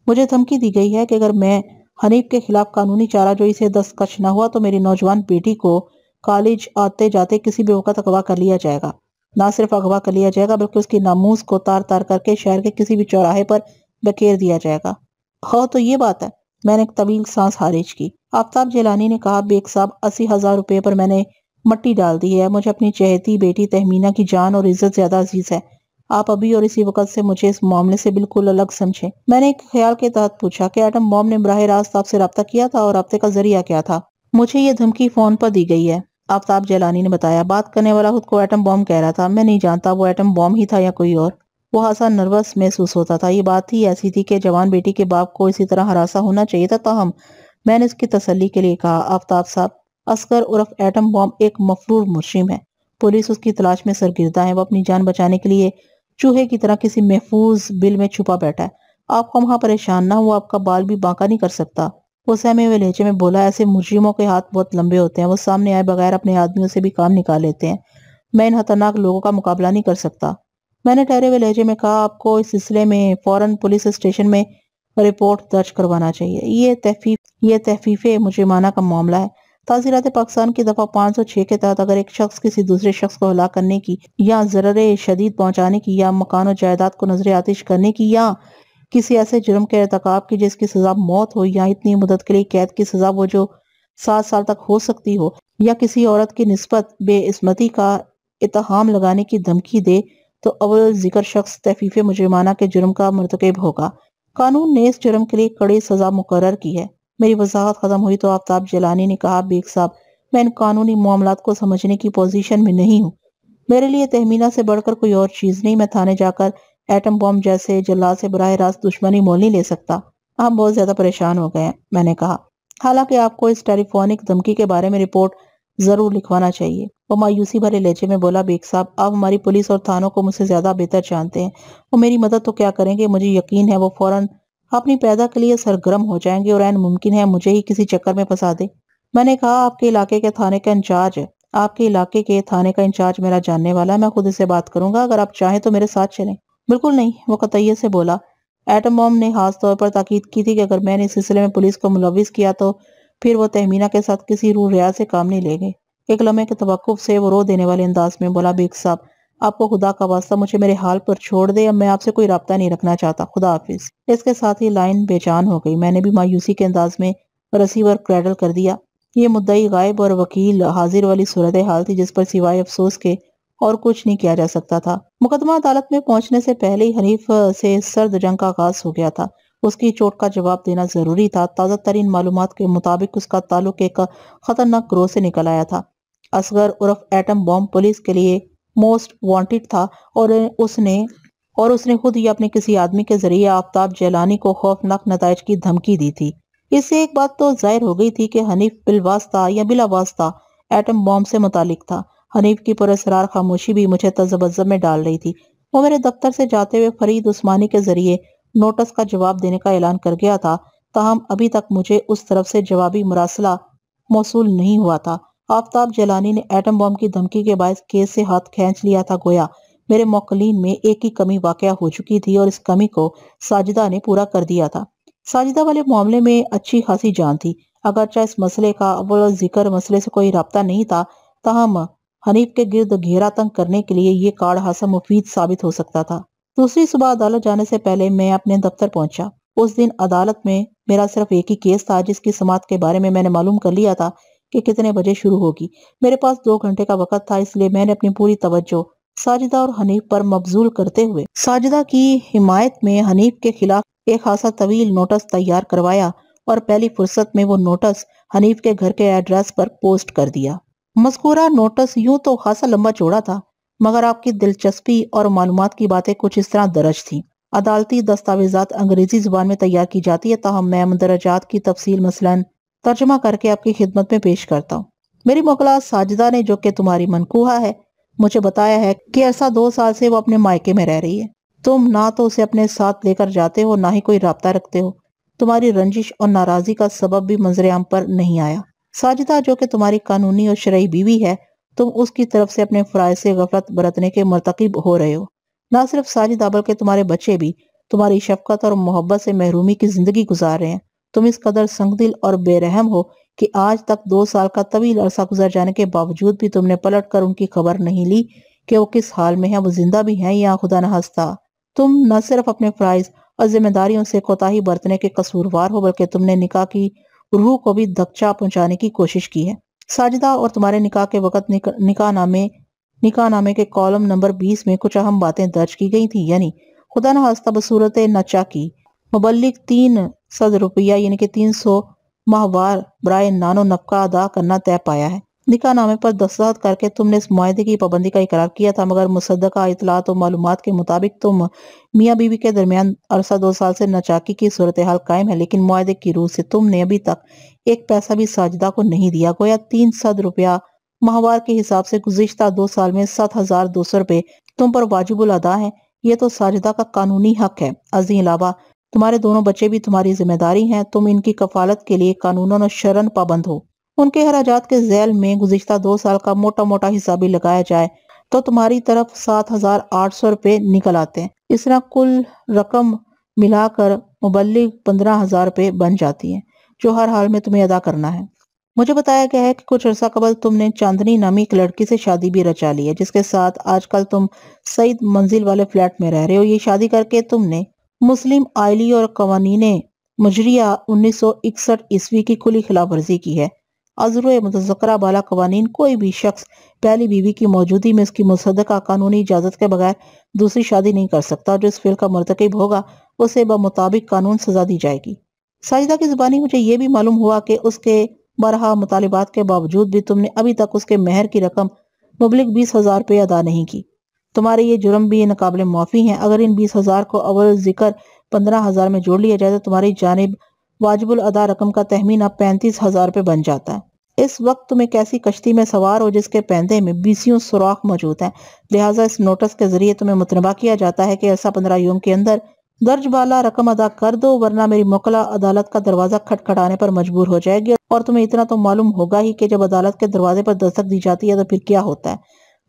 [SPEAKER 1] مجھے دھمکی دی گئی ہے کہ اگر میں حنیف کے خلاف قانونی چارہ جوئی سے دستکش نہ ہوا تو میری نوجوان بیٹی کو کالج آتے جاتے کسی بھی وقت اغوا کر لیا جائے گا۔ نہ صرف اغوا کر لیا جائے گا بلکہ اس کی ناموس کو تار تار کر کے شہر کے کسی بھی چوراہے پر بکھیر دیا جائے گا۔ ہاں تو یہ بات ہے۔ میں نے ایک طویل سانس خارج کی۔ آفتاب جیلانی نے کہا، بیگ صاحب 80,000 روپے پر میں نے مٹی ڈال دی ہے۔ مجھے اپنی چہیتی بیٹی تہمینہ کی جان اور عزت زیادہ عزیز ہے۔ آپ ابھی اور اسی وقت سے مجھے اس معاملے سے بالکل الگ سمجھیں۔ میں نے ایک خیال کے تحت پوچھا کہ ایٹم بم نے براہ راست آپ سے رابطہ کیا تھا اور رابطے کا ذریعہ کیا تھا؟ مجھے یہ دھمکی فون پر دی گئی ہے، آفتاب جیلانی نے بتایا۔ بات کرنے والا خود کو ایٹم بم کہہ رہا تھا۔ میں نہیں جانتا وہ ایٹم بم ہی تھا یا کوئی اور۔ وہ خاصا نروس محسوس ہوتا تھا۔ یہ بات ہی ایسی تھی کہ جوان بیٹی کے باپ کو اسی طرح ہراساں ہونا چاہیے تھا۔ تاہم میں نے اس کی تسلی کے لیے کہا، آفتاب صاحب، اصغر عرف ایٹم بم ایک مفرور مجرم ہے۔ پولیس اس کی تلاش میں سرگردہ ہے۔ وہ اپنی جان بچانے کے لیے چوہے کی طرح کسی محفوظ بل میں چھپا بیٹھا ہے۔ آپ خواہ پریشان نہ، وہ آپ کا بال بھی بانکا نہیں کر سکتا۔ وہ سہمے ہوئے لہجے میں بولا، ایسے مجرموں کے ہاتھ بہت لمبے ہوتے ہیں۔ وہ سامنے آئے بغیر اپنے آدمیوں سے بھی کام نکال لیتے ہیں۔ میں ان خطرناک لوگوں کا مقابلہ نہیں کر سکتا۔ میں نے ٹھہرے ہوئے لہجے میں کہا، آپ کو اس سلسلے میں فوراً پولیس اسٹیشن میں رپورٹ درج کروانا چاہیے۔ یہ تحفیف مجرمانہ کا معاملہ ہے۔ تعزیرات پاکستان کی دفعہ 506 کے تحت اگر ایک شخص کسی دوسرے شخص کو ہلاک کرنے کی یا ضرر شدید پہنچانے کی یا مکان و جائیداد کو نظر آتش کرنے کی یا کسی ایسے جرم کے ارتکاب کی جس کی سزا موت ہو یا اتنی مدت کے لیے قید کی سزا وہ جو 7 سال تک ہو سکتی ہو یا کسی عورت کی نسبت بے عصمتی کا اتہام لگانے کی دھمکی دے تو اول ذکر شخص تحفیف مجرمانہ کے جرم کا مرتکب ہوگا۔ قانون نے اس جرم کے لیے کڑی سزا مقرر کی ہے۔ میری وضاحت ختم ہوئی تو آفتاب جیلانی نے کہا، بیگ صاحب، میں ان قانونی معاملات کو سمجھنے کی پوزیشن میں نہیں ہوں۔ میرے لیے تہمینہ سے بڑھ کر کوئی اور چیز نہیں۔ میں تھانے جا کر ایٹم بم جیسے جلاد سے براہ راست دشمنی مول نہیں لے سکتا۔ ہم بہت زیادہ پریشان ہو گئے ہیں، میں نے کہا۔ حالانکہ آپ کو اس ٹیلی فونک دھمکی کے بارے میں رپورٹ ضرور لکھوانا چاہیے۔ وہ مایوسی بھرے لہجے میں بولا، بیگ صاحب، آپ ہماری پولیس اور تھانوں کو مجھ سے زیادہ بہتر جانتے ہیں۔ وہ میری مدد تو کیا کریں گے، مجھے یقین ہے وہ فوراً اپنی پیدا کے لیے سرگرم ہو جائیں گے اور عین ممکن ہے مجھے ہی کسی چکر میں پھنسا دے۔ میں نے کہا، آپ کے علاقے کے تھانے کا انچارج میرا جاننے والا ہے، میں خود اسے بات کروں گا۔ اگر آپ چاہیں تو میرے ساتھ چلیں۔ بالکل نہیں، وہ قطعیت سے بولا۔ ایٹم بم نے خاص طور پر تاکید کی تھی کہ اگر میں نے اس سلسلے میں پولیس کو ملوث کیا تو پھر وہ تہمینہ کے ساتھ کسی روح ریاض سے کام نہیں لے گے۔ ایک لمحے کے توقف سے وہ رو دینے والے انداز میں بولا، بیگ صاحب، آپ کو خدا کا واسطہ مجھے میرے حال پر چھوڑ دے، اب میں آپ سے کوئی رابطہ نہیں رکھنا چاہتا، خدا حافظ۔ اس کے ساتھ ہی لائن بے جان ہو گئی۔ میں نے بھی مایوسی کے انداز میں رسیور کریڈل کر دیا۔ یہ مدعی غائب اور وکیل حاضر والی صورتحال تھی جس پر سوائے افسوس کے اور کچھ نہیں کیا جا سکتا تھا۔ مقدمہ عدالت میں پہنچنے سے پہلے ہی حنیف سے سرد جنگ کا آغاز ہو گیا تھا۔ اس کی چوٹ کا جواب دینا ضروری تھا۔ تازہ ترین معلومات کے مطابق اس کا تعلق ایک خطرناک گروہ سے نکل آیا تھا۔ اصغر عرف ایٹم بم پولیس کے لیے موسٹ وانٹڈ تھا اور اس نے خود ہی اپنے کسی آدمی کے ذریعے آفتاب جیلانی کو خوفناک نتائج کی دھمکی دی تھی۔ اس سے ایک بات تو ظاہر ہو گئی تھی کہ حنیف بالواسطہ یا بلا واسطہ ایٹم بم سے متعلق تھا۔ حنیف کی پراسرار خاموشی بھی مجھے تذبذب میں ڈال رہی تھی۔ وہ میرے دفتر سے جاتے ہوئے فرید عثمانی کے ذریعے نوٹس کا جواب دینے کا اعلان کر گیا تھا، تاہم ابھی تک مجھے اس طرف سے جوابی مراسلہ موصول نہیں ہوا تھا۔ آفتاب جیلانی نے ایٹم بم کی دھمکی کے باعث کیس سے ہاتھ کھینچ لیا تھا، گویا میرے موکلین میں ایک ہی کمی واقع ہو چکی تھی اور اس کمی کو ساجدہ نے پورا کر دیا تھا۔ ساجدہ والے معاملے میں اچھی خاصی جان تھی۔ اگرچہ اس مسئلے کا اول ذکر مسئلے سے کوئی رابطہ نہیں تھا، تاہم حنیف کے گرد گھیرا تنگ کرنے کے لیے یہ کارڈ خاصا مفید ثابت ہو سکتا تھا۔ دوسری صبح عدالت جانے سے پہلے میں اپنے دفتر پہنچا۔ اس دن عدالت میں میرا صرف ایک ہی کیس تھا جس کی سماعت کے بارے میں نے معلوم کر لیا تھا کہ کتنے بجے شروع ہوگی۔ میرے پاس 2 گھنٹے کا وقت تھا، اس لیے میں نے اپنی پوری توجہ ساجدہ اور حنیف پر مبذول کرتے ہوئے ساجدہ کی حمایت میں حنیف کے خلاف ایک خاصا طویل نوٹس تیار کروایا اور پہلی فرصت میں وہ نوٹس حنیف کے گھر کے ایڈریس پر پوسٹ کر دیا۔ مذکورہ نوٹس یوں تو خاصا لمبا چوڑا تھا، مگر آپ کی دلچسپی اور معلومات کی باتیں کچھ اس طرح درج تھیں۔ عدالتی دستاویزات انگریزی زبان میں تیار کی جاتی ہے، تاہم میں مندرجات کی تفصیل مثلاً ترجمہ کر کے آپ کی خدمت میں پیش کرتا ہوں۔ میری موکلہ ساجدہ نے، جو کہ تمہاری منکوہہ ہے، مجھے بتایا ہے کہ ایسا 2 سال سے وہ اپنے مائکے میں رہ رہی ہے۔ تم نہ تو اسے اپنے ساتھ لے کر جاتے ہو، نہ ہی کوئی رابطہ رکھتے ہو۔ تمہاری رنجش اور ناراضی کا سبب بھی منظر عام پر نہیں آیا۔ ساجدہ، جو کہ تمہاری قانونی اور شرعی بیوی ہے، تم اس کی طرف سے اپنے فرائض سے غفلت برتنے کے مرتکب ہو رہے ہو۔ نہ صرف ساجدہ بلکہ تمہارے بچے بھی تمہاری شفقت اور محبت سے محرومی کی زندگی گزار رہے ہیں۔ تم اس قدر سنگ دل اور بے رحم ہو کہ آج تک 2 سال کا طویل عرصہ گزر جانے کے باوجود بھی تم نے پلٹ کر ان کی خبر نہیں لی کہ وہ کس حال میں ہیں، وہ زندہ بھی ہیں یا خدا نخواستہ۔ تم نہ صرف اپنے فرائض اور ذمہ داریوں سے کوتاہی برتنے کے قصوروار ہو، بلکہ تم نے نکاح کی روح کو بھی دھچا پہنچانے کی کوشش کی ہے۔ ساجدہ، اور تمہارے نکاح کے وقت نکاح نامے کے کالم نمبر 20 میں کچھ اہم باتیں درج کی گئی تھی، یعنی خدا نخواستہ بصورت نچا کی مبلغ 300 روپیہ یعنی کہ 300 ماہوار برائے نان و نفقہ ادا کرنا طے پایا ہے۔ نکاح نامے پر دستخط کر کے تم نے اس معاہدے کی پابندی کا اقرار کیا تھا، مگر مصدقہ اطلاعات و معلومات کے مطابق تم میاں بیوی کے درمیان عرصہ 2 سال سے نچاکی کی صورتحال قائم ہے، لیکن معاہدے کی روح سے تم نے ابھی تک ایک پیسہ بھی ساجدہ کو نہیں دیا، گویا 300 روپیہ ماہوار کے حساب سے گزشتہ 2 سال میں 7,200 روپے تم پر واجب الادا ہیں۔ یہ تو ساجدہ کا قانونی حق ہے۔ ازیں علاوہ تمہارے دونوں بچے بھی تمہاری ذمہ داری ہیں، تم ان کی کفالت کے لیے قانوناً و شرعاً پابند ہو۔ ان کے اخراجات کے ذیل میں گزشتہ 2 سال کا موٹا موٹا حساب بھی لگایا جائے تو تمہاری طرف 7,800 روپے نکل آتے ہیں۔ اس طرح کل رقم ملا کر مبلغ 15,000 روپے بن جاتی ہے، جو ہر حال میں تمہیں ادا کرنا ہے۔ مجھے بتایا گیا ہے کہ کچھ عرصہ قبل تم نے چاندنی نامی ایک لڑکی سے شادی بھی رچا لی ہے، جس کے ساتھ آج کل تم سعید منزل والے فلیٹ میں رہ رہے ہو۔ یہ شادی کر کے تم نے مسلم آئلی اور قوانین مجریہ 1961 عیسوی کی کھلی خلاف ورزی کی ہے۔ ازروئے متذکرہ بالا قوانین، کوئی بھی شخص پہلی بیوی کی موجودگی میں اس کی مصدقہ قانونی اجازت کے بغیر دوسری شادی نہیں کر سکتا، اور جو اس فعل کا مرتکب ہوگا اسے بمطابق قانون سزا دی جائے گی۔ ساجدہ کی زبانی مجھے یہ بھی معلوم ہوا کہ اس کے بارہا مطالبات کے باوجود بھی تم نے ابھی تک اس کے مہر کی رقم مبلغ 20,000 روپے ادا نہیں کی۔ تمہارے یہ جرم بھی ناقابل معافی ہیں۔ اگر ان 20,000 کو اول ذکر 15,000 میں جوڑ لیا جائے تو تمہاری جانب واجب الادا رقم کا تخمینہ 35,000 روپے بن جاتا ہے۔ اس وقت تم ایک ایسی کشتی میں سوار ہو جس کے پیندے میں 20 سوراخ موجود ہیں، لہٰذا اس نوٹس کے ذریعے تمہیں مطلبہ کیا جاتا ہے کہ عرصہ 15 یوم کے اندر درج بالا رقم ادا کر دو، ورنہ میری موکلہ عدالت کا دروازہ کھٹکھٹانے پر مجبور ہو جائے گی، اور تمہیں اتنا تو معلوم ہوگا ہی کہ جب عدالت کے دروازے پر دستک دی جاتی ہے تو پھر کیا ہوتا ہے۔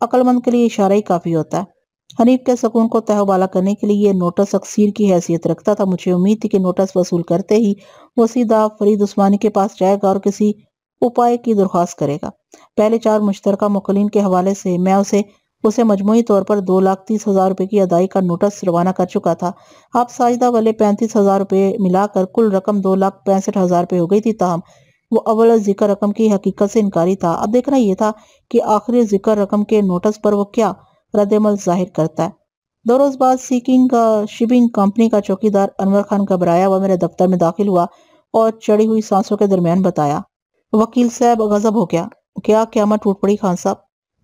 [SPEAKER 1] عقل مند کے لیے اشارہ ہی کافی ہوتا ہے۔ حنیف کے سکون کو تہ و بالا کرنے کے لیے یہ نوٹس اکسیر کی حیثیت رکھتا تھا۔ مجھے امید تھی کہ نوٹس وصول کرتے ہی وہ سیدھا فرید عثمانی کے پاس جائے گا اور کسی اپائے کی درخواست کرے گا۔ پہلے 4 مشترکہ موکلین کے حوالے سے میں اسے مجموعی طور پر 2,30,000 روپے کی ادائی کا نوٹس روانہ کر چکا تھا۔ اب ساجدہ والے 35,000 روپے ملا کر کل رقم 2,65,000 روپے ہو گئی تھی، تاہم وہ اول ذکر رقم کی حقیقت سے انکاری تھا۔ اب دیکھنا یہ تھا کہ آخری ذکر رقم کے نوٹس پر وہ کیا رد عمل ظاہر کرتا ہے۔ 2 روز بعد سیکنگ شپنگ کمپنی کا چوکیدار انور خان گھبرایا ہوا میرے دفتر میں داخل ہوا اور چڑھی ہوئی سانسوں کے درمیان بتایا، وکیل صاحب غضب ہو گیا۔ کیا قیامت ٹوٹ پڑی خان صاحب؟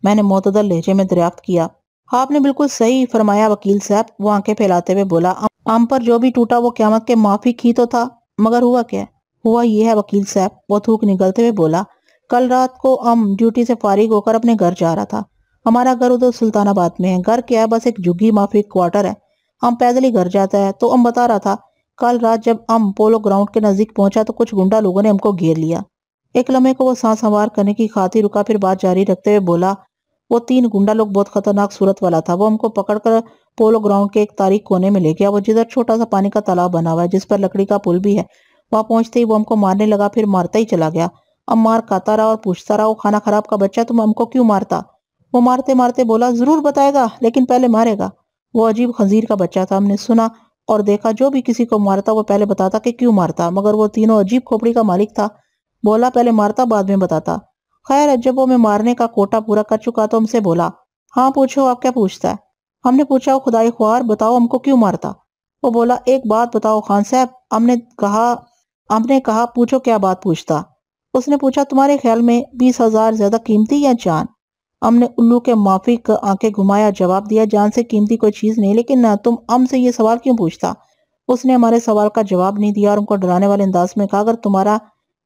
[SPEAKER 1] میں نے معتدل لہجے میں دریافت کیا۔ آپ نے بالکل صحیح فرمایا وکیل صاحب، وہ آنکھیں پھیلاتے ہوئے بولا، ہم پر جو بھی ٹوٹا وہ قیامت کے موافق ہی تو تھا، مگر ہوا کیا؟ ہوا یہ ہے وکیل صاحب، وہ تھوک نگلتے ہوئے بولا، کل رات کو ہم ڈیوٹی سے فارغ ہو کر اپنے گھر جا رہا تھا۔ ہمارا گھر ادھر سلطان آباد میں ہے۔ گھر کیا ہے، بس ایک جھگی مافی کوارٹر ہے۔ ہم پیدل ہی گھر جاتا ہے۔ تو ہم بتا رہا تھا، کل رات جب ہم پولو گراؤنڈ کے نزدیک پہنچا تو کچھ گنڈا لوگوں نے ہم کو گھیر لیا۔ ایک لمحے کو وہ سانس ہموار کرنے کی خاطر رکا، پھر بات جاری رکھتے ہوئے بولا، وہ 3 گنڈا لوگ بہت خطرناک صورت والا تھا۔ وہ ہم کو پکڑ کر پولو گراؤنڈ کے ایک تاریک کونے میں لے گیا، وہ جدھر چھوٹا سا پانی کا تالاب بنا ہوا ہے جس پر لکڑی کا پل بھی ہے۔ وہاں پہنچتے ہی وہ ہم کو مارنے لگا، پھر مارتا ہی چلا گیا۔ ہم مار کھاتا رہا اور پوچھتا رہا، وہ کھانا خراب کا بچہ تم ہم کو کیوں مارتا؟ وہ مارتے مارتے بولا، ضرور بتائے گا لیکن پہلے مارے گا۔ وہ عجیب خنزیر کا بچہ تھا۔ ہم نے سنا اور دیکھا جو بھی کسی کو مارتا وہ پہلے بتاتا کہ کیوں مارتا، مگر وہ تینوں عجیب کھوپڑی کا مالک تھا، بولا پہلے مارتا بعد میں بتاتا۔ خیر جب وہ میں مارنے کا کوٹا پورا کر چکا تو ہم سے بولا، ہاں پوچھو آپ کیا پوچھتا ہے؟ ہم نے پوچھا، خدائی خوار بتاؤ ہم کو کیوں مارتا؟ وہ بولا، ایک بات بتاؤ خان صاحب۔ ہم نے کہا پوچھو کیا بات پوچھتا؟ اس نے پوچھا، تمہارے خیال میں 20,000 زیادہ قیمتی یا جان؟ ہم نے الو کے موافق آنکھیں گھمایا جواب دیا، جان سے قیمتی کوئی چیز نہیں، لیکن تم ہم سے یہ سوال کیوں پوچھتا؟ اس نے ہمارے سوال کا جواب نہیں دیا اور ہم کو ڈرانے والے انداز میں کہا، اگر تمہارا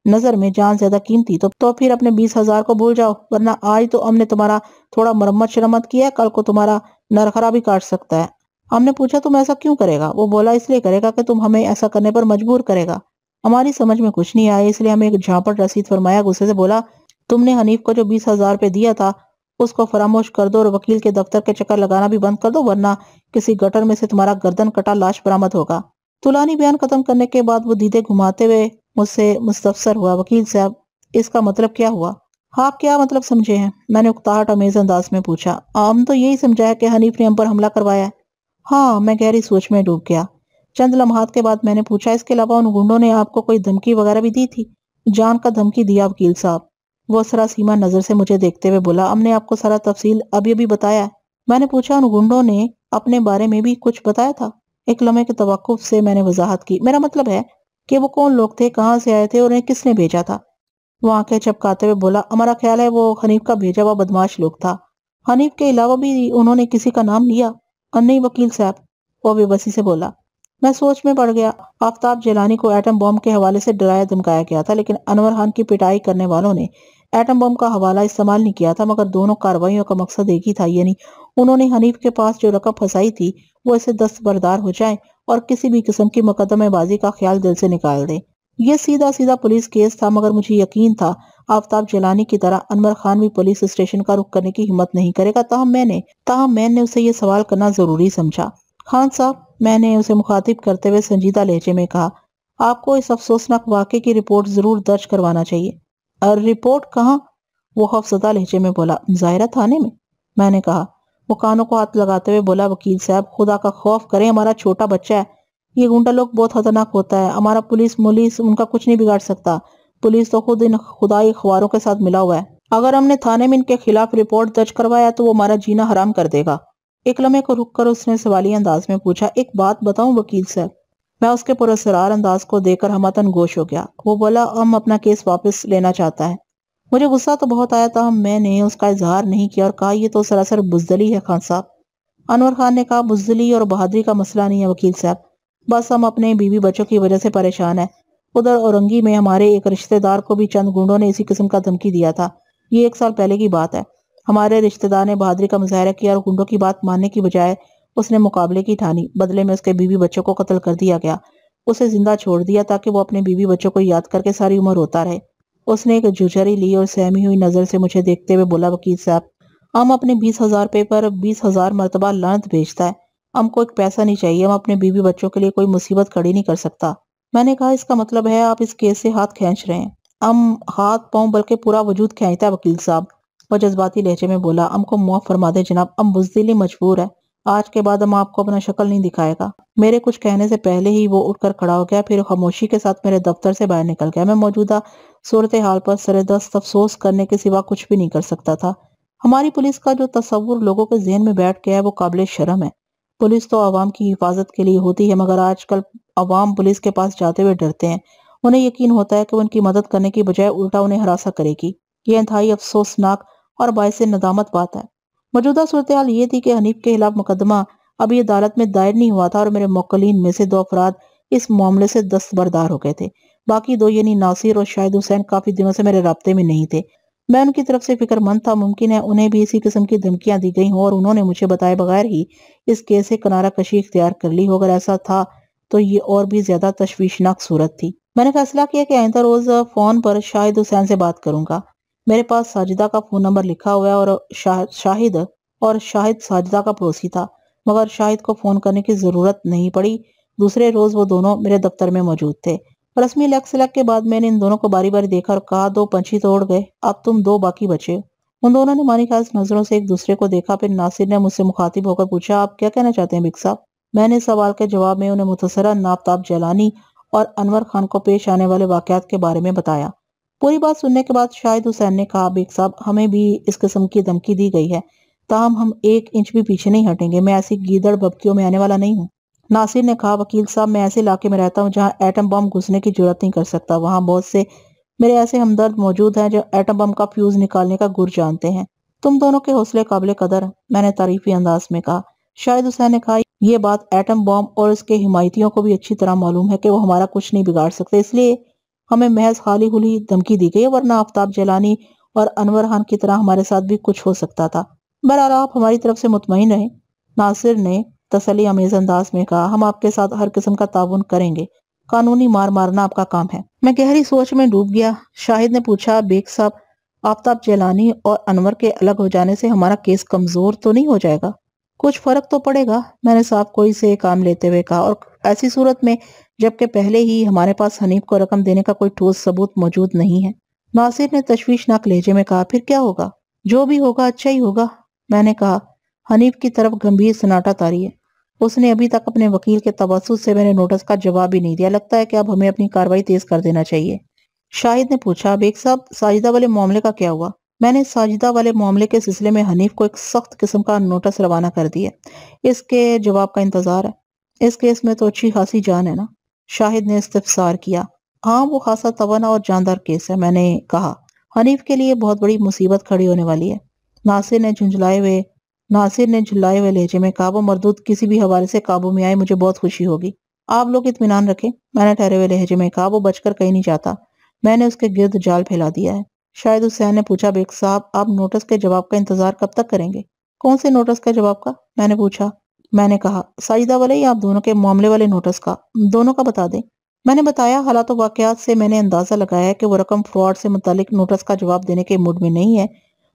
[SPEAKER 1] نظر میں جان زیادہ قیمتی تو پھر اپنے 20,000 کو بھول جاؤ، ورنہ آج تو ہم نے تمہارا تھوڑا مرمت شرمت کیا ہے، کل کو تمہارا نرخرا بھی کاٹ سکتا ہے۔ ہم نے پوچھا، تم ایسا کیوں کرے گا؟ وہ بولا، اس لیے کرے گا کہ تم ہمیں ایسا کرنے پر مجبور کرے گا۔ ہماری سمجھ میں کچھ نہیں آیا، اس لیے ہمیں ایک جھانپڑ رسید فرمایا۔ غصے سے بولا، تم نے حنیف کو جو 20,000 روپے دیا تھا اس کو فراموش کر دو اور وکیل کے دفتر کے چکر لگانا بھی بند کر دو، ورنہ کسی گٹر میں سے تمہارا گردن کٹا لاش برآمد ہوگا۔ طولانی بیان ختم کرنے کے بعد وہ دیدے گھماتے ہوئے مجھ سے مستفسر ہوا، وکیل صاحب اس کا مطلب کیا ہوا؟ آپ کیا مطلب سمجھے ہیں؟ میں نے اکتاہٹ آمیز انداز میں پوچھا۔ ہم تو یہی سمجھا ہے کہ حنیف نے ہم پر حملہ کروایا ہے۔ ہاں، میں گہری سوچ میں ڈوب گیا۔ چند لمحات کے بعد میں نے پوچھا، اس کے علاوہ ان گنڈوں نے آپ کو کوئی دھمکی وغیرہ بھی دی تھی؟ جان کا دھمکی دیا وکیل صاحب، وہ سراسیما نظر سے مجھے دیکھتے ہوئے بولا۔ ہم نے آپ کو سارا تفصیل ابھی بتایا ہے۔ میں نے پوچھا، ان گنڈوں نے اپنے بارے میں بھی کچھ بتایا تھا؟ ایک لمحے کے توقف سے میں نے وضاحت کی، میرا مطلب ہے کہ وہ کون لوگ تھے، کہاں سے آئے تھے اور انہیں کس نے بھیجا تھا؟ وہ آنکھیں چپکاتے ہوئے بولا، ہمارا خیال ہے وہ حنیف کا بھیجا ہوا بدماش لوگ تھا۔ حنیف کے علاوہ بھی انہوں نے کسی کا نام لیا؟ نہیں وکیل صاحب، وہ بے بسی سے بولا۔ میں سوچ میں پڑ گیا۔ آفتاب جیلانی کو ایٹم بم کے حوالے سے ڈرایا دھمکایا گیا تھا، لیکن انور خان کی پٹائی کرنے والوں نے ایٹم بم کا حوالہ استعمال نہیں کیا تھا، مگر دونوں کارروائیوں کا مقصد ایک ہی تھا، یعنی انہوں نے حنیف کے پاس جو رقم پھنسائی تھی وہ اسے دستبردار ہو جائیں اور کسی بھی قسم کی مقدمے بازی کا خیال دل سے نکال دیں۔ یہ سیدھا پولیس کیس تھا، مگر مجھے یقین تھا آفتاب جیلانی کی طرح انور خان بھی پولیس اسٹیشن کا رخ کرنے کی ہمت نہیں کرے گا۔ تاہم میں نے اسے یہ سوال کرنا ضروری سمجھا۔ خان صاحب، میں نے اسے مخاطب کرتے ہوئے سنجیدہ لہجے میں کہا، آپ کو اس افسوسناک واقعے کی رپورٹ ضرور درج کروانا چاہیے۔ اور رپورٹ کہاں؟ وہ خوفزدہ لہجے میں بولا۔ ظاہرہ تھانے میں نے کہا۔ وہ کانوں کو ہاتھ لگاتے ہوئے بولا، وکیل صاحب خدا کا خوف کریں، ہمارا چھوٹا بچہ ہے، یہ گنڈا لوگ بہت خطرناک ہوتا ہے، ہمارا پولیس ان کا کچھ نہیں بگاڑ سکتا، پولیس تو خود ان خدائی خواروں کے ساتھ ملا ہوا ہے، اگر ہم نے تھانے میں ان کے خلاف رپورٹ درج کروایا تو وہ ہمارا جینا حرام کر دے گا۔ ایک لمحے کو رک کر اس نے سوالیہ انداز میں پوچھا، ایک بات بتاؤں وکیل صاحب؟ میں اس کے پراسرار انداز کو دیکھ کر ہمتن گوش ہو گیا۔ وہ بولا، ہم اپنا کیس واپس لینا چاہتا ہے۔ مجھے غصہ تو بہت آیا تھا، میں نے اس کا اظہار نہیں کیا اور کہا، یہ تو سراسر بزدلی ہے خان صاحب۔ انور خان نے کہا، بزدلی اور بہادری کا مسئلہ نہیں ہے وکیل صاحب، بس ہم اپنے بیوی بچوں کی وجہ سے پریشان ہیں۔ ادھر اورنگی میں ہمارے ایک رشتہ دار کو بھی چند گنڈوں نے اسی قسم کا دھمکی دیا تھا، یہ 1 سال پہلے کی بات ہے۔ ہمارے رشتہ دار نے بہادری کا مظاہرہ کیا اور گنڈوں کی بات ماننے کی بجائے اس نے مقابلے کی ٹھانی، بدلے میں اس کے بیوی بچوں کو قتل کر دیا گیا، اسے زندہ چھوڑ دیا تاکہ وہ اپنے بیوی بچوں کو یاد کر کے ساری عمر روتا رہے۔ اس نے ایک جھجھری لی اور سہمی ہوئی نظر سے مجھے دیکھتے ہوئے بولا، وکیل صاحب ہم اپنے 20,000 روپے پر 20,000 مرتبہ لعنت بھیجتا ہے، ہم کو ایک پیسہ نہیں چاہیے، ہم اپنے بیوی بچوں کے لیے کوئی مصیبت کھڑی نہیں کر سکتا۔ میں نے کہا، اس کا مطلب ہے آپ اس کیس سے ہاتھ کھینچ رہے ہیں؟ ہم ہاتھ پاؤں بلکہ پورا وجود کھینچتا ہے وکیل صاحب، وہ جذباتی لہجے میں بولا۔ ہم کو معاف فرما دے جناب، ہم بزدلی مجبور ہے، آج کے بعد ہم آپ کو اپنا شکل نہیں دکھائے گا۔ میرے کچھ کہنے سے پہلے ہی وہ اٹھ کر کھڑا ہو گیا، پھر خاموشی کے ساتھ میرے دفتر سے باہر نکل گیا۔ میں موجودہ صورتحال پر سردست افسوس کرنے کے سوا کچھ بھی نہیں کر سکتا تھا۔ ہماری پولیس کا جو تصور لوگوں کے ذہن میں بیٹھ گیا ہے وہ قابل شرم ہے۔ پولیس تو عوام کی حفاظت کے لیے ہوتی ہے، مگر آج کل عوام پولیس کے پاس جاتے ہوئے ڈرتے ہیں، انہیں یقین ہوتا ہے کہ وہ ان کی مدد کرنے کی بجائے الٹا انہیں ہراساں کرے گی۔ یہ انتہائی افسوسناک اور باعث ندامت بات ہے۔ موجودہ صورتحال یہ تھی کہ حنیف کے خلاف مقدمہ ابھی عدالت میں دائر نہیں ہوا تھا اور میرے موکلین میں سے 2 افراد اس معاملے سے دستبردار ہو گئے تھے، باقی 2 یعنی ناصر اور شاہد حسین کافی دنوں سے میرے رابطے میں نہیں تھے۔ میں ان کی طرف سے فکر مند تھا، ممکن ہے انہیں بھی اسی قسم کی دھمکیاں دی گئی ہوں اور انہوں نے مجھے بتائے بغیر ہی اس کیس سے کنارہ کشی اختیار کر لی ہو۔ اگر ایسا تھا تو یہ اور بھی زیادہ تشویشناک صورت تھی۔ میں نے فیصلہ کیا کہ آئندہ روز فون پر شاہد حسین سے بات کروں گا۔ میرے پاس ساجدہ کا فون نمبر لکھا ہوا ہے اور شاہد ساجدہ کا پڑوسی تھا، مگر شاہد کو فون کرنے کی ضرورت نہیں پڑی۔ دوسرے روز وہ دونوں میرے دفتر میں موجود تھے۔ رسمی لیک کے بعد میں نے ان دونوں کو باری باری دیکھا اور کہا، 2 پنچھی تو اڑ گئے، اب تم 2 باقی بچے۔ ان دونوں نے مانی خاص نظروں سے ایک دوسرے کو دیکھا، پھر ناصر نے مجھ سے مخاطب ہو کر پوچھا، آپ کیا کہنا چاہتے ہیں بگ صاحب؟ میں نے سوال کے جواب میں انہیں مختصراً آفتاب جیلانی اور انور خان کو پیش آنے والے واقعات کے بارے میں بتایا۔ پوری بات سننے کے بعد شاہد حسین نے کہا، بیگ صاحب ہمیں بھی اس قسم کی دھمکی دی گئی ہے، تاہم ہم 1 انچ بھی پیچھے نہیں ہٹیں گے، میں ایسی گیدڑ ببکیوں میں آنے والا نہیں ہوں۔ ناصر نے کہا، وکیل صاحب میں ایسے علاقے میں رہتا ہوں جہاں ایٹم بم گھسنے کی جرات نہیں کر سکتا، وہاں بہت سے میرے ایسے ہمدرد موجود ہیں جو ایٹم بم کا فیوز نکالنے کا گر جانتے ہیں۔ تم دونوں کے حوصلے قابل قدر ہیں، میں نے تعریفی انداز میں کہا۔ شاہد حسین نے کہا، یہ بات ایٹم بم اور اس کے حمایتیوں کو بھی اچھی طرح معلوم ہے کہ وہ ہمارا کچھ نہیں بگاڑ سکتے، اس لیے ہمیں محض خالی ہولی دھمکی دی گئی، ورنہ آفتاب جیلانی اور انور خان کی طرح ہمارے ساتھ بھی کچھ ہو سکتا تھا۔ بہرحال آپ ہماری طرف سے مطمئن رہیں، ناصر نے تسلی آمیز انداز میں کہا، ہم آپ کے ساتھ ہر قسم کا تعاون کریں گے، قانونی مار مارنا آپ کا کام ہے۔ میں گہری سوچ میں ڈوب گیا۔ شاہد نے پوچھا، بیگ صاحب آفتاب جیلانی اور انور کے الگ ہو جانے سے ہمارا کیس کمزور تو نہیں ہو جائے گا؟ کچھ فرق تو پڑے گا، میں نے صاحب کوئی سے کام لیتے ہوئے کہا، اور ایسی صورت میں جبکہ پہلے ہی ہمارے پاس حنیف کو رقم دینے کا کوئی ٹھوس ثبوت موجود نہیں ہے۔ ناصر نے تشویشناک لہجے میں کہا، پھر کیا ہوگا؟ جو بھی ہوگا اچھا ہی ہوگا، میں نے کہا۔ حنیف کی طرف گمبھیر سناٹا طاری ہے۔ اس نے ابھی تک اپنے وکیل کے توسط سے میرے نوٹس کا جواب ہی نہیں دیا. لگتا ہے کہ اب ہمیں اپنی کارروائی تیز کر دینا چاہیے. شاہد نے پوچھا بیگ صاحب ساجدہ والے معاملے کا کیا ہوا؟ میں نے ساجدہ والے معاملے کے سلسلے میں حنیف کو ایک سخت قسم کا نوٹس روانہ کر دیا. اس کے جواب کا انتظار ہے. اس کیس میں تو اچھی خاصی جان ہے نا؟ شاہد نے استفسار کیا. ہاں وہ خاصا توانا اور جاندار کیس ہے. میں نے کہا حنیف کے لیے بہت بڑی مصیبت کھڑی ہونے والی ہے. ناصر نے جھلائے ہوئے لہجے میں کہا وہ مردود کسی بھی حوالے سے قابو میں آئے مجھے بہت خوشی ہوگی. آپ لوگ اطمینان رکھیں. میں نے ٹھہرے ہوئے لہجے میں کہا وہ بچ کر کہیں نہیں جاتا. میں نے اس کے گرد جال پھیلا دیا ہے. شاہد حسین نے پوچھا بیگ صاحب آپ نوٹس کے جواب کا انتظار کب تک کریں گے؟ کون سے نوٹس کے جواب کا؟ میں نے پوچھا. میں نے کہا ساجدہ والے یا آپ دونوں کے معاملے والے نوٹس کا؟ دونوں کا بتا دیں. میں نے بتایا حالات و واقعات سے میں نے اندازہ لگایا کہ وہ رقم فراڈ سے متعلق نوٹس کا جواب دینے کے موڈ میں نہیں ہے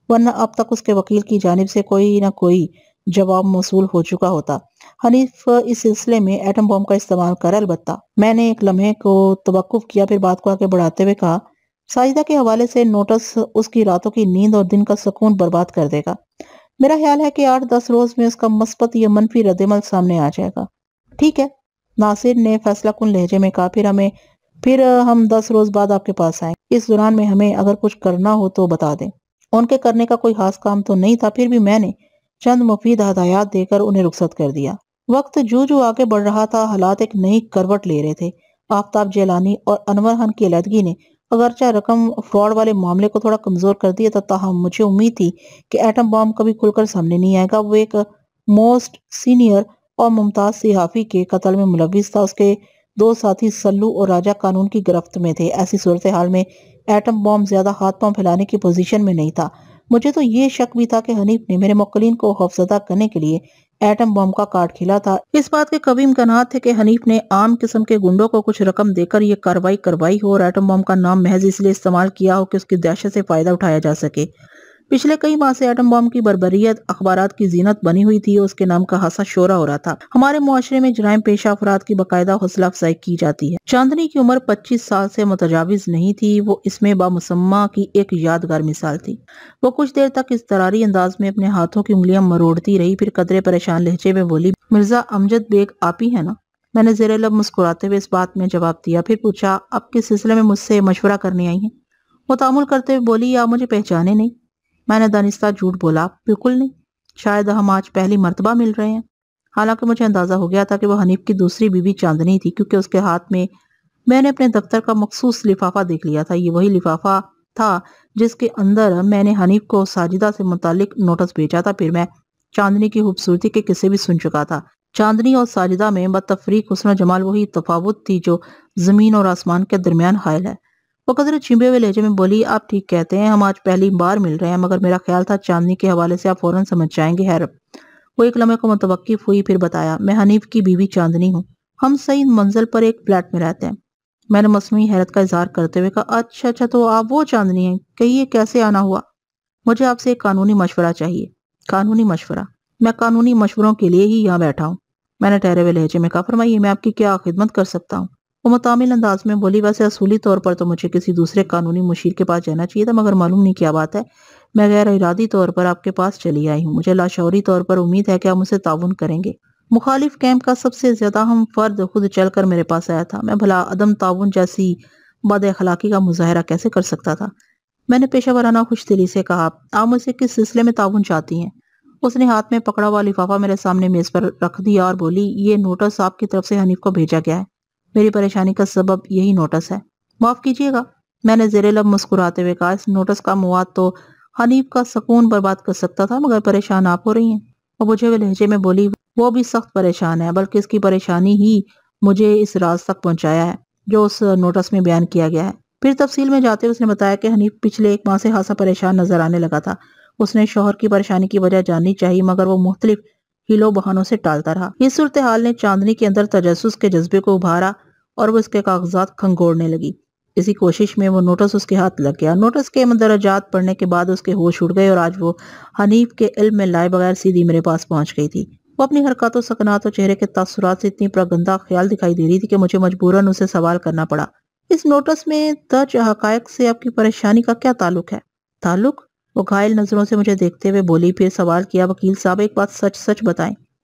[SPEAKER 1] ورنہ اب تک اس کے وکیل کی جانب سے کوئی نہ کوئی جواب موصول ہو چکا ہوتا. حنیف اس سلسلے میں ایٹم بم کا استعمال کر البتہ. میں نے ایک لمحے کو توقف کیا پھر بات کو آگے بڑھاتے ہوئے کہا ساجدہ کے حوالے سے نوٹس اس کی راتوں کی نیند اور دن کا سکون برباد کر دے گا. میرا خیال ہے کہ 8-10 روز میں اس کا مثبت یا منفی رد عمل سامنے آ جائے گا. ٹھیک ہے ناصر نے فیصلہ کن لہجے میں کہا پھر ہم 10 روز بعد آپ کے پاس آئیں. اس دوران میں ہمیں اگر کچھ کرنا ہو تو بتا دیں. ان کے کرنے کا کوئی خاص کام تو نہیں تھا پھر بھی میں نے چند مفید ہدایات دے کر انہیں رخصت کر دیا. وقت جو آگے بڑھ رہا تھا حالات ایک نئی کروٹ لے رہے تھے. آفتاب جیلانی اور انور خان کی علیحدگی نے اگرچہ رقم فراڈ والے معاملے کو تھوڑا کمزور کر دیا تھا تاہم مجھے امید تھی کہ ایٹم بم کبھی کھل کر سامنے نہیں آئے گا. وہ ایک موسٹ سینئر اور ممتاز صحافی کے قتل میں ملوث تھا. اس کے 2 ساتھی سلو اور راجہ قانون کی گرفت میں تھے. ایسی صورتحال میں ایٹم بم زیادہ ہاتھ پاؤں پھیلانے کی پوزیشن میں نہیں تھا. مجھے تو یہ شک بھی تھا کہ حنیف نے میرے موکلین کو خوفزدہ کرنے کے لیے ایٹم بم کا کارڈ کھیلا تھا. اس بات کے قوی امکانات تھے کہ حنیف نے عام قسم کے گنڈوں کو کچھ رقم دے کر یہ کارروائی کروائی ہو اور ایٹم بم کا نام محض اس لیے استعمال کیا ہو کہ اس کی دہشت سے فائدہ اٹھایا جا سکے. پچھلے کئی ماہ سے ایٹم بم کی بربریت اخبارات کی زینت بنی ہوئی تھی اور اس کے نام کا خاصا شورا ہو رہا تھا. ہمارے معاشرے میں جرائم پیشہ افراد کی باقاعدہ حوصلہ افزائی کی جاتی ہے. چاندنی کی عمر 25 سال سے متجاوز نہیں تھی. وہ اس میں بامسمہ کی ایک یادگار مثال تھی. وہ کچھ دیر تک اضطراری انداز میں اپنے ہاتھوں کی انگلیاں مروڑتی رہی پھر قدرے پریشان لہجے میں بولی مرزا امجد بیگ آپ ہی ہیں نا؟ میں نے زیر لب مسکراتے ہوئے اس بات میں جواب دیا. پھر پوچھا آپ کس سلسلے میں مجھ سے مشورہ کرنے آئی ہیں؟ وہ تعامل کرتے ہوئے بولی آپ مجھے پہچانے نہیں؟ میں نے دانستہ جھوٹ بولا بالکل نہیں. شاید ہم آج پہلی مرتبہ مل رہے ہیں. حالانکہ مجھے اندازہ ہو گیا تھا کہ وہ حنیف کی دوسری بیوی چاندنی تھی کیونکہ اس کے ہاتھ میں نے اپنے دفتر کا مخصوص لفافہ دیکھ لیا تھا. یہ وہی لفافہ تھا جس کے اندر میں نے حنیف کو ساجدہ سے متعلق نوٹس بھیجا تھا. پھر میں چاندنی کی خوبصورتی کے قصے بھی سن چکا تھا. چاندنی اور ساجدہ میں بتفریق حسن و جمال وہی تفاوت تھی جو زمین اور آسمان کے درمیان حائل ہے. وہ قدرے چھپے ہوئے لہجے میں بولی آپ ٹھیک کہتے ہیں ہم آج پہلی بار مل رہے ہیں مگر میرا خیال تھا چاندنی کے حوالے سے آپ فوراً سمجھ جائیں گے. خیر وہ ایک لمحے کو متوقف ہوئی پھر بتایا میں حنیف کی بیوی چاندنی ہوں. ہم سعید منزل پر ایک فلیٹ میں رہتے ہیں. میں نے مصنوعی حیرت کا اظہار کرتے ہوئے کہا اچھا تو آپ وہ چاندنی ہیں. کہیے کیسے آنا ہوا؟ مجھے آپ سے ایک قانونی مشورہ چاہیے. قانونی مشورہ؟ میں قانونی مشوروں کے لیے ہی یہاں بیٹھا ہوں. میں نے ٹھہرے ہوئے لہجے میں کہا فرمائیے میں آپ کی کیا خدمت کر سکتا ہوں؟ وہ متعامل انداز میں بولی ویسے اصولی طور پر تو مجھے کسی دوسرے قانونی مشیر کے پاس جانا چاہیے تھا مگر معلوم نہیں کیا بات ہے میں غیر ارادی طور پر آپ کے پاس چلی آئی ہوں. مجھے لاشعوری طور پر امید ہے کہ آپ مجھ سے تعاون کریں گے. مخالف کیمپ کا سب سے زیادہ ہم فرد خود چل کر میرے پاس آیا تھا. میں بھلا عدم تعاون جیسی بد اخلاقی کا مظاہرہ کیسے کر سکتا تھا؟ میں نے پیشہ ورانہ خوش دلی سے کہا آپ مجھ سے کس سلسلے میں تعاون چاہتی ہیں؟ اس نے ہاتھ میں پکڑا ہوا لفافہ میرے سامنے میز پر رکھ دیا اور بولی یہ نوٹس آپ کی طرف سے حنیف کو بھیجا گیا ہے. میری پریشانی کا سبب یہی نوٹس ہے. معاف کیجیے گا میں نے زیر لب مسکراتے ہوئے کہا اس نوٹس کا مواد تو حنیف کا سکون برباد کر سکتا تھا مگر پریشان آپ ہو رہی ہیں. وہ بجھے ہوئے لہجے میں بولی وہ بھی سخت پریشان ہے بلکہ اس کی پریشانی ہی مجھے اس راز تک پہنچایا ہے جو اس نوٹس میں بیان کیا گیا ہے. پھر تفصیل میں جاتے اس نے بتایا کہ حنیف پچھلے 1 ماہ سے خاصا پریشان نظر آنے لگا تھا. اس نے شوہر کی پریشانی کی وجہ جاننی چاہی مگر وہ مختلف ہیلو بہانوں سے ٹالتا رہا. اس صورتحال نے چاندنی کے اندر تجسس کے جذبے کو ابھارا اور وہ اس کے کاغذات کھنگوڑنے لگی. اسی کوشش میں وہ نوٹس اس کے ہاتھ لگ گیا. نوٹس کے مندرجات پڑھنے کے بعد اس کے ہوش اڑ گئے اور آج وہ حنیف کے علم میں لائے بغیر سیدھی میرے پاس پہنچ گئی تھی. وہ اپنی حرکات و سکنات اور چہرے کے تاثرات سے اتنی پرگندہ خیال دکھائی دے رہی تھی کہ مجھے مجبوراً اسے سوال کرنا پڑا اس نوٹس میں درج حقائق سے آپ کی پریشانی کا کیا تعلق ہے؟ تعلق؟ وہ گھائل نظروں سے مجھے دیکھتے ہوئے بولی. پھر سوال کیا وکیل صاحب ایک بات سچ سچ بتائیں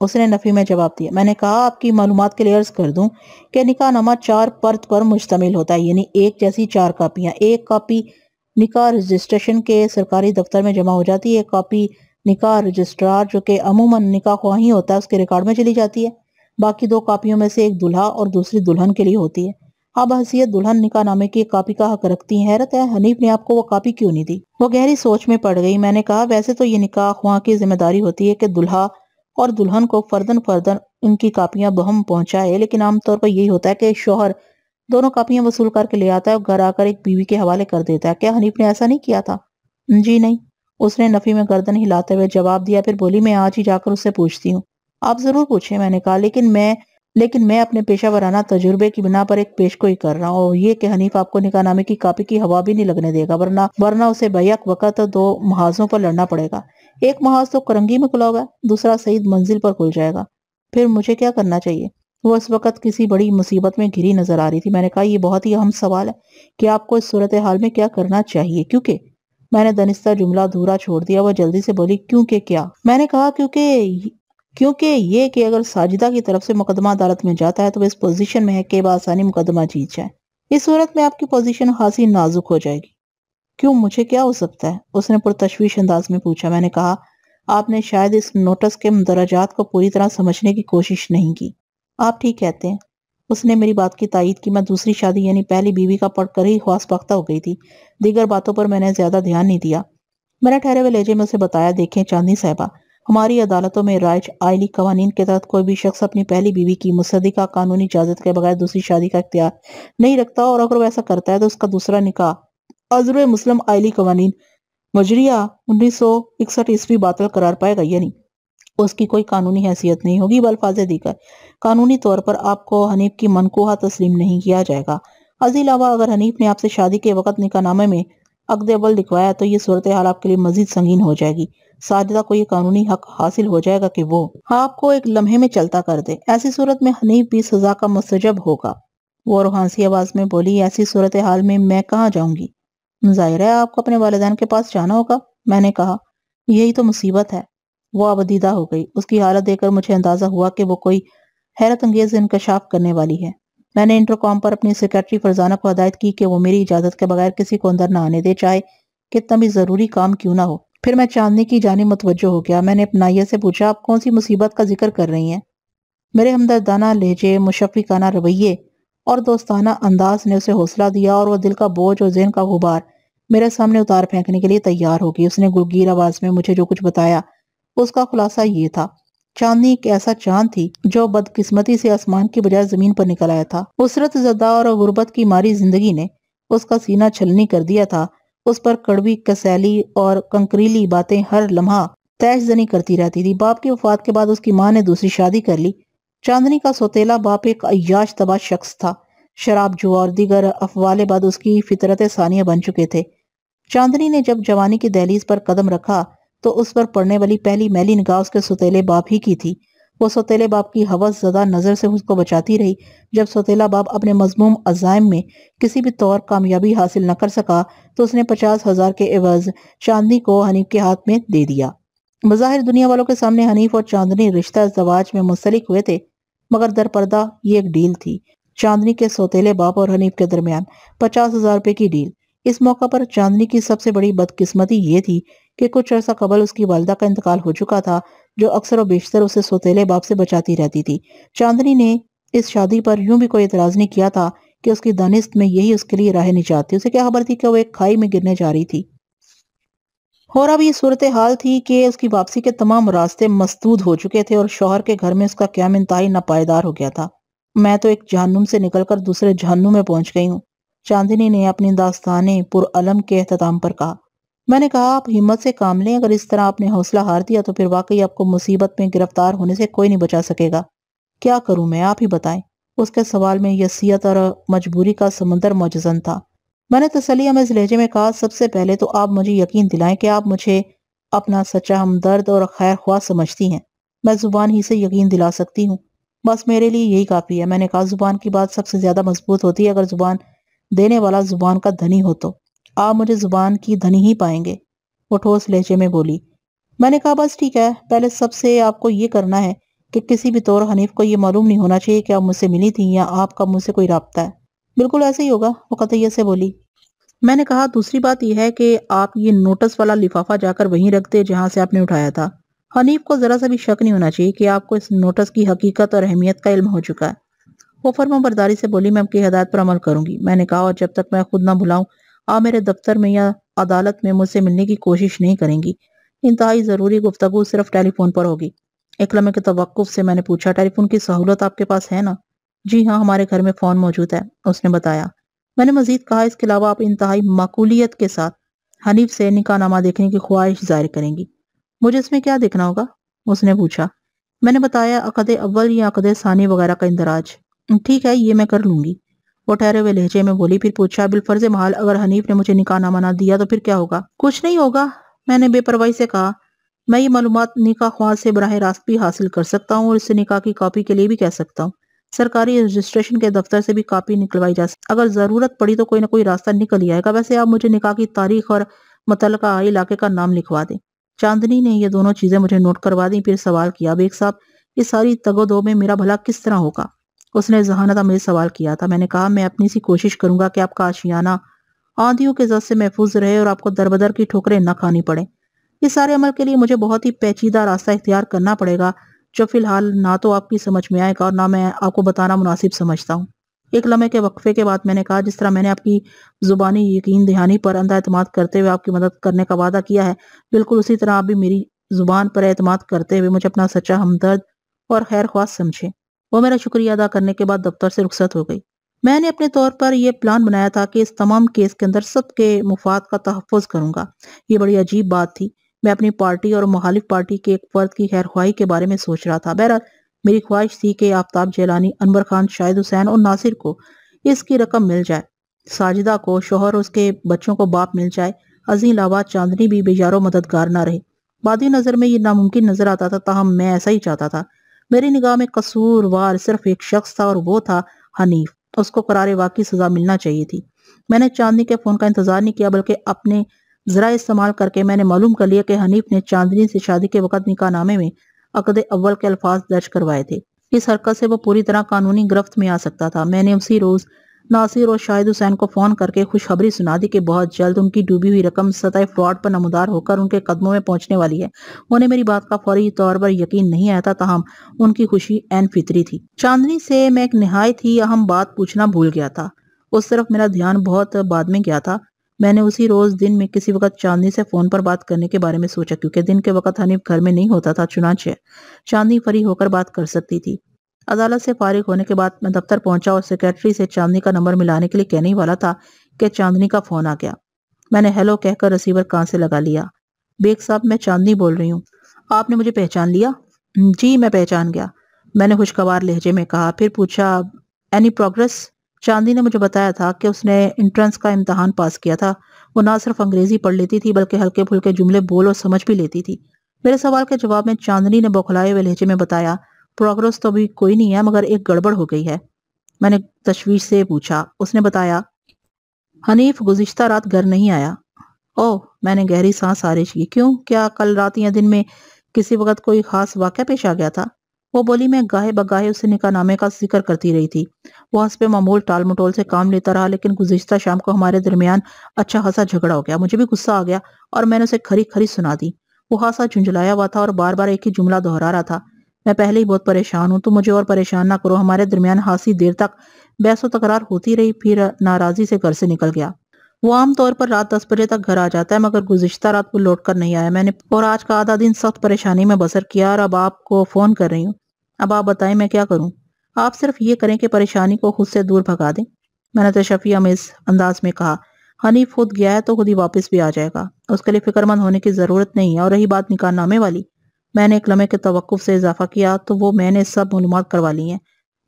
[SPEAKER 1] اس نے نفی میں جواب دیا۔ میں نے کہا آپ کی معلومات کے لیے عرض کر دوں کہ نکاح نامہ 4 پرت پر مشتمل ہوتا ہے، یعنی ایک جیسی 4 کاپیاں۔ ایک کاپی نکاح رجسٹریشن کے سرکاری دفتر میں جمع ہو جاتی ہے، ایک کاپی نکاح رجسٹرار جو کہ عموماً نکاح خواہی ہوتا ہے اس کے ریکارڈ میں چلی جاتی ہے، باقی 2 کاپیوں میں سے ایک دلہا اور دوسری دلہن کے لیے ہوتی ہے۔ اب حیثیت دلہن نکاح نامے کی ایک کاپی کا حق رکھتی ہیں۔ حیرت ہے حنیف نے آپ کو وہ کاپی کیوں نہیں دی؟ وہ گہری سوچ میں پڑ گئی۔ میں نے کہا ویسے تو یہ نکاح خواہ کی ذمہ داری ہوتی ہے کہ دلہا اور دلہن کو فردن ان کی کاپیاں بہم پہنچائے، لیکن عام طور پر یہی ہوتا ہے کہ شوہر دونوں کاپیاں وصول کر کے لے آتا ہے اور گھر آ کر ایک بیوی کے حوالے کر دیتا ہے۔ کیا حنیف نے ایسا نہیں کیا تھا؟ جی نہیں، اس نے نفی میں گردن ہلاتے ہوئے جواب دیا، پھر بولی میں آج ہی جا کر اس سے پوچھتی ہوں۔ آپ ضرور پوچھیں، میں نے کہا، لیکن میں اپنے پیشہ ورانہ تجربے کی بنا پر ایک پیش گوئی کر رہا ہوں، اور یہ کہ حنیف آپ کو نکاح نامے کی کاپی کی ہوا بھی نہیں لگنے دے گا، ورنہ اسے بیک وقت 2 محاذوں پر لڑنا پڑے گا۔ ایک محاذ تو کرنگی میں کھلا ہوگا، دوسرا سعید منزل پر کھل جائے گا۔ پھر مجھے کیا کرنا چاہیے؟ وہ اس وقت کسی بڑی مصیبت میں گھری نظر آ رہی تھی۔ میں نے کہا یہ بہت ہی اہم سوال ہے کہ آپ کو اس صورتحال میں کیا کرنا چاہیے، کیونکہ میں نے دنستہ جملہ ادھورا چھوڑ دیا۔ وہ جلدی سے بولی کیونکہ کیا؟ میں نے کہا کیونکہ یہ کہ اگر ساجدہ کی طرف سے مقدمہ عدالت میں جاتا ہے تو وہ اس پوزیشن میں ہے کہ بآسانی مقدمہ جیت جائے۔ اس صورت میں آپ کی پوزیشن خاصی نازک ہو جائے گی۔ کیوں، مجھے کیا ہو سکتا ہے؟ اس نے پرتشویش انداز میں پوچھا۔ میں نے کہا آپ نے شاید اس نوٹس کے مندرجات کو پوری طرح سمجھنے کی کوشش نہیں کی۔ آپ ٹھیک کہتے ہیں۔ اس نے میری بات کی تائید کی۔ میں دوسری شادی یعنی پہلی بیوی کا پڑھ کر ہی خواص بختہ ہو گئی تھی، دیگر باتوں پر میں نے زیادہ دھیان نہیں دیا۔ میں نے ٹھہرے ہوئے لہجے میں اسے بتایا، دیکھیں چاندنی صاحبہ، ہماری عدالتوں میں رائج آئلی قوانین کے تحت کوئی بھی شخص اپنی پہلی بیوی کی مصدقہ قانونی اجازت کے بغیر دوسری شادی کا اختیار نہیں رکھتا، اور اگر وہ ایسا کرتا ہے تو اس کا دوسرا نکاح عذر مسلم آئلی قوانین مجریہ 1961 باطل قرار پائے گا، یعنی اس کی کوئی قانونی حیثیت نہیں ہوگی۔ بالفاظ دیگر قانونی طور پر آپ کو حنیف کی منقوحہ تسلیم نہیں کیا جائے گا۔ از علاوہ اگر حنیف نے آپ سے شادی کے وقت نکاح نامے میں عقد اول لکھوایا تو یہ صورتحال آپ کے لیے مزید سنگین ہو جائے گی۔ ساجدہ کو یہ قانونی حق حاصل ہو جائے گا کہ وہ آپ کو ایک لمحے میں چلتا کر دے۔ ایسی صورت میں حنیف بھی سزا کا مستجب ہوگا۔ وہ روحانسی آواز میں بولی، ایسی صورتحال میں میں کہاں جاؤں گی؟ ظاہر ہے آپ کو اپنے والدین کے پاس جانا ہوگا۔ میں نے کہا یہی تو مصیبت ہے۔ وہ ابدیدہ ہو گئی۔ اس کی حالت دیکھ کر مجھے اندازہ ہوا کہ وہ کوئی حیرت انگیز انکشاف کرنے والی ہے۔ میں نے انٹرکام پر اپنی سیکرٹری فرزانہ کو ہدایت کی کہ وہ میری اجازت کے بغیر کسی کو اندر نہ آنے دے، چاہے کتنا بھی ضروری کام کیوں نہ ہو۔ پھر میں چاندنی کی جانب متوجہ ہو گیا۔ میں نے اپنائیہ سے پوچھا، آپ کون سی مصیبت کا ذکر کر رہی ہیں؟ میرے ہمدردانہ لہجے، مشفقانہ رویے اور دوستانہ انداز نے اسے حوصلہ دیا، اور وہ دل کا بوجھ اور ذہن کا غبار میرے سامنے اتار پھینکنے کے لیے تیار ہو گئی۔ اس نے گلگیر آواز میں مجھے جو کچھ بتایا اس کا خلاصہ یہ تھا۔ چاندنی ایک ایسا چاند تھی جو بدقسمتی سے آسمان کی بجائے زمین پر نکل آیا تھا۔ اسرت زدہ اور غربت کی ماری زندگی نے اس کا سینہ چھلنی کر دیا تھا۔ اس پر کڑوی، کسیلی اور کنکریلی باتیں ہر لمحہ تیش زنی کرتی رہتی تھی۔ باپ کی وفات کے بعد اس کی ماں نے دوسری شادی کر لی۔ چاندنی کا سوتیلا باپ ایک عیاش طبع شخص تھا۔ شراب جوا اور دیگر افعال بد اس کی فطرت ثانیہ بن چکے تھے۔ چاندنی نے جب جوانی کی دہلیز پر قدم رکھا تو اس پر پڑنے والی پہلی میلی نگاہ اس کے سوتیلے باپ ہی کی تھی۔ وہ سوتیلے باپ کی ہوس زدہ نظر سے اس کو بچاتی رہی۔ جب سوتیلا باپ اپنے مذموم عزائم میں کسی بھی طور کامیابی حاصل نہ کر سکا تو اس نے 50,000 کے عوض چاندنی کو حنیف کے ہاتھ میں دے دیا۔ بظاہر دنیا والوں کے سامنے حنیف اور چاندنی رشتہ ازدواج میں منسلک ہوئے تھے، مگر در پردہ یہ ایک ڈیل تھی، چاندنی کے سوتیلے باپ اور حنیف کے درمیان 50,000 روپے کی ڈیل۔ اس موقع پر چاندنی کی سب سے بڑی بدقسمتی یہ تھی کہ کچھ عرصہ قبل اس کی والدہ کا انتقال ہو چکا تھا، جو اکثر و بیشتر اسے سوتیلے باپ سے بچاتی رہتی تھی۔ چاندنی نے اس شادی پر یوں بھی کوئی اعتراض نہیں کیا تھا کہ اس کی دانست میں یہی اس کے لیے راہ نجات تھی۔ اسے کیا خبر تھی کہ وہ ایک کھائی میں گرنے جا رہی تھی، اور اب یہ صورتحال تھی کہ اس کی واپسی کے تمام راستے مسدود ہو چکے تھے اور شوہر کے گھر میں اس کا قیام انتہائی ناپائیدار ہو گیا تھا۔ میں تو ایک جہنم سے نکل کر دوسرے جہنم میں پہنچ گئی ہوں، چاندنی نے اپنی داستانے پرعلم کے اختتام پر کہا۔ میں نے کہا آپ ہمت سے کام لیں، اگر اس طرح آپ نے حوصلہ ہار دیا تو پھر واقعی آپ کو مصیبت میں گرفتار ہونے سے کوئی نہیں بچا سکے گا۔ کیا کروں میں، آپ ہی بتائیں۔ اس کے سوال میں یسیت اور مجبوری کا سمندر موجزن تھا۔ میں نے تسلی ہمیں اس لہجے میں کہا، سب سے پہلے تو آپ مجھے یقین دلائیں کہ آپ مجھے اپنا سچا ہمدرد اور خیر خواہ سمجھتی ہیں۔ میں زبان ہی سے یقین دلا سکتی ہوں، بس میرے لیے یہی کافی ہے۔ میں نے کہا زبان کی بات سب سے زیادہ مضبوط ہوتی ہے اگر زبان دینے والا زبان کا دھنی ہو تو۔ آپ مجھے زبان کی دھنی ہی پائیں گے، وہ ٹھوس لہجے میں بولی۔ میں نے کہا بس ٹھیک ہے، پہلے سب سے آپ کو یہ کرنا ہے کہ کسی بھی طور حنیف کو یہ معلوم نہیں ہونا چاہیے کہ آپ مجھ سے ملی تھی یا آپ کا مجھ سے کوئی رابطہ ہے۔ بالکل ایسے ہی ہوگا، وہ قطعیت سے بولی۔ میں نے کہا دوسری بات یہ ہے کہ آپ یہ نوٹس والا لفافہ جا کر وہیں رکھ دے جہاں سے آپ نے اٹھایا تھا۔ حنیف کو ذرا سا بھی شک نہیں ہونا چاہیے کہ آپ کو اس نوٹس کی حقیقت اور اہمیت کا علم ہو چکا ہے۔ وہ فرما برداری سے بولی، میں آپ کی ہدایت پر عمل کروں گی۔ میں نے کہا اور جب تک میں خود نہ بھلاؤں آپ میرے دفتر میں یا عدالت میں مجھ سے ملنے کی کوشش نہیں کریں گی۔ انتہائی ضروری گفتگو صرف ٹیلی فون پر ہوگی۔ ایک لمحے کے توقف سے میں نے پوچھا، ٹیلی فون کی سہولت آپ کے پاس ہے نا؟ جی ہاں، ہمارے گھر میں فون موجود ہے، اس نے بتایا۔ میں نے مزید کہا، اس کے علاوہ آپ انتہائی معقولیت کے ساتھ حنیف سے نکاح نامہ دیکھنے کی خواہش ظاہر کریں گی۔ مجھے اس میں کیا دیکھنا ہوگا؟ اس نے پوچھا۔ میں نے بتایا، عقد اول یا عقد ثانی وغیرہ کا اندراج۔ ٹھیک ہے، یہ میں کر لوں گی، وہ ٹھہرے ہوئے لہجے میں بولی۔ پھر پوچھا، بالفرض محال اگر حنیف نے مجھے نکاح نامہ نہ دیا تو پھر کیا ہوگا؟ کچھ نہیں ہوگا، میں نے بے پرواہی سے کہا۔ میں یہ معلومات نکاح خواہ سے براہ راست بھی حاصل کر سکتا ہوں اور اس سے نکاح کی کاپی کے لیے بھی کہہ سکتا ہوں۔ سرکاری رجسٹریشن کے دفتر سے بھی کاپی نکلوائی جا سکتی، اگر ضرورت پڑی تو کوئی نہ کوئی راستہ نکل ہی آئے گا۔ ویسے آپ مجھے نکاح کی تاریخ اور متعلقہ علاقے کا نام لکھوا دیں۔ چاندنی نے یہ دونوں چیزیں مجھے نوٹ کروا دیں، پھر سوال کیا، بیگ صاحب اس ساری تگ و دو میں میرا بھلا کس طرح ہوگا؟ اس نے ذہانت آمیز سوال کیا تھا۔ میں نے کہا، میں اپنی سی کوشش کروں گا کہ آپ کا آشیانہ آندھیوں کے زد سے محفوظ رہے اور آپ کو دربدر کی ٹھوکریں نہ کھانی پڑے۔ اس سارے عمل کے لیے مجھے بہت ہی پیچیدہ راستہ اختیار کرنا پڑے گا جو فی الحال نہ تو آپ کی سمجھ میں آئے گا اور نہ میں آپ کو بتانا مناسب سمجھتا ہوں۔ ایک لمحے کے وقفے کے بعد میں نے کہا، جس طرح میں نے آپ کی زبانی یقین دہانی پر اندھا اعتماد کرتے ہوئے آپ کی مدد کرنے کا وعدہ کیا ہے، بالکل اسی طرح آپ بھی میری زبان پر اعتماد کرتے ہوئے مجھے اپنا سچا ہمدرد اور خیر خواہ سمجھے۔ وہ میرا شکریہ ادا کرنے کے بعد دفتر سے رخصت ہو گئی۔ میں نے اپنے طور پر یہ پلان بنایا تھا کہ اس تمام کیس کے اندر سب کے مفاد کا تحفظ کروں گا۔ یہ بڑی عجیب بات تھی، میں اپنی پارٹی اور مخالف پارٹی کے ایک فرد کی خیر خواہی کے بارے میں سوچ رہا تھا۔ بہرحال میری خواہش تھی کہ آفتاب جیلانی، انور خان، شاہد حسین اور ناصر کو اس کی رقم مل جائے، ساجدہ کو شوہر اور اس کے بچوں کو باپ مل جائے، ازیں علاوہ چاندنی بھی بے یار و مددگار نہ رہے۔ بادی نظر میں یہ ناممکن نظر آتا تھا، تاہم میں ایسا ہی چاہتا تھا۔ میری نگاہ میں قصوروار صرف ایک شخص تھا اور وہ تھا حنیف۔ اس کو قرار واقعی سزا ملنا چاہیے تھی۔ میں نے چاندنی کے فون کا انتظار نہیں کیا، بلکہ اپنے ذرائع استعمال کر کے میں نے معلوم کر لیا کہ حنیف نے چاندنی سے شادی کے وقت نکاح نامے میں عقد اول کے الفاظ درج کروائے تھے۔ اس حرکت سے وہ پوری طرح قانونی گرفت میں آ سکتا تھا۔ میں نے اسی روز ناصر اور شاہد حسین کو فون کر کے خوشخبری سنا دی کہ بہت جلد ان کی ڈوبی ہوئی رقم سطح فراڈ پر نمودار ہو کر ان کے قدموں میں پہنچنے والی ہے۔ انہیں میری بات کا فوری طور پر یقین نہیں آیا تھا، تاہم ان کی خوشی عین فطری تھی۔ چاندنی سے میں ایک نہایت ہی اہم بات پوچھنا بھول گیا تھا۔ اس طرف میرا دھیان بہت بعد میں گیا تھا۔ میں نے اسی روز دن میں کسی وقت چاندنی سے فون پر بات کرنے کے بارے میں سوچا، کیونکہ دن کے وقت حنیف گھر میں نہیں ہوتا تھا، چنانچہ چاندنی فری ہو کر بات کر سکتی تھی۔ عدالت سے فارغ ہونے کے بعد میں دفتر پہنچا اور سیکرٹری سے چاندنی کا نمبر ملانے کے لیے کہنے ہی والا تھا کہ چاندنی کا فون آ گیا۔ میں نے ہیلو کہہ کر ریسیور کان سے لگا لیا۔ بیگ صاحب، میں چاندنی بول رہی ہوں، آپ نے مجھے پہچان لیا؟ جی میں پہچان گیا، میں نے خوشگوار لہجے میں کہا۔ پھر پوچھا، اینی پروگریس؟ چاندنی نے مجھے بتایا تھا کہ اس نے انٹرنس کا امتحان پاس کیا تھا۔ وہ نہ صرف انگریزی پڑھ لیتی تھی بلکہ ہلکے پھلکے جملے بول اور سمجھ بھی لیتی تھی۔ میرے سوال کے جواب میں چاندنی نے بوکھلائے ہوئے لہجے میں بتایا، پروگریس تو ابھی کوئی نہیں ہے، مگر ایک گڑبڑ ہو گئی ہے۔ میں نے تشویش سے پوچھا۔ اس نے بتایا، حنیف گزشتہ رات گھر نہیں آیا۔ اوہ، میں نے گہری سانس خارج کی۔ کیوں؟ کیا کل رات یا دن میں کسی وقت کوئی خاص واقعہ پیش آ گیا تھا؟ وہ بولی۔ میں گاہے بگاہے اسے نکاح نامے کا ذکر کرتی رہی تھی۔ وہ حسب معمول ٹال مٹول سے کام لیتا رہا، لیکن گزشتہ شام کو ہمارے درمیان اچھا خاصا جھگڑا ہو گیا۔ مجھے بھی غصہ آ گیا اور میں نے اسے کھری کھری سنا دی۔ وہ خاصا جھنجھلایا ہوا تھا اور بار بار ایک ہی جملہ دہرا رہا تھا، میں پہلے ہی بہت پریشان ہوں، تو مجھے اور پریشان نہ کرو۔ ہمارے درمیان خاصی دیر تک بحث و تکرار ہوتی رہی، پھر ناراضی سے گھر سے نکل گیا۔ وہ عام طور پر رات 10 بجے تک گھر آ جاتا ہے، مگر گزشتہ رات وہ لوٹ کر نہیں آیا۔ میں نے اور آج کا آدھا دن سخت پریشانی میں بسر کیا اور اب آپ کو فون کر رہی ہوں۔ اب آپ بتائیں میں کیا کروں؟ آپ صرف یہ کریں کہ پریشانی کو خود سے دور بھگا دیں، میں نے تشفی امیز انداز میں کہا۔ حنیف خود گیا ہے تو خود ہی واپس بھی آ جائے گا، اس کے لیے فکر مند ہونے کی ضرورت نہیں ہے۔ اور رہی بات نکاح نامے والی، میں نے ایک لمحے کے توقف سے اضافہ کیا، تو وہ میں نے سب معلومات کروا لی ہیں۔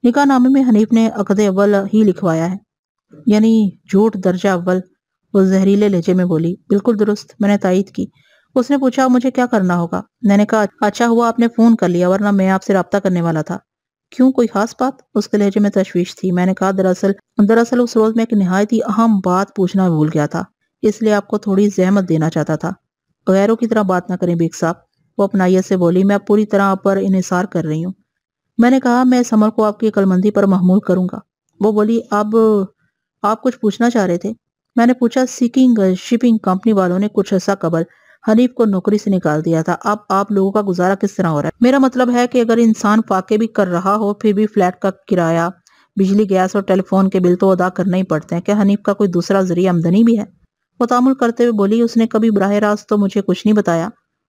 [SPEAKER 1] نکاح نامے میں حنیف نے عقد اول ہی لکھوایا ہے، یعنی جھوٹ درجہ اول، وہ زہریلے لہجے میں بولی۔ بالکل درست، میں نے تائید کی۔ اس نے پوچھا، مجھے کیا کرنا ہوگا؟ میں نے کہا، اچھا ہوا آپ نے فون کر لیا، ورنہ میں آپ سے رابطہ کرنے والا تھا۔ کیوں، کوئی خاص بات؟ اس کے لہجے میں تشویش تھی۔ میں نے کہا، دراصل اس روز میں ایک نہایت ہی اہم بات پوچھنا بھول گیا تھا، اس لیے آپ کو تھوڑی زحمت دینا چاہتا تھا۔ غیروں کی طرح بات نہ کریں بیگ صاحب، وہ اپنائیت سے بولی۔ میں اب پوری طرح آپ پر انحصار کر رہی ہوں، میں نے کہا میں اس عمل کو آپ کی عقل مندی پر محمول کروں گا۔ وہ بولی اب آپ کچھ پوچھنا چاہ رہے تھے؟ میں نے پوچھا سیکنگ شپنگ کمپنی والوں نے کچھ عرصہ قبل حنیف کو نوکری سے نکال دیا تھا، اب آپ لوگوں کا گزارا کس طرح ہو رہا ہے؟ میرا مطلب ہے کہ اگر انسان فاقے بھی کر رہا ہو پھر بھی فلیٹ کا کرایہ، بجلی گیس اور ٹیلی فون کے بل تو ادا کرنا ہی پڑتے ہیں، کیا حنیف کا کوئی دوسرا ذریعہ آمدنی بھی ہے؟ وہ تعامل کرتے ہوئے بولی اس نے کبھی براہ راست تو مجھے کچھ نہیں بتایا،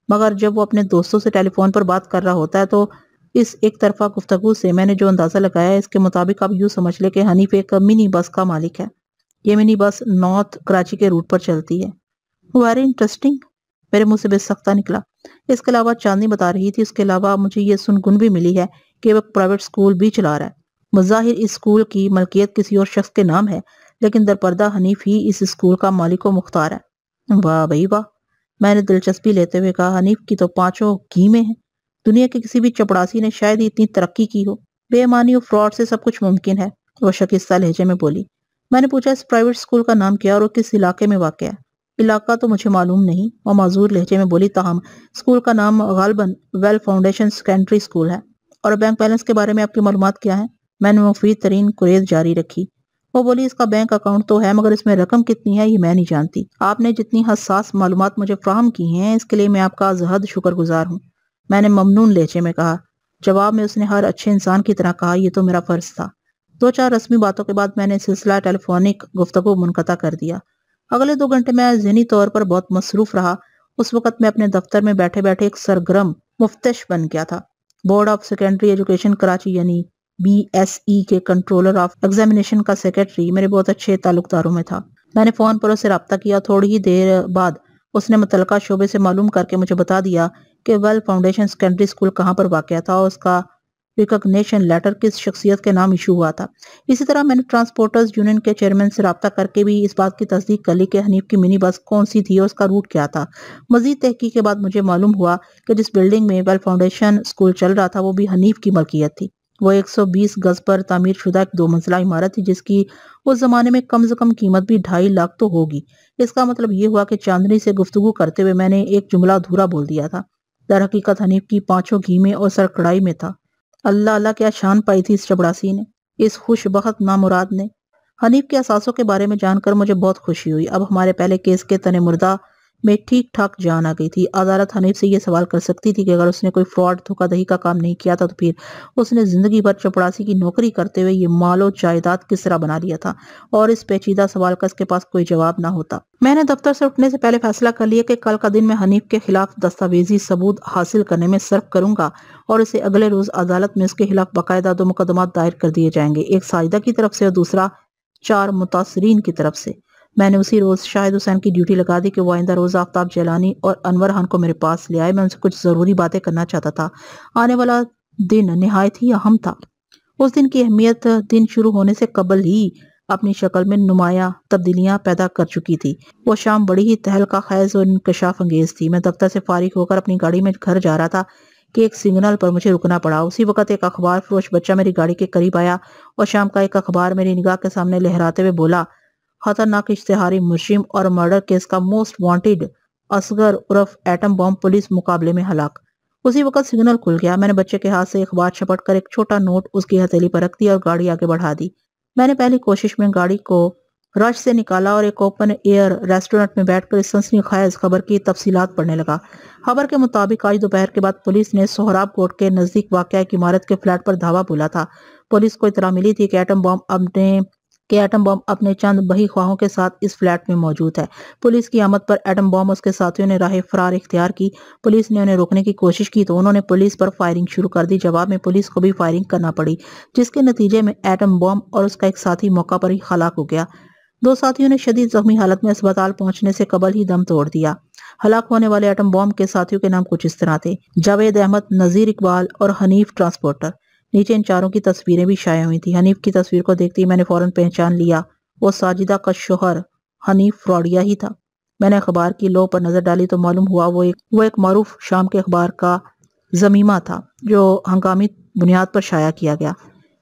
[SPEAKER 1] مگر جب وہ اپنے دوستوں سے ٹیلی فون پر بات کر رہا ہوتا ہے تو اس ایک طرفہ گفتگو سے میں نے جو اندازہ لگایا ہے اس کے مطابق آپ یوں سمجھ لے کہ حنیف ایک منی بس کا مالک ہے۔ یہ منی بس نارتھ کراچی کے روٹ پر چلتی ہے۔ ویری انٹرسٹنگ، میرے منہ سے بے سختہ نکلا۔ اس کے علاوہ چاندنی بتا رہی تھی اس کے علاوہ مجھے یہ سن بھی ملی ہے کہ وہ پرائیویٹ سکول بھی چلا رہا ہے۔ بظاہر اس سکول کی ملکیت کسی اور شخص کے نام ہے، لیکن درپردہ حنیف ہی اس سکول کا مالک و مختار ہے۔ واہ بھائی واہ، میں نے دلچسپی لیتے ہوئے کہا حنیف کی تو پانچوں گھی میں ہیں، دنیا کے کسی بھی چپڑاسی نے شاید ہی اتنی ترقی کی ہو، بے ایمانی اور فراڈ سے سب کچھ ممکن ہے، وہ شکستہ لہجے میں بولی۔ میں نے پوچھا اس پرائیویٹ سکول کا نام کیا اور وہ کس علاقے میں واقع ہے؟ علاقہ تو مجھے معلوم نہیں، وہ معذور لہجے میں بولی، تاہم سکول کا نام غالباً ویل فاؤنڈیشن سیکنڈری سکول ہے۔ اور بینک بیلنس کے بارے میں آپ کی معلومات کیا ہیں؟ میں نے مفید ترین کوریز جاری رکھی۔ وہ بولی اس کا بینک اکاؤنٹ تو ہے مگر اس میں رقم کتنی ہے یہ میں نہیں جانتی۔ آپ نے جتنی حساس معلومات مجھے فراہم کی ہیں اس کے لیے میں آپ کا از حد شکر گزار ہوں، میں نے ممنون لہجے میں کہا۔ جواب میں اس نے ہر اچھے انسان کی طرح کہا یہ تو میرا فرض تھا۔ دو چار رسمی باتوں کے بعد میں نے سلسلہ ٹیلی فونک گفتگو منقطع کر دیا۔ اگلے 2 گھنٹے میں ذہنی طور پر بہت مصروف رہا۔ اس وقت میں اپنے دفتر میں بیٹھے بیٹھے ایک سرگرم مفتش بن گیا تھا۔ Board of secondary education Karachi یعنی BSE کے کنٹرولر آف ایگزامینیشن کا سیکرٹری میرے بہت اچھے تعلقداروں میں تھا۔ میں نے فون پر اسے رابطہ کیا، تھوڑی ہی دیر بعد اس نے متعلقہ شعبے سے معلوم کر کے مجھے بتا دیا کہ ویل فاؤنڈیشن سیکنڈری اسکول کہاں پر واقع تھا اور اس کا ریکگنیشن لیٹر کس شخصیت کے نام ایشو ہوا تھا۔ اسی طرح میں نے ٹرانسپورٹرز یونین کے چیئرمین سے رابطہ کر کے بھی اس بات کی تصدیق کر لی کہ حنیف کی منی بس کون سی تھی اور اس کا روٹ کیا تھا۔ مزید تحقیق کے بعد مجھے معلوم ہوا کہ جس بلڈنگ میں ویل فاؤنڈیشن اسکول چل رہا تھا وہ بھی حنیف کی ملکیت تھی۔ وہ 120 گز پر تعمیر شدہ ایک 2 منزلہ عمارت تھی جس کی اس زمانے میں کم سے کم قیمت بھی 2.5 لاکھ تو ہوگی۔ اس کا مطلب یہ ہوا کہ چاندنی سے گفتگو کرتے ہوئے میں نے ایک جملہ ادھورا بول دیا تھا۔ در حقیقت حنیف کی پانچوں گھی میں اور سر کڑائی میں تھا۔ اللہ اللہ کیا شان پائی تھی اس چپڑاسی نے، اس خوش بخت نامراد نے۔ حنیف کے اثاثوں کے بارے میں جان کر مجھے بہت خوشی ہوئی۔ اب ہمارے پہلے کیس کے تن مردہ میں ٹھیک ٹھاک جان آ گئی تھی۔ عدالت حنیف سے یہ سوال کر سکتی تھی کہ اگر اس نے کوئی فراڈ دھوکہ دہی کا کام نہیں کیا تھا تو پھر اس نے زندگی بھر چپڑاسی کی نوکری کرتے ہوئے یہ مال و جائیداد کس طرح بنا لیا تھا، اور اس پیچیدہ سوال کا اس کے پاس کوئی جواب نہ ہوتا۔ میں نے دفتر سے اٹھنے سے پہلے فیصلہ کر لیا کہ کل کا دن میں حنیف کے خلاف دستاویزی ثبوت حاصل کرنے میں صرف کروں گا اور اسے اگلے روز عدالت میں اس کے خلاف باقاعدہ 2 مقدمات دائر کر دیے جائیں گے، ایک ساجدہ کی طرف سے اور دوسرا 4 متاثرین کی طرف سے۔ میں نے اسی روز شاہد حسین کی ڈیوٹی لگا دی کہ وہ آئندہ روز آفتاب جیلانی اور انور خان کو میرے پاس لے آئے۔ میں ان سے کچھ ضروری باتیں کرنا چاہتا تھا۔ آنے والا دن نہایت ہی اہم تھا۔ اس دن کی اہمیت دن شروع ہونے سے قبل ہی اپنی شکل میں نمایاں تبدیلیاں پیدا کر چکی تھی۔ وہ شام بڑی ہی تہلکہ خیز اور انکشاف انگیز تھی۔ میں دفتر سے فارغ ہو کر اپنی گاڑی میں گھر جا رہا تھا کہ ایک سگنل پر مجھے رکنا پڑا۔ اسی وقت ایک اخبار فروش بچہ میری گاڑی کے قریب آیا اور شام کا ایک اخبار میری نگاہ کے سامنے لہراتے ہوئے بولا، خطرناک اشتہاری مجرم اور مرڈر کیس کا موسٹ وانٹڈ اصغر عرف ایٹم بم پولیس مقابلے میں ہلاک۔ اسی وقت سگنل کھل گیا۔ میں نے بچے کے ہاتھ سے اخبار چھپٹ کر ایک چھوٹا نوٹ اس کی ہتھیلی پر رکھ دیا اور گاڑی آگے بڑھا دی۔ میں نے پہلی کوشش میں گاڑی کو رش سے نکالا اور ایک اوپن ایئر ریسٹورنٹ میں بیٹھ کر اس سنسنی خیز خبر کی تفصیلات پڑھنے لگا۔ خبر کے مطابق آج دوپہر کے بعد پولیس نے سہراب کوٹ کے نزدیک واقع ایک عمارت کے فلیٹ پر دھاوا بولا تھا۔ پولیس کو اطلاع ملی تھی کہ ایٹم بم اپنے چند بہی خواہوں کے ساتھ اس فلیٹ میں موجود ہے۔ پولیس کی آمد پر ایٹم بم اس کے ساتھیوں نے راہ فرار اختیار کی۔ پولیس نے انہیں روکنے کی کوشش کی تو انہوں نے پولیس پر فائرنگ شروع کر دی۔ جواب میں پولیس کو بھی فائرنگ کرنا پڑی، جس کے نتیجے میں ایٹم بم اور اس کا ایک ساتھی موقع پر ہی ہلاک ہو گیا۔ 2 ساتھیوں نے شدید زخمی حالت میں اسپتال پہنچنے سے قبل ہی دم توڑ دیا۔ ہلاک ہونے والے ایٹم بم کے ساتھیوں کے نام کچھ اس طرح تھے: جاوید احمد، نذیر اقبال اور حنیف ٹرانسپورٹر۔ نیچے ان چاروں کی تصویریں بھی شائع ہوئی تھیں۔ حنیف کی تصویر کو دیکھتے ہی میں نے فوراً پہچان لیا، وہ ساجدہ کا شوہر حنیف فراڈیا ہی تھا۔ میں نے اخبار کی لو پر نظر ڈالی تو معلوم ہوا وہ ایک معروف شام کے اخبار کا ضمیمہ تھا جو ہنگامی بنیاد پر شائع کیا گیا۔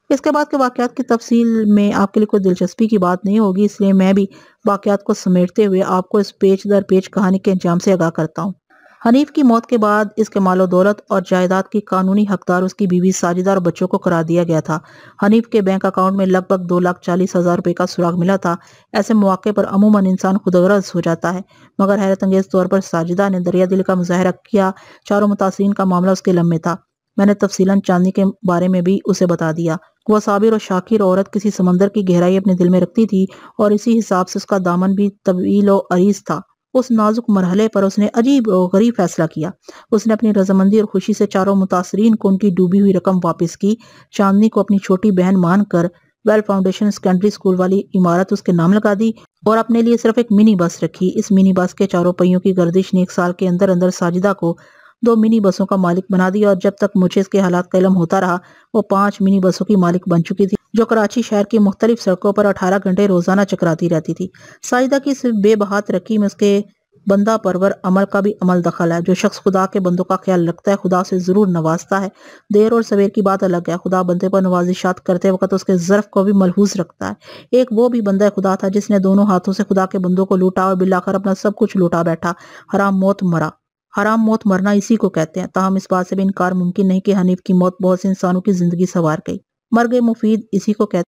[SPEAKER 1] اس کے بعد کے واقعات کی تفصیل میں آپ کے لیے کوئی دلچسپی کی بات نہیں ہوگی، اس لیے میں بھی واقعات کو سمیٹتے ہوئے آپ کو اس پیچ در پیچ کہانی کے انجام سے آگاہ کرتا ہوں۔ حنیف کی موت کے بعد اس کے مال و دولت اور جائیداد کی قانونی حقدار اس کی بیوی ساجدہ اور بچوں کو قرار دیا گیا تھا۔ حنیف کے بینک اکاؤنٹ میں لگ بھگ 2,40,000 روپے کا سراغ ملا تھا۔ ایسے مواقع پر عموماً انسان خود غرض ہو جاتا ہے، مگر حیرت انگیز طور پر ساجدہ نے دریا دلی کا مظاہرہ کیا۔ چاروں متاثرین کا معاملہ اس کے علم میں تھا۔ میں نے تفصیلاً چاندنی کے بارے میں بھی اسے بتا دیا۔ وہ صابر اور شاکر عورت کسی سمندر کی گہرائی اپنے دل میں رکھتی تھی، اور اسی حساب سے اس کا دامن بھی طویل و عریض تھا۔ اس نازک مرحلے پر اس نے عجیب و غریب فیصلہ کیا۔ اس نے اپنی رضامندی اور خوشی سے چاروں متاثرین کو ان کی ڈوبی ہوئی رقم واپس کی۔ چاندنی کو اپنی چھوٹی بہن مان کر ویل فاؤنڈیشن سیکنڈری اسکول والی عمارت اس کے نام لگا دی، اور اپنے لیے صرف ایک منی بس رکھی۔ اس منی بس کے چاروں پہیوں کی گردش نے 1 سال کے اندر اندر ساجدہ کو 2 منی بسوں کا مالک بنا دیا، اور جب تک مجھے اس کے حالات کا علم ہوتا رہا وہ 5 منی بسوں کی مالک بن چکی تھی، جو کراچی شہر کی مختلف سڑکوں پر 18 گھنٹے روزانہ چکراتی رہتی تھی۔ ساجدہ کی اس بے بہا ترقی میں اس کے بندہ پرور عمل کا بھی عمل دخل ہے۔ جو شخص خدا کے بندوں کا خیال رکھتا ہے خدا سے ضرور نوازتا ہے۔ دیر اور سویر کی بات الگ ہے، خدا بندے پر نوازشات کرتے وقت اس کے ظرف کو بھی ملحوظ رکھتا ہے۔ ایک وہ بھی بندہ خدا تھا جس نے دونوں ہاتھوں سے خدا کے بندوں کو لوٹا اور بالآخر اپنا سب کچھ لوٹا بیٹھا، حرام موت مرا۔ حرام موت مرنا اسی کو کہتے ہیں۔ تاہم اس بات سے بھی انکار ممکن نہیں کہ حنیف کی موت بہت سے انسانوں کی زندگی سنوار گئی۔ مرگ مفید اسی کو کہتے ہیں